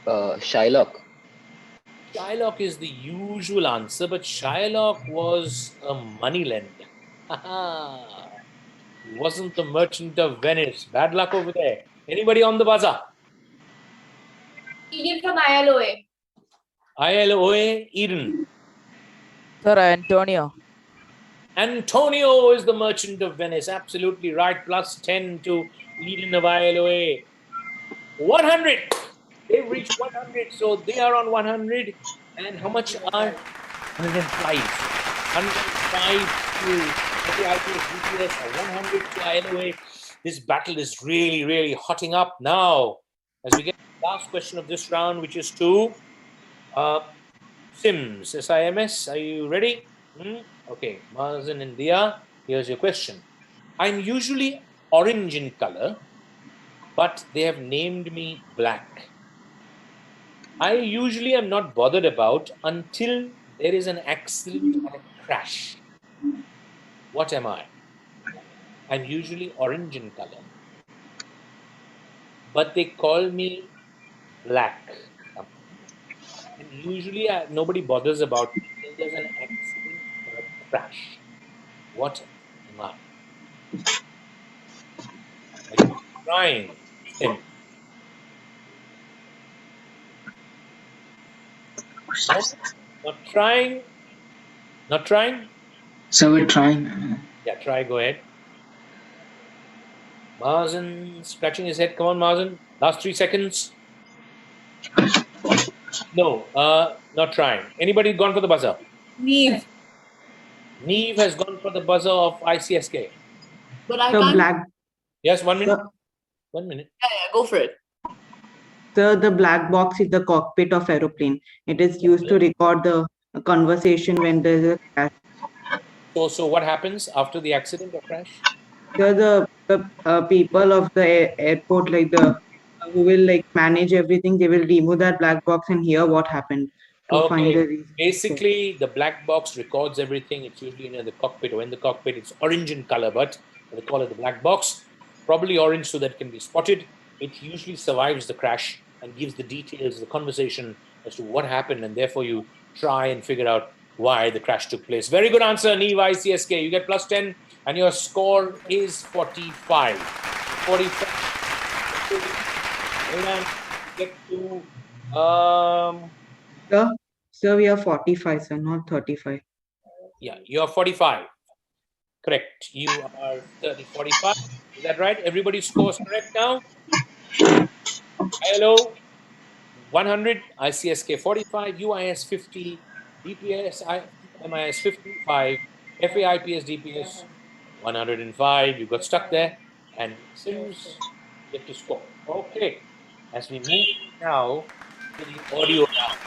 Shylock. Shylock is the usual answer, but Shylock was a moneylender. He wasn't the Merchant of Venice. Bad luck over there. Anybody on the buzzer? Eden from ILOA. ILOA, Eden. Sir, Antonio. Antonio is the Merchant of Venice. Absolutely right. Plus 10 to Eden of ILOA. 100. They've reached 100, so they are on 100. And how much are 105? 105 to DPS, 100 to ILOA. This battle is really, really hotting up now. As we get to the last question of this round, which is to SIMS, SIMS. Are you ready? Okay, Mazen and Dia, here's your question. I'm usually orange in color, but they have named me black. I usually am not bothered about until there is an accident or a crash. What am I? I'm usually orange in color, but they call me black. And usually nobody bothers about me until there's an accident or a crash. What am I? Are you trying? Tim? Not trying? Not trying? So we're trying. Yeah, try, go ahead. Mazen scratching his head. Come on, Mazen. Last 3 seconds. No, not trying. Anybody gone for the buzzer? Neve. Neve has gone for the buzzer of ICSK. But I can't. Yes, 1 minute. 1 minute. Yeah, go for it. Sir, the black box is the cockpit of aeroplane. It is used to record the conversation when there is a crash. So what happens after the accident or crash? Sir, the people of the airport, like the who will like manage everything, they will remove that black box and hear what happened to find the reason. Basically, the black box records everything. It's usually in the cockpit, or in the cockpit, it's orange in color, but they call it the black box. Probably orange so that it can be spotted. It usually survives the crash and gives the details of the conversation as to what happened, and therefore you try and figure out why the crash took place. Very good answer, Neve ICSK. You get plus 10, and your score is 45. 45. Well done. get to Sir, we are 45, sir, not 35. yeah, you're 45. Correct. You are 45. Is that right? Everybody scores correct now? ILO 100, ICSK 45, UIS 50, DPS, MIS 55, FAIPS DPS 105. You got stuck there. And Sims get to score. Okay. As we move now to the audio round,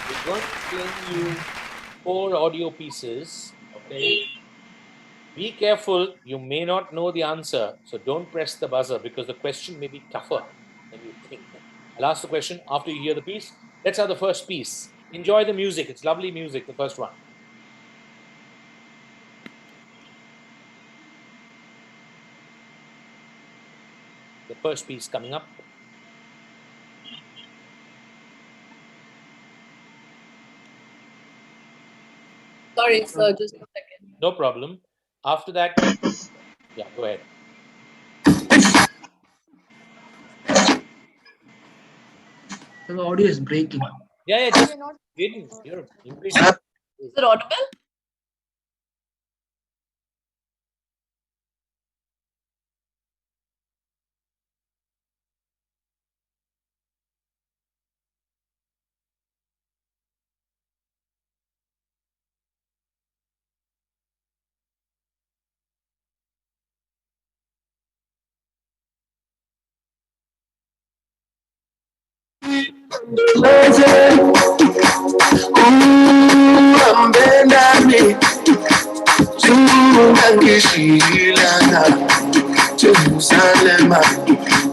we're going to play you 4 audio pieces. Okay. Be careful, you may not know the answer, so don't press the buzzer because the question may be tougher than you think. I'll ask the question after you hear the piece. Let's have the first piece. Enjoy the music. It's lovely music, the first one. The first piece coming up. Sorry, sir, just a second. No problem. After that, yeah, go ahead. The audio is breaking. Yeah, just Jaden, you're impatient. Is it audible? Jerusalem,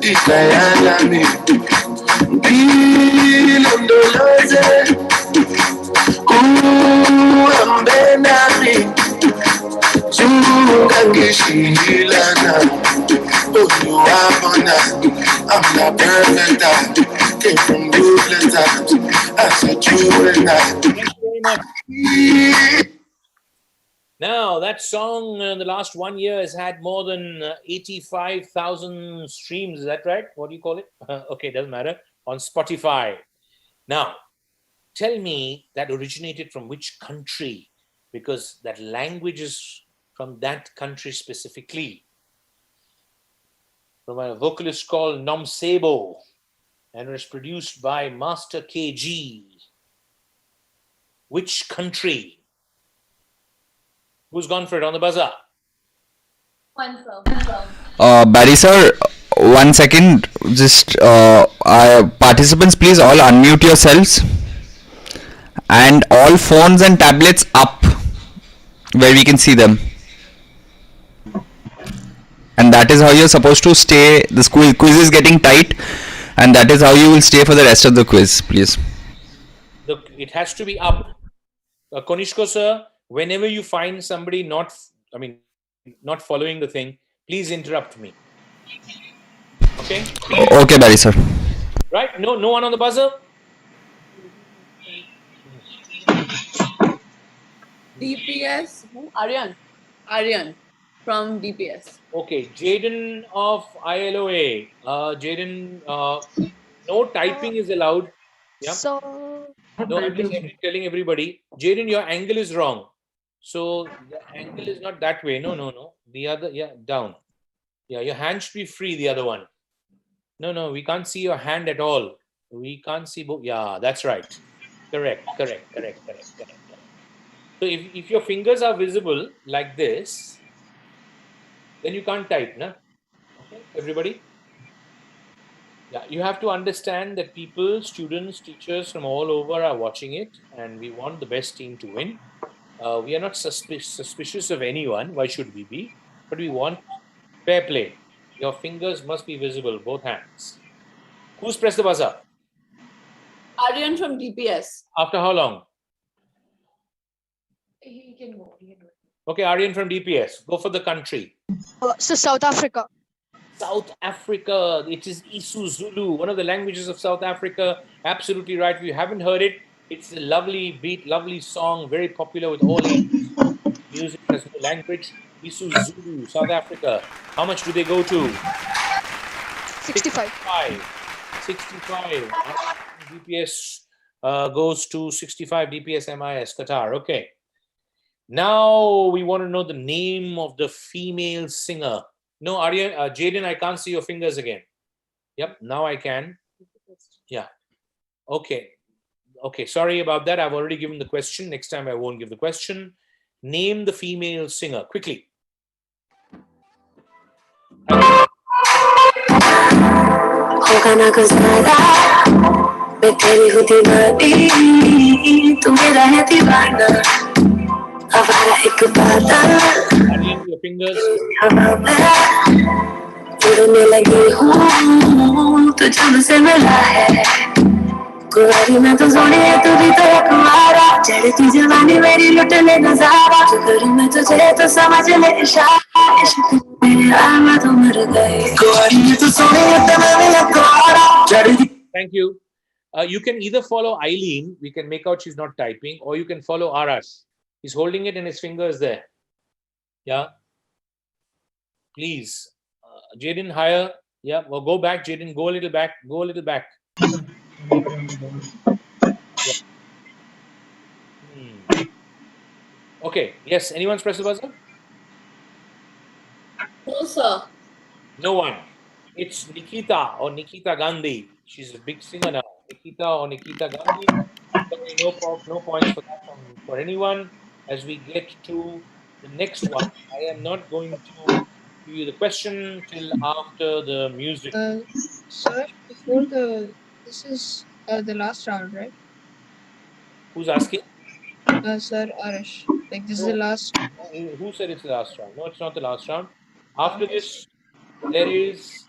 ikayalami, ilondoloze, uhambe nami, zungangishilana, oluwabona, I'm not perfect, I came from ruthless times, as a juvenile. Thank you very much. Now, that song in the last 1 year has had more than 85,000 streams. Is that right? What do you call it? Okay, doesn't matter. On Spotify. Now, tell me that originated from which country? Because that language is from that country specifically. From a vocalist called Nomsebo. And it was produced by Master KG. Which country? Who's gone for it on the buzzer? One, sir. Barry sir, 1 second. Just participants, please all unmute yourselves, and all phones and tablets up where we can see them. And that is how you're supposed to stay. The quiz is getting tight, and that is how you will stay for the rest of the quiz, please. It has to be up. Konishko sir, whenever you find somebody not following the thing, please interrupt me. Okay? Okay, Barry sir. Right? No one on the buzzer? DPS, Aryan from DPS. Okay, Jaden of ILOA. Jaden, no typing is allowed. Yeah. So, no, I'm just telling everybody, Jaden, your angle is wrong. So the angle is not that way. No. The other, yeah, down. Yeah, your hand should be free, the other one. No, we can't see your hand at all. We can't see both. Yeah, that's right. Correct. So if your fingers are visible like this, then you can't type, na? Okay, everybody? Yeah, you have to understand that people, students, teachers from all over are watching it, and we want the best team to win. We are not suspicious of anyone. Why should we be? But we want fair play. Your fingers must be visible, both hands. Who's pressed the buzzer? Aryan from DPS. After how long? He can go. Okay, Aryan from DPS. Go for the country. So South Africa. South Africa. It is isiZulu, one of the languages of South Africa. Absolutely right. If you haven't heard it, it's a lovely beat, lovely song, very popular with all ages. Music has no language. isiZulu, South Africa. How much do they go to? 65. 65. DPS goes to 65 DPS MIS Qatar. Okay. Now we want to know the name of the female singer. No, Arya, Jaden, I can't see your fingers again. Yep, now I can. Yeah. Okay. Okay, sorry about that. I've already given the question. Next time I won't give the question. Name the female singer quickly. होगा ना गुजारा मैं तेरी हूँ दीवानी तू मेरा है दीवाना हमारा एक बादल हवा में उड़ने लगी हूँ तू जब से मिला है कुंवारी में तो सोनी है तू भी तो एक कुंवारा चढ़ती जवानी मेरी लुट ले नजारा जो करूँ मैं तुझे तो समझ ले इशारा इश्क मेरे आमा तो मर गए कुंवारी में तो सोनी है तो मैं भी एक कुंवारा चढ़ती. Thank you. You can either follow Eileen, we can make out she's not typing, or you can follow Arash. He's holding it in his fingers there. Yeah. Please. Jaden, higher. Yeah. Well, go back, Jaden. Go a little back. Go a little back. Yeah. Okay. Yes. Anyone's pressed the buzzer? No, sir. No one. It's Nikita or Nikita Gandhi. She's a big singer now. Nikita or Nikita Gandhi. Sorry, no points for that for anyone. As we get to the next one, I am not going to give you the question till after the music. Sir, this is the last round, right? Who's asking? Sir Arash. Like this is the last. Who said it's the last round? No, it's not the last round. After this, there is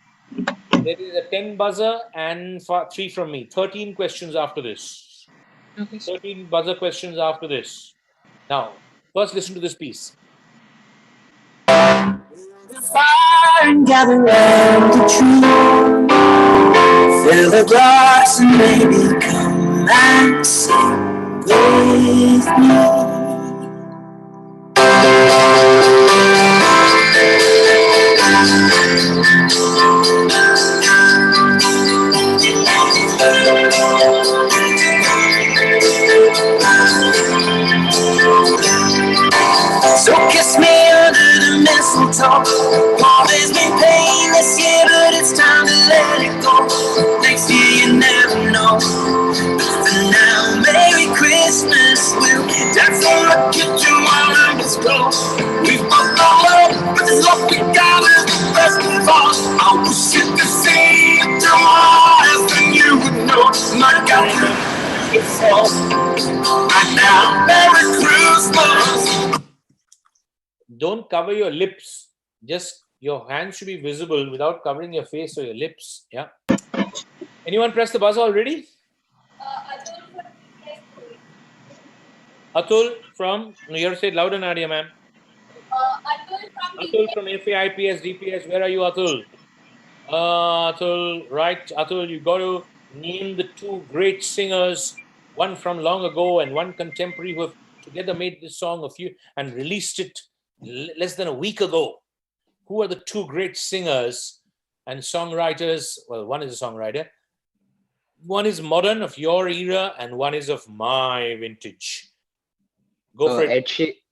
a 10 buzzer and 3 from me. 13 questions after this. Okay. 13 buzzer questions after this. Now, first listen to this piece. Fire and gather round the tree. Fill the glass and maybe come and sing with me. So kiss me under the mistletoe. All there's been pain this year, but it's time to let it go. Next year you never know. But for now, Merry Christmas. We'll dance on the kitchen while numbers go. We've both gone low, but this love we got is the best of all. I wish you could see tomorrow, then you would know. My God, it's all right now. Merry Christmas. Don't cover your lips. Just your hands should be visible without covering your face or your lips. Yeah. Anyone press the buzzer already? Atul from, you have to say it louder, Nadia, ma'am. Atul from FAIPS, DPS. Where are you, Atul? Atul, right. Atul, you got to name the 2 great singers, one from long ago and one contemporary who have together made this song and released it less than a week ago. Who are the 2 great singers and songwriters? Well, one is a songwriter. One is modern of your era and one is of my vintage. Go for it.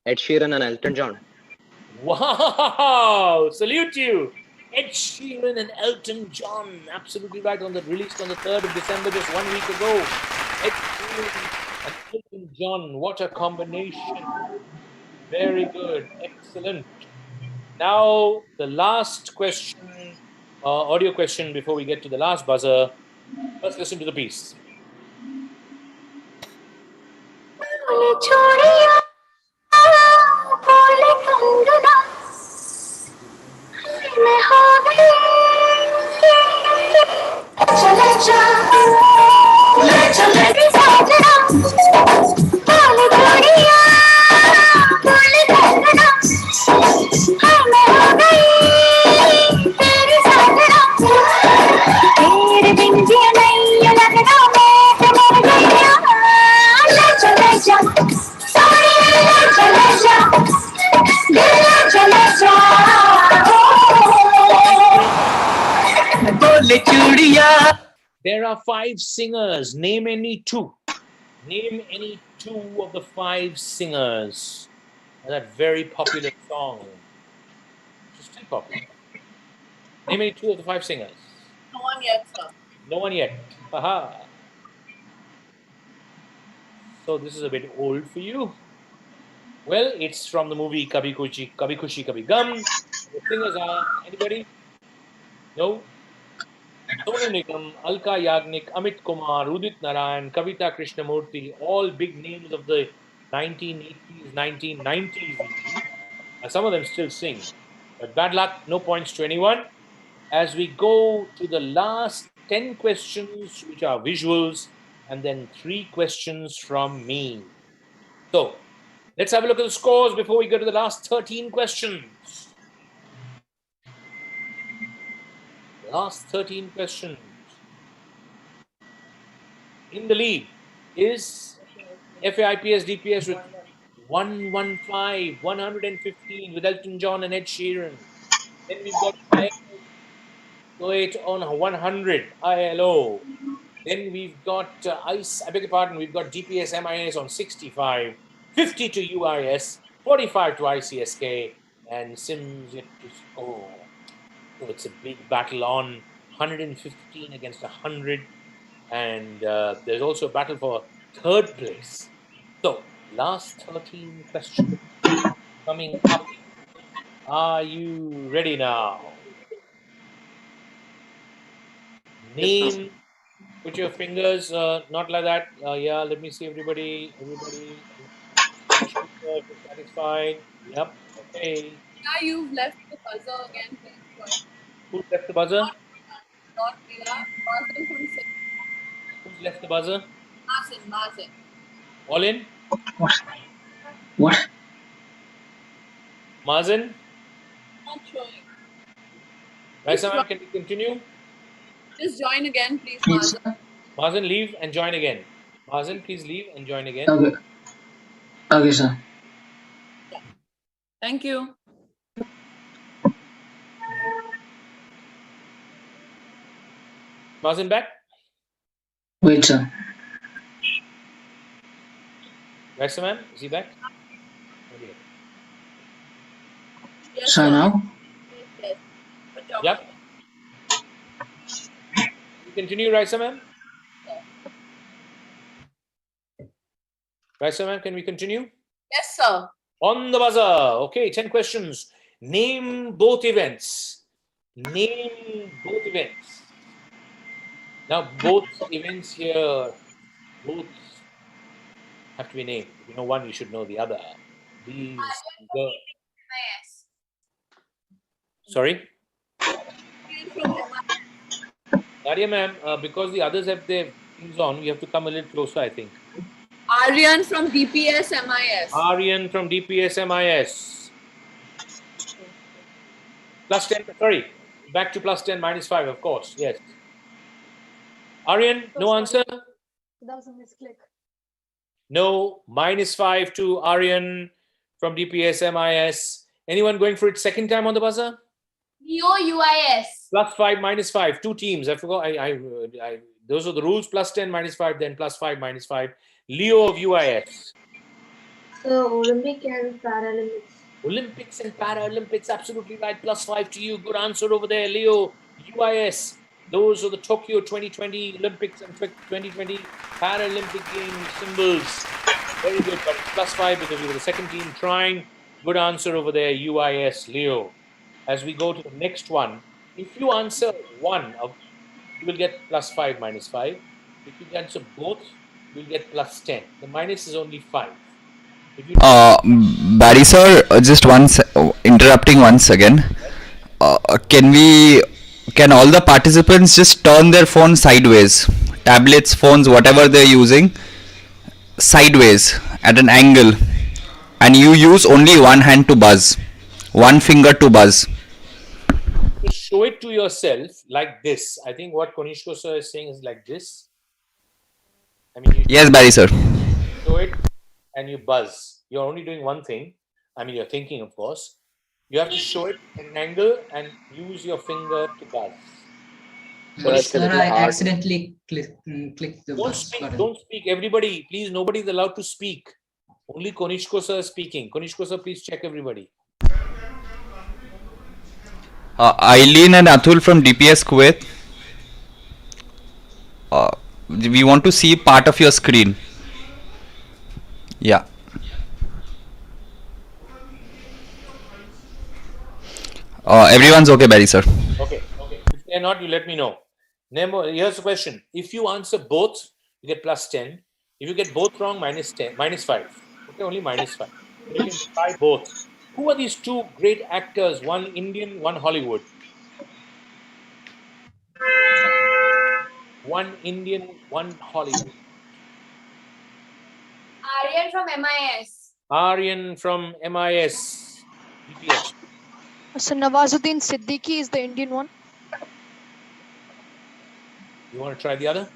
Ed Sheeran and Elton John. Wow! Salute you! Ed Sheeran and Elton John. Absolutely right. Released on the 3rd of December, just 1 week ago. Ed Sheeran and Elton John. What a combination. Very good. Excellent. Now, the last question, audio question before we get to the last buzzer. Let's listen to the piece. There are 5 singers. Name any 2. Name any 2 of the 5 singers. That very popular song, which is still popular. Name any 2 of the 5 singers. No one yet, sir. No one yet. Haha. So this is a bit old for you. Well, it's from the movie Kabhi Khushi Kabhi Gum. The singers are anybody? No. Sonu Nigam, Alka Yagnik, Amit Kumar, Udit Narayan, Kavita Krishnamurti, all big names of the 1980s, 1990s even. Some of them still sing. But bad luck, no points to anyone. As we go to the last 10 questions, which are visuals, and then 3 questions from me. So, let's have a look at the scores before we go to the last 13 questions. Last 13 questions. In the lead is FAIPS DPS with 115 with Elton John and Ed Sheeran. Then we've got Kuwait on 100 ILO. Then we've got I beg your pardon, we've got DPS MIS on 65, 50 to UIS, 45 to ICSK, and Sims yet to score. So it's a big battle on 115 against 100. And there's also a battle for 3rd place. So, last 13 questions coming up. Are you ready now? Name, put your fingers, not like that. Yeah, let me see everybody. If you're satisfied. Yep, okay. Yeah, you've left the buzzer again, please join. Who left the buzzer? Not Mira. Mazen from Sydney. Who's left the buzzer? Mazen. All in? What? Mazen? Not showing. Raisa, can we continue? Just join again, please, Yes. Mazen. Mazen, leave and join again. Mazen, please leave and join again. Okay. Okay, sir. Thank you. Mazen back? Wait, sir. Raisa, man, is he back? Yes, Sir, now? Yes. Yep. You continue, Raisa, man? Raisa, man, can we continue? Yes, sir. On the buzzer. Okay, 10 questions. Name both events. Name both events. Now, both events here, both have to be named. If you know one, you should know the other. These. Sorry? Nadia, ma'am, because the others have their things on, you have to come a little closer, I think. Aryan from DPS MIS. Aryan from DPS MIS. Plus 10, sorry, back to plus 10, minus 5, of course, yes. Aryan, no answer? That was a misclick. No, minus 5 to Aryan from DPS MIS. Anyone going for it second time on the buzzer? Leo UIS. Plus 5, minus 5, 2 teams. I forgot, those are the rules, plus 10, minus 5, then plus 5, minus 5. Leo of UIS. So Olympic and Paralympics. Olympics and Paralympics, absolutely right. Plus 5 to you. Good answer over there, Leo. UIS. Those are the Tokyo 2020 Olympics and 2020 Paralympic Games symbols. Very good, buddy. Plus 5 because you were the second team trying. Good answer over there, UIS, Leo. As we go to the next one, if you answer one of, you will get plus 5, minus 5. If you answer both, you will get plus 10. The minus is only 5. Barry sir, just once interrupting once again. Can all the participants just turn their phone sideways, tablets, phones, whatever they're using, sideways at an angle, and you use only one hand to buzz, one finger to buzz. To show it to yourself like this. I think what Konishko sir is saying is like this. I mean, Yes, Barry sir. Show it and you buzz. You're only doing one thing. I mean, you're thinking, of course. You have to show it at an angle and use your finger to buzz. Sir, it's a Sir, little I hard. accidentally clicked the Don't bus speak. button. Don't speak. Everybody, please. Nobody is allowed to speak. Only Konishko sir is speaking. Konishko sir, please check everybody. Eileen and Atul from DPS Kuwait. We want to see part of your screen. Yeah. Everyone's okay, Barry sir. Okay. If they're not, you let me know. Nemo, here's the question. If you answer both, you get plus 10. If you get both wrong, minus 10, minus 5. Okay, only minus 5. So you can try both. Who are these two great actors? One Indian, one Hollywood. One Indian, one Hollywood. Aryan from MIS. Aryan from MIS. DPS. So Nawazuddin Siddiqui is the Indian one. You want to try the other?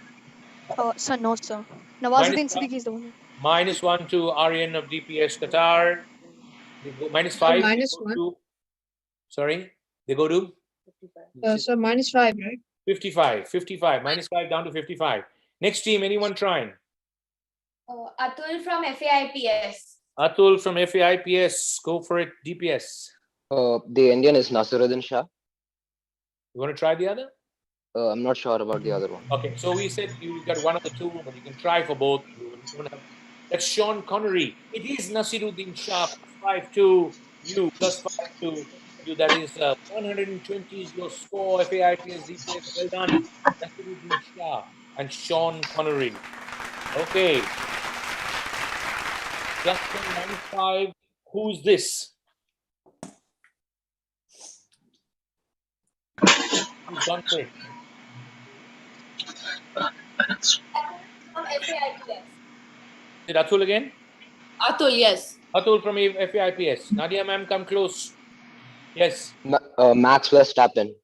Sir, no, sir. Nawazuddin Siddiqui is the one. Minus 1 to Aryan of DPS Qatar. They go minus 5. minus They go 1. to, sorry, they go to? So minus 5, right? 55. 55. Minus 5 down to 55. Next team, anyone trying? Atul from FAIPS. Atul from FAIPS. Go for it. DPS. The Indian is Nasiruddin Shah. You want to try the other? I'm not sure about the other one. Okay, so we said you got one of the two, but you can try for both. That's Sean Connery. It is Nasiruddin Shah. 5 to you, plus 5 to you. That is 120 is your score. FAIPS, DPS. Well done. Nasiruddin Shah and Sean Connery. Okay. Plus 10 minus 5. Who's this? Who's gone for it? From FAIPS. Is it Atul again? Atul, yes. Atul from FAIPS. Nadia ma'am, come close. Yes. Max Verstappen.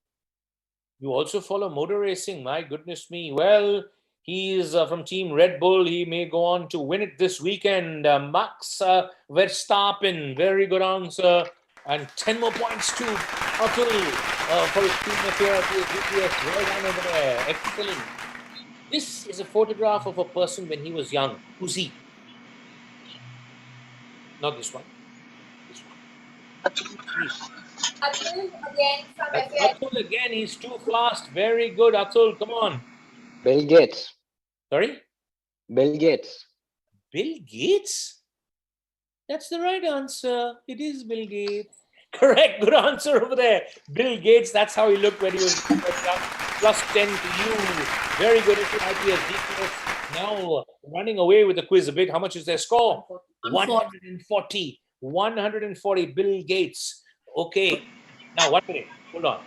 You also follow motor racing. My goodness me. Well, he is from Team Red Bull. He may go on to win it this weekend. Max Verstappen. Very good answer. And 10 more points to Atul for his team FAIPS. Well done over there. Excellent. This is a photograph of a person when he was young. Who's he? Not this one. This one. Atul again from That's FAIPS. Atul again. He's too fast. Very good, Atul. Come on. Bill Gates. Sorry? Bill Gates. Bill Gates? That's the right answer. It is Bill Gates. Correct. Good answer over there. Bill Gates. That's how he looked when he was plus 10 to you. Very good. IPS, DPS. Now running away with the quiz a bit. How much is their score? 140. 140. Bill Gates. Okay. Now, 1 minute. Hold on.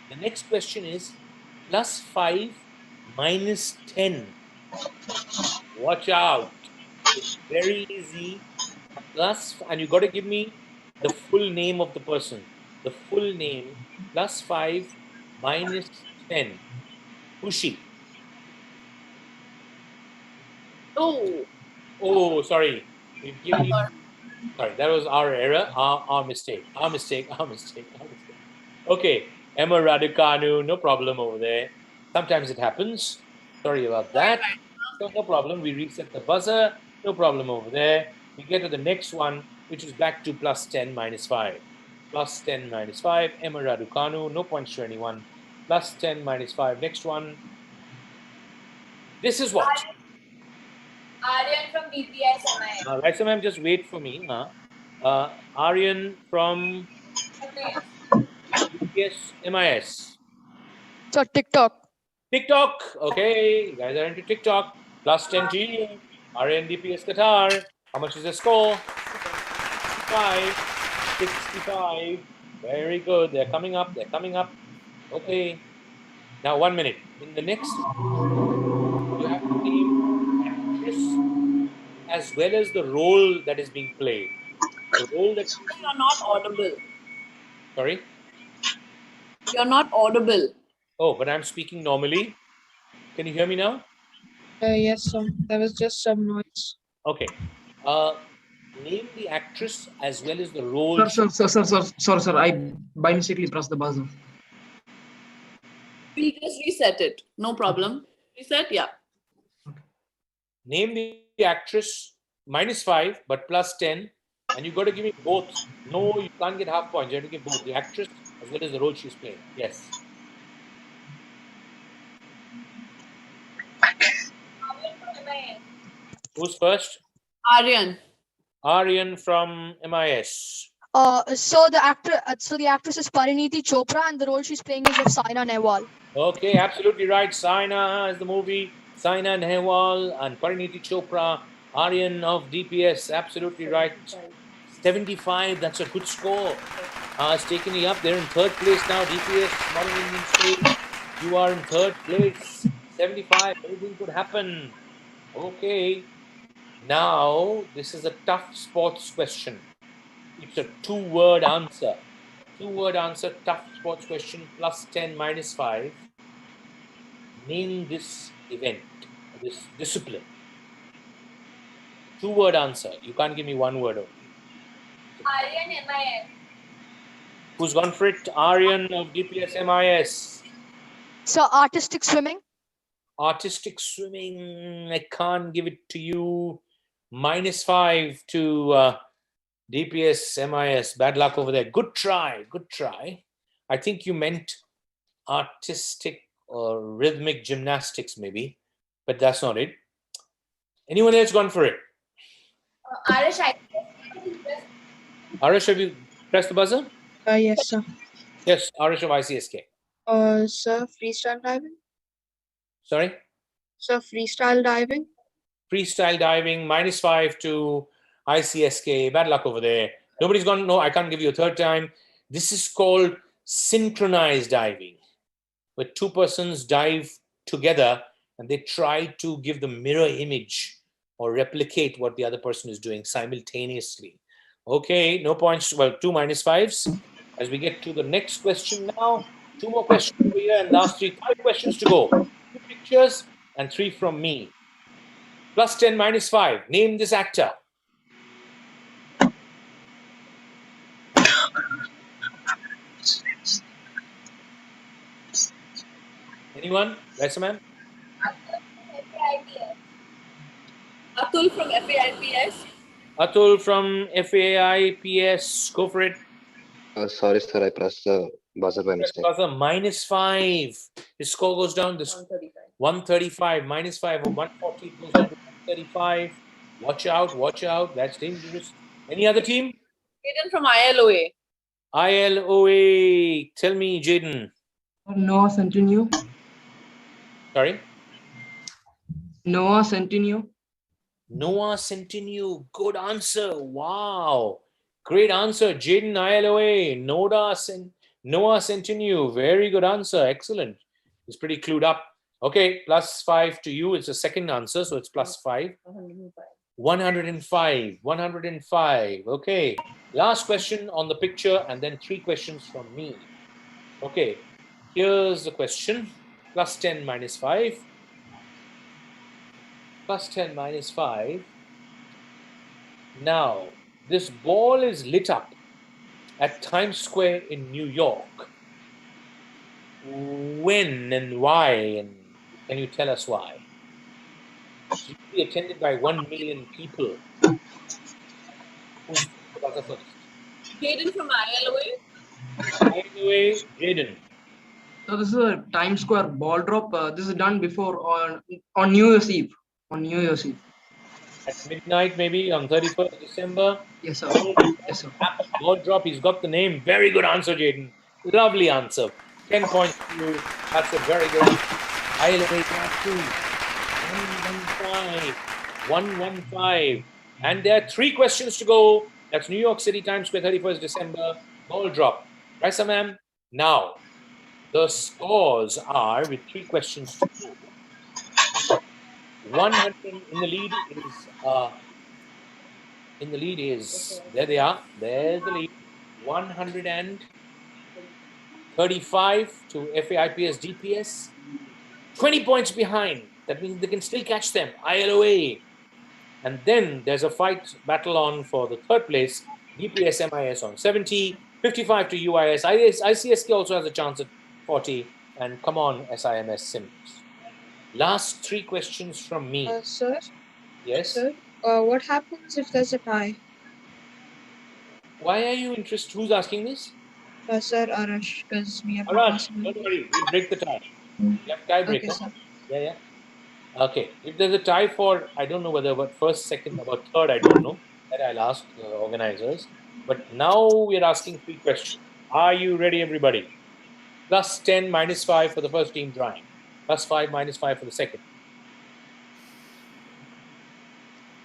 The next question is plus 5 minus 10. Watch out. It's very easy. Plus, and you got to give me the full name of the person. The full name plus 5 minus 10. Who's she? Oh, sorry. We've given you. Sorry, that was our error. Our mistake. Our mistake. Okay. Emma Raducanu, no problem over there. Sometimes it happens. Sorry about that. So no problem. We reset the buzzer. No problem over there. We get to the next one, which is back to plus 10 minus 5. Plus 10 minus 5. Emma Raducanu, no points to anyone. Plus 10 minus 5. Next one. This is what? Aryan from DPS MIS. Right, so ma'am, just wait for me. Aryan from DPS MIS. So TikTok. TikTok. Okay, you guys are into TikTok. Plus 10 to you. Aryan DPS Qatar. How much is the score? 65. Very good. They're coming up. Okay. Now 1 minute. In the next, you have to name actress as well as the role that is being played. The role that You're not audible. Sorry? You're not audible. Oh, but I'm speaking normally. Can you hear me now? Yes, sir. There was just some noise. Okay. Name the actress as well as the role. Sir, I by mistakenly pressed the buzzer. We'll just reset it. No problem. Reset, yeah. Name the actress, -5, but +10. And you got to give me both. No, you can't get half points. You have to give both the actress as well as the role she's playing. Yes. Who's first? Aryan. Aryan from MIS. So the actress is Pariniti Chopra, and the role she's playing is of Saina Nehwal. Okay, absolutely right. Saina is the movie. Saina Nehwal and Pariniti Chopra. Aryan of DPS. Absolutely right. 75. That's a good score. It's taken you up. They're in third place now. DPS, Modern Indian State. You are in third place. 75. Anything could happen. Okay. Now, this is a tough sports question. It's a two-word answer. Two-word answer, tough sports question, +10, -5. Name this event, this discipline. Two-word answer. You can't give me one word only. Aryan MIS. Who's gone for it? Aryan of DPS MIS. So artistic swimming. Artistic swimming, I can't give it to you. -5 to DPS MIS. Bad luck over there. Good try. Good try. I think you meant artistic or rhythmic gymnastics, maybe, but that's not it. Anyone else gone for it? Arish, Arish, have you pressed the buzzer? Yes, sir. Yes, Arish of ICSK. Sir, freestyle diving. Sorry? Sir, freestyle diving. Freestyle diving, -5 to ICSK. Bad luck over there. Nobody's gone. No, I can't give you a third time. This is called synchronized diving, where two persons dive together and they try to give the mirror image or replicate what the other person is doing simultaneously. Okay, no points. Well, 2 -5s. As we get to the next question now, 2 more questions over here and last 5 questions to go. 2 pictures and 3 from me. +10, -5. Name this actor. Anyone? Rasaman? Atul from FAIPS. Atul from FAIPS. Go for it. Sorry, sir, I pressed the buzzer by mistake. Buzzer, -5. His score goes down. This 135, -5 or 140 goes down to 135. Watch out, watch out. That's dangerous. Any other team? Jaden from ILOA. ILOA. Tell me, Jaden. Noah Centineo. Sorry? Noah Centineo. Noah Centineo. Good answer. Wow. Great answer. Jaden, ILOA. Noah Centineo. Very good answer. Excellent. He's pretty clued up. Okay, +5 to you. It's a second answer, so it's +5. 105. 105. Okay. Last question on the picture and then 3 questions from me. Okay. Here's the question. +10, -5. +10, -5. Now, this ball is lit up at Times Square in New York. When and why? And can you tell us why? It's usually attended by 1 million people. Who's the buzzer first? Jaden from ILOA. ILOA, Jaden. So this is a Times Square ball drop. This is done before on New Year's Eve. On New Year's Eve. At midnight, maybe on 31st December. Yes, sir. Yes, sir. Ball drop. He's got the name. Very good answer, Jaden. Lovely answer. 10 points to you. That's a very good answer. ILOA got 2. 115. 115. And there are 3 questions to go. That's New York City, Times Square, 31st December. Ball drop. Raisa ma'am. Now, the scores are with 3 questions to go. 100 in the lead is there they are. There's the lead. 135 to FAIPS DPS. 20 points behind. That means they can still catch them. ILOA. And then there's a battle on for the 3rd place. DPS MIS on 70. 55 to UIS. ICSK also has a chance at 40. And come on, SIMS Sims. Last 3 questions from me. Sir? Yes? Sir, what happens if there's a tie? Why are you interested? Who's asking this? Sir, Arash, because we have a Arash, possibility. don't worry. We'll break the tie. We have tiebreaker. Okay, sir. Yeah. Okay. If there's a tie for, I don't know whether about first, second, about third, I don't know. That I'll ask the organizers. But now we're asking 3 questions. Are you ready, everybody? Plus 10, minus 5 for the first team drawing. Plus 5, minus 5 for the second.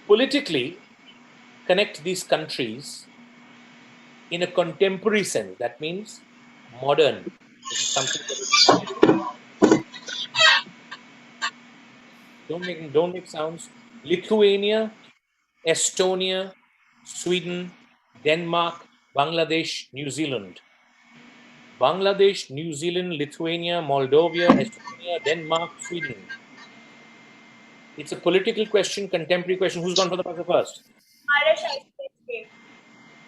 Politically, connect these countries in a contemporary sense. That means modern. This is something that is don't make sounds. Lithuania, Estonia, Sweden, Denmark, Bangladesh, New Zealand. Bangladesh, New Zealand, Lithuania, Moldova, Estonia, Denmark, Sweden. It's a political question, contemporary question. Who's gone for the buzzer first?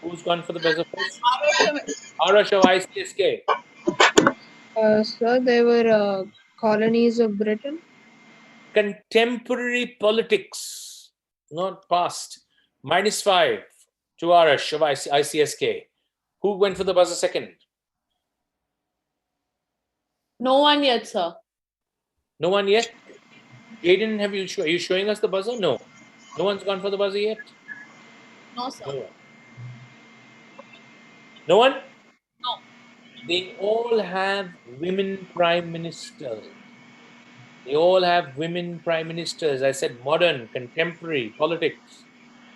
Who's gone for the buzzer first? Arash of ICSK. Sir, they were colonies of Britain. Contemporary politics, not past. Minus 5 to Arash of ICSK. Who went for the buzzer second? No one yet, sir. No one yet? Jaden, are you showing us the buzzer? No. No one's gone for the buzzer yet? No, sir. No one? No one? No. They all have women prime ministers. They all have women prime ministers. I said modern, contemporary politics.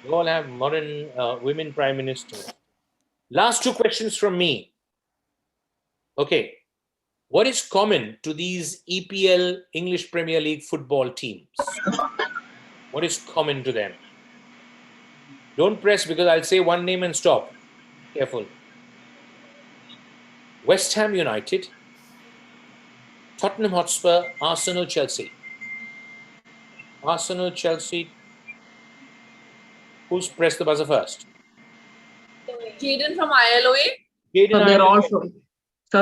They all have modern women prime ministers. Last 2 questions from me. Okay. What is common to these EPL, English Premier League football teams? What is common to them? Don't press because I'll say one name and stop. Careful. West Ham United, Tottenham Hotspur, Arsenal, Chelsea. Arsenal, Chelsea. Who's pressed the buzzer first? Jaden from ILOA. Jaden, They're all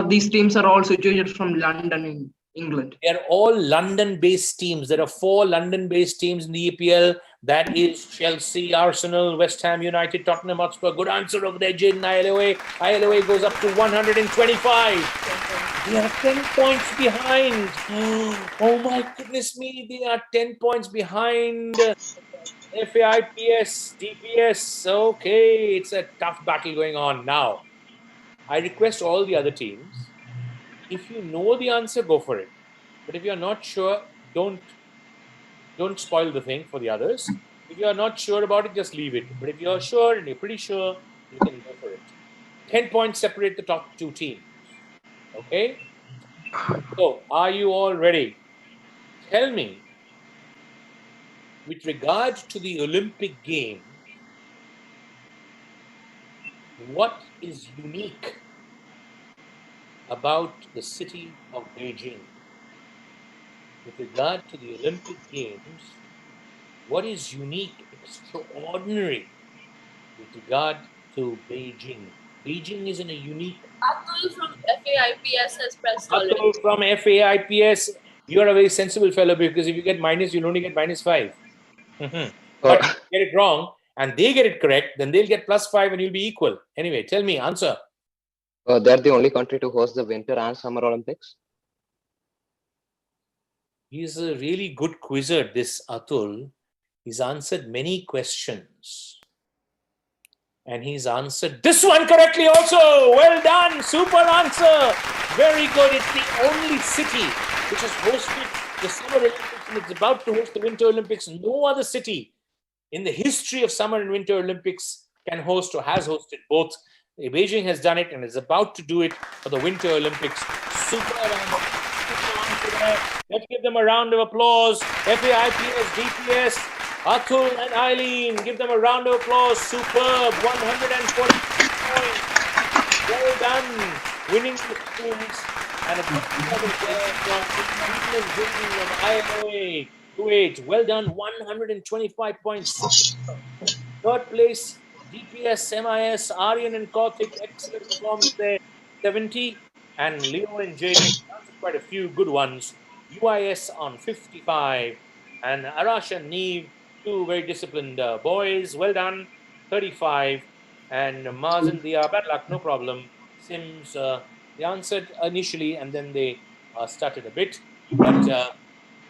these teams are all situated from London in England. They're all London-based teams. There are 4 London-based teams in the EPL. That is Chelsea, Arsenal, West Ham United, Tottenham Hotspur. Good answer over there, Jaden. ILOA. ILOA goes up to 125. They are 10 points behind. Oh my goodness me. They are 10 points behind FAIPS, DPS. Okay, it's a tough battle going on now. I request all the other teams, if you know the answer, go for it. But if you're not sure, don't spoil the thing for the others. If you're not sure about it, just leave it. But if you're sure and you're pretty sure, you can go for it. 10 points separate the top 2 teams. Okay? So, are you all ready? Tell me, with regard to the Olympic Games, what is unique about the city of Beijing? With regard to the Olympic Games, what is unique, extraordinary with regard to Beijing? Beijing is in a unique... Atul from FAIPS has pressed already. Atul from FAIPS, you're a very sensible fellow because if you get minus, you'll only get minus 5. But if you get it wrong and they get it correct, then they'll get plus 5 and you'll be equal. Anyway, tell me, answer. They're the only country to host the Winter and Summer Olympics. He's a really good quizzer, this Atul. He's answered many questions. And he's answered this one correctly also. Well done. Super answer. Very good. It's the only city which has hosted the Summer Olympics and it's about to host the Winter Olympics. No other city in the history of Summer and Winter Olympics can host or has hosted both. Beijing has done it and is about to do it for the Winter Olympics. Super answer there. Let's give them a round of applause. FAIPS, DPS, Atul and Eileen, give them a round of applause. Superb, 140 points. Well done. Winning the schools. And a good level there from Sweden and ILOA. Kuwait. Well done, 125 points. Third place, DPS, MIS, Aryan and Karthik. Excellent performance there. 70. And Leo and Jaden. quite a few good ones. UIS on 55, and Arash and Neve, two very disciplined boys. Well done, 35. And Maz and Dia, bad luck, no problem. Sims, they answered initially and then they stuttered a bit. But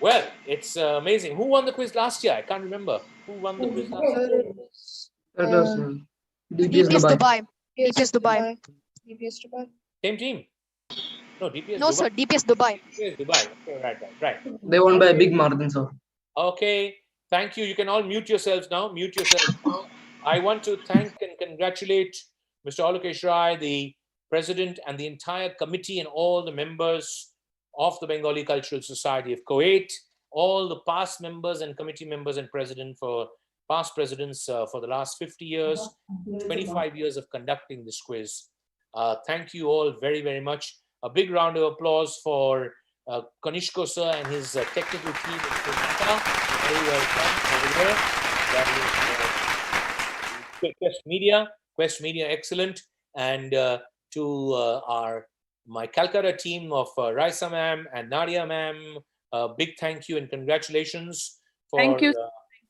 well, it's amazing. Who won the quiz last year? I can't remember. Who won the quiz last year? That was DPS DPS Dubai. Dubai. DPS Dubai. DPS Dubai. Same team? No, DPS No, Dubai. sir. DPS Dubai. DPS Dubai. Okay, right. They won by a big margin, sir. Okay, thank you. You can all mute yourselves now. Mute yourselves now. I want to thank and congratulate Mr. Alokesh Rai, the president, and the entire committee and all the members of the Bengali Cultural Society of Kuwait, all the past members and committee members and past presidents for the last 50 years, 25 years of conducting this quiz. Thank you all very, very much. A big round of applause for Kanishko sir and his technical team in Kolkata. Very well done over there. That is Quest Media, excellent. And to my Calcutta team of Raisa ma'am and Nadia ma'am, big thank you and congratulations for, Thank you.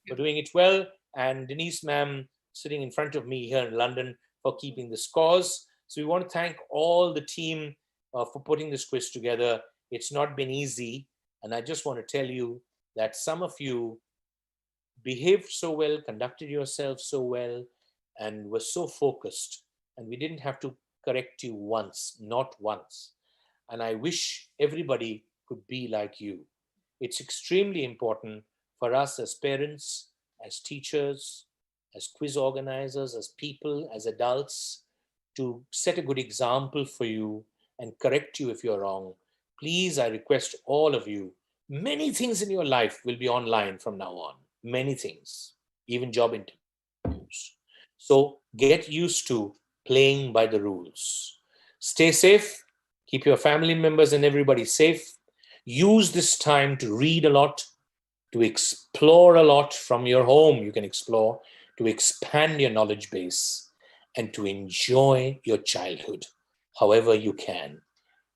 For doing it well. And Denise ma'am sitting in front of me here in London for keeping the scores. So we want to thank all the team for putting this quiz together. It's not been easy. And I just want to tell you that some of you behaved so well, conducted yourselves so well, and were so focused. And we didn't have to correct you once, not once. And I wish everybody could be like you. It's extremely important for us as parents, as teachers, as quiz organizers, as people, as adults, to set a good example for you and correct you if you're wrong. Please, I request all of you, many things in your life will be online from now on. Many things, even job interviews. So get used to playing by the rules. Stay safe, keep your family members and everybody safe. Use this time to read a lot, to explore a lot from your home. You can explore, to expand your knowledge base, and to enjoy your childhood however you can.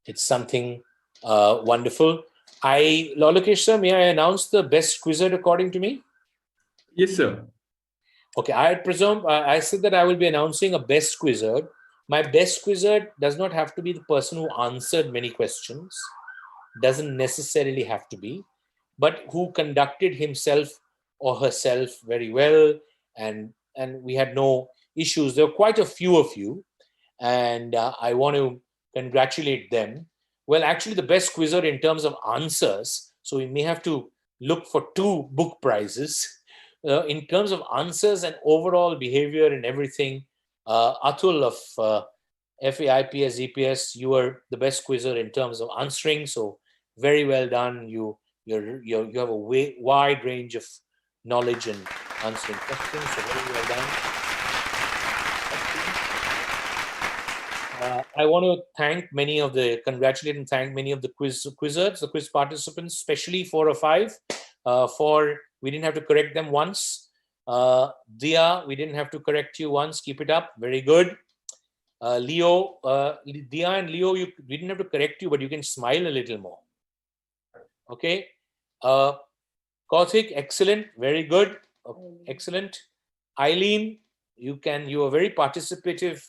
It's something wonderful. Alokesh sir, may I announce the best quizzer according to me? Yes, sir. Okay, I said that I will be announcing a best quizzer. My best quizzer does not have to be the person who answered many questions, doesn't necessarily have to be, but who conducted himself or herself very well, and we had no issues. There were quite a few of you, and I want to congratulate them. Well, actually, the best quizzer in terms of answers, so we may have to look for 2 book prizes. In terms of answers and overall behavior and everything, Atul of FAIPS, EPS, you were the best quizzer in terms of answering. So very well done. You have a wide range of knowledge and answering questions. So very well done. I want to congratulate and thank many of the quizzers, the quiz participants, especially 4 or 5, we didn't have to correct them once. Dia, we didn't have to correct you once. Keep it up. Very good. Leo, Dia and Leo, we didn't have to correct you, but you can smile a little more. Okay. Kauthik, excellent. Very good. Excellent. Eileen, you are very participative.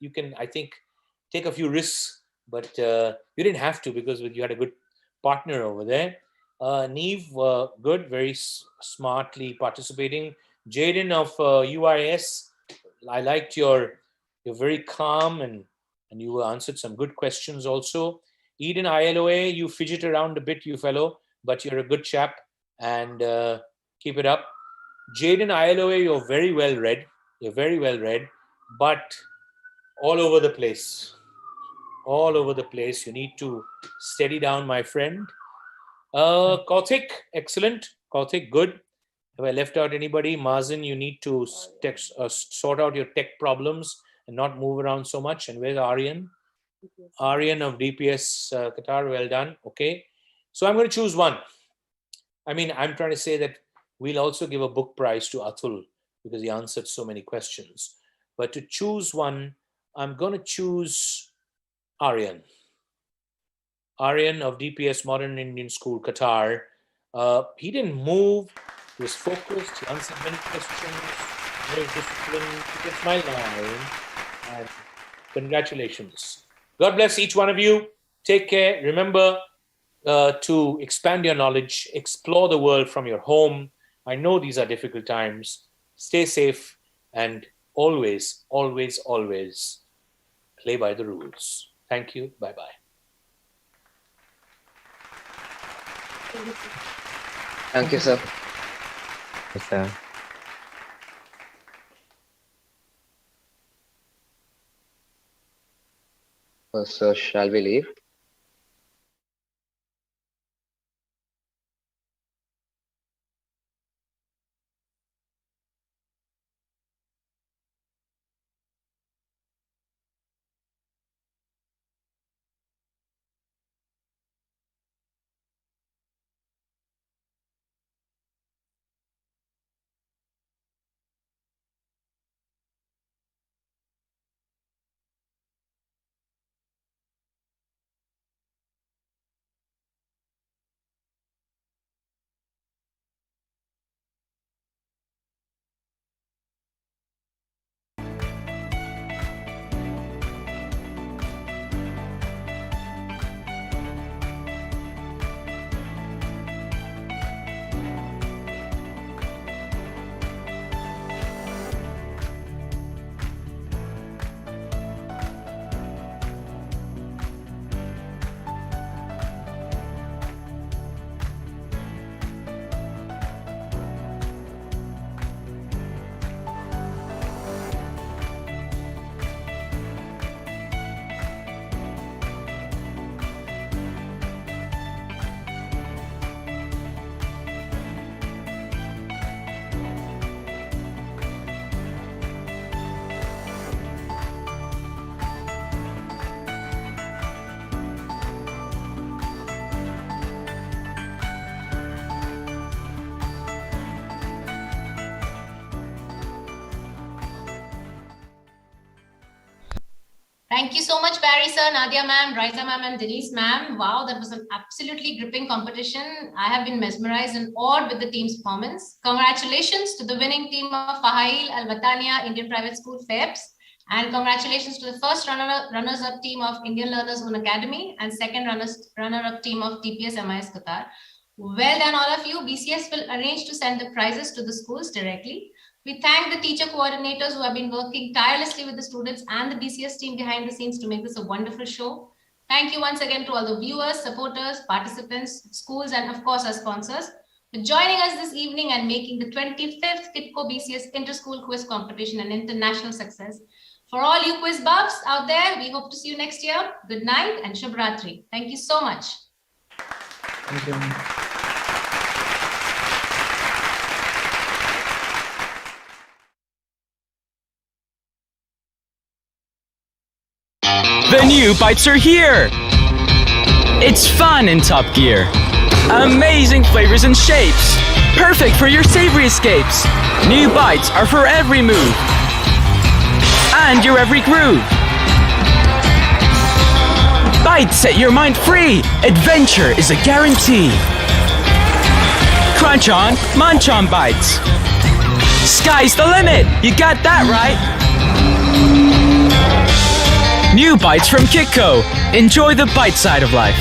You can, I think, take a few risks, but you didn't have to because you had a good partner over there. Neve, good, very smartly participating. Jaden of UIS, I liked you're very calm and you answered some good questions also. Eden ILOA, you fidget around a bit, you fellow, but you're a good chap and keep it up. Jaden ILOA, you're very well read. You're very well read, but all over the place. All over the place. You need to steady down, my friend. Kauthik, excellent. Kauthik, good. Have I left out anybody? Mazen, you need to sort out your tech problems and not move around so much. And where's Aryan? Aryan of DPS Qatar, well done. Okay. So I'm going to choose one. I mean, I'm trying to say that we'll also give a book prize to Atul because he answered so many questions. But to choose one, I'm going to choose Aryan. Aryan of DPS Modern Indian School, Qatar. He didn't move. He was focused. He answered many questions. Very disciplined. He gets my line. And congratulations. God bless each one of you. Take care. Remember to expand your knowledge. Explore the world from your home. I know these are difficult times. Stay safe and always, always, always play by the rules. Thank you. Bye-bye. Thank you, sir. Yes, sir. So shall we leave? Thank you so much, Barry sir, Nadia ma'am, Raisa ma'am, and Denise ma'am. Wow, that was an absolutely gripping competition. I have been mesmerized and awed with the team's performance. Congratulations to the winning team of Fahail Al Watania Indian Private School FEPS. And congratulations to the first runners-up team of Indian Learners Own Academy and second runner-up team of TPS MIS Qatar. Well done, all of you. BCS will arrange to send the prizes to the schools directly. We thank the teacher coordinators who have been working tirelessly with the students and the BCS team behind the scenes to make this a wonderful show. Thank you once again to all the viewers, supporters, participants, schools, and of course our sponsors for joining us this evening and making the 25th KITCO BCS Inter-School Quiz Competition an international success. For all you quiz buffs out there, we hope to see you next year. Good night and Shubh Ratri. Thank you so much. Thank you. The new bites are here! It's fun in Top Gear. Amazing flavors and shapes. Perfect for your savory escapes. New bites are for every move. And your every groove. Bites set your mind free. Adventure is a guarantee. Crunch on, munch on bites. Sky's the limit. You got that right. New bites from KITCO. Enjoy the bite side of life.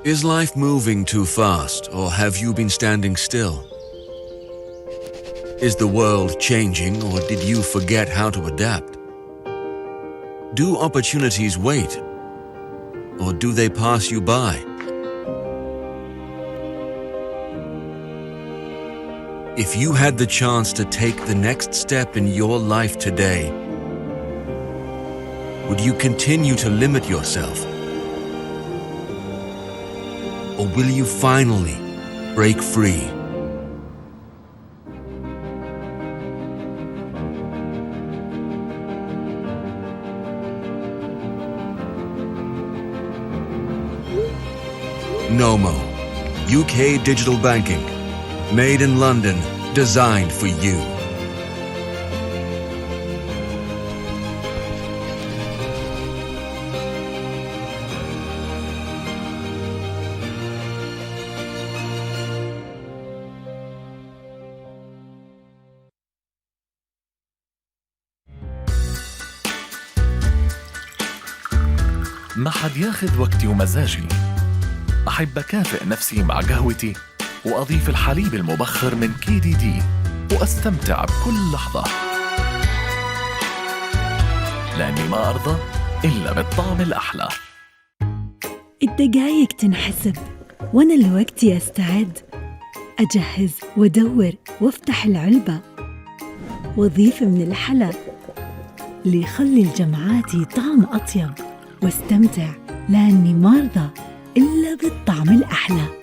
Is life moving too fast, or have you been standing still? Is the world changing, or did you forget how to adapt? Do opportunities wait, or do they pass you by? If you had the chance to take the next step in your life today, would you continue to limit yourself? Or will you finally break free? Nomo, UK digital banking. Made in London, designed for you. ما حد ياخذ وقتي ومزاجي. أحب أكافئ نفسي مع قهوتي وأضيف الحليب المبخر من KDD وأستمتع بكل لحظة، لأني ما أرضى إلا بالطعم الأحلى. الدقايق تنحسب وأنا لوقتي أستعد، أجهز وأدور وأفتح العلبة وأضيف من الحلا اللي يخلي لجمعاتي طعم أطيب، واستمتع لأني ما أرضى إلا بالطعم الأحلى.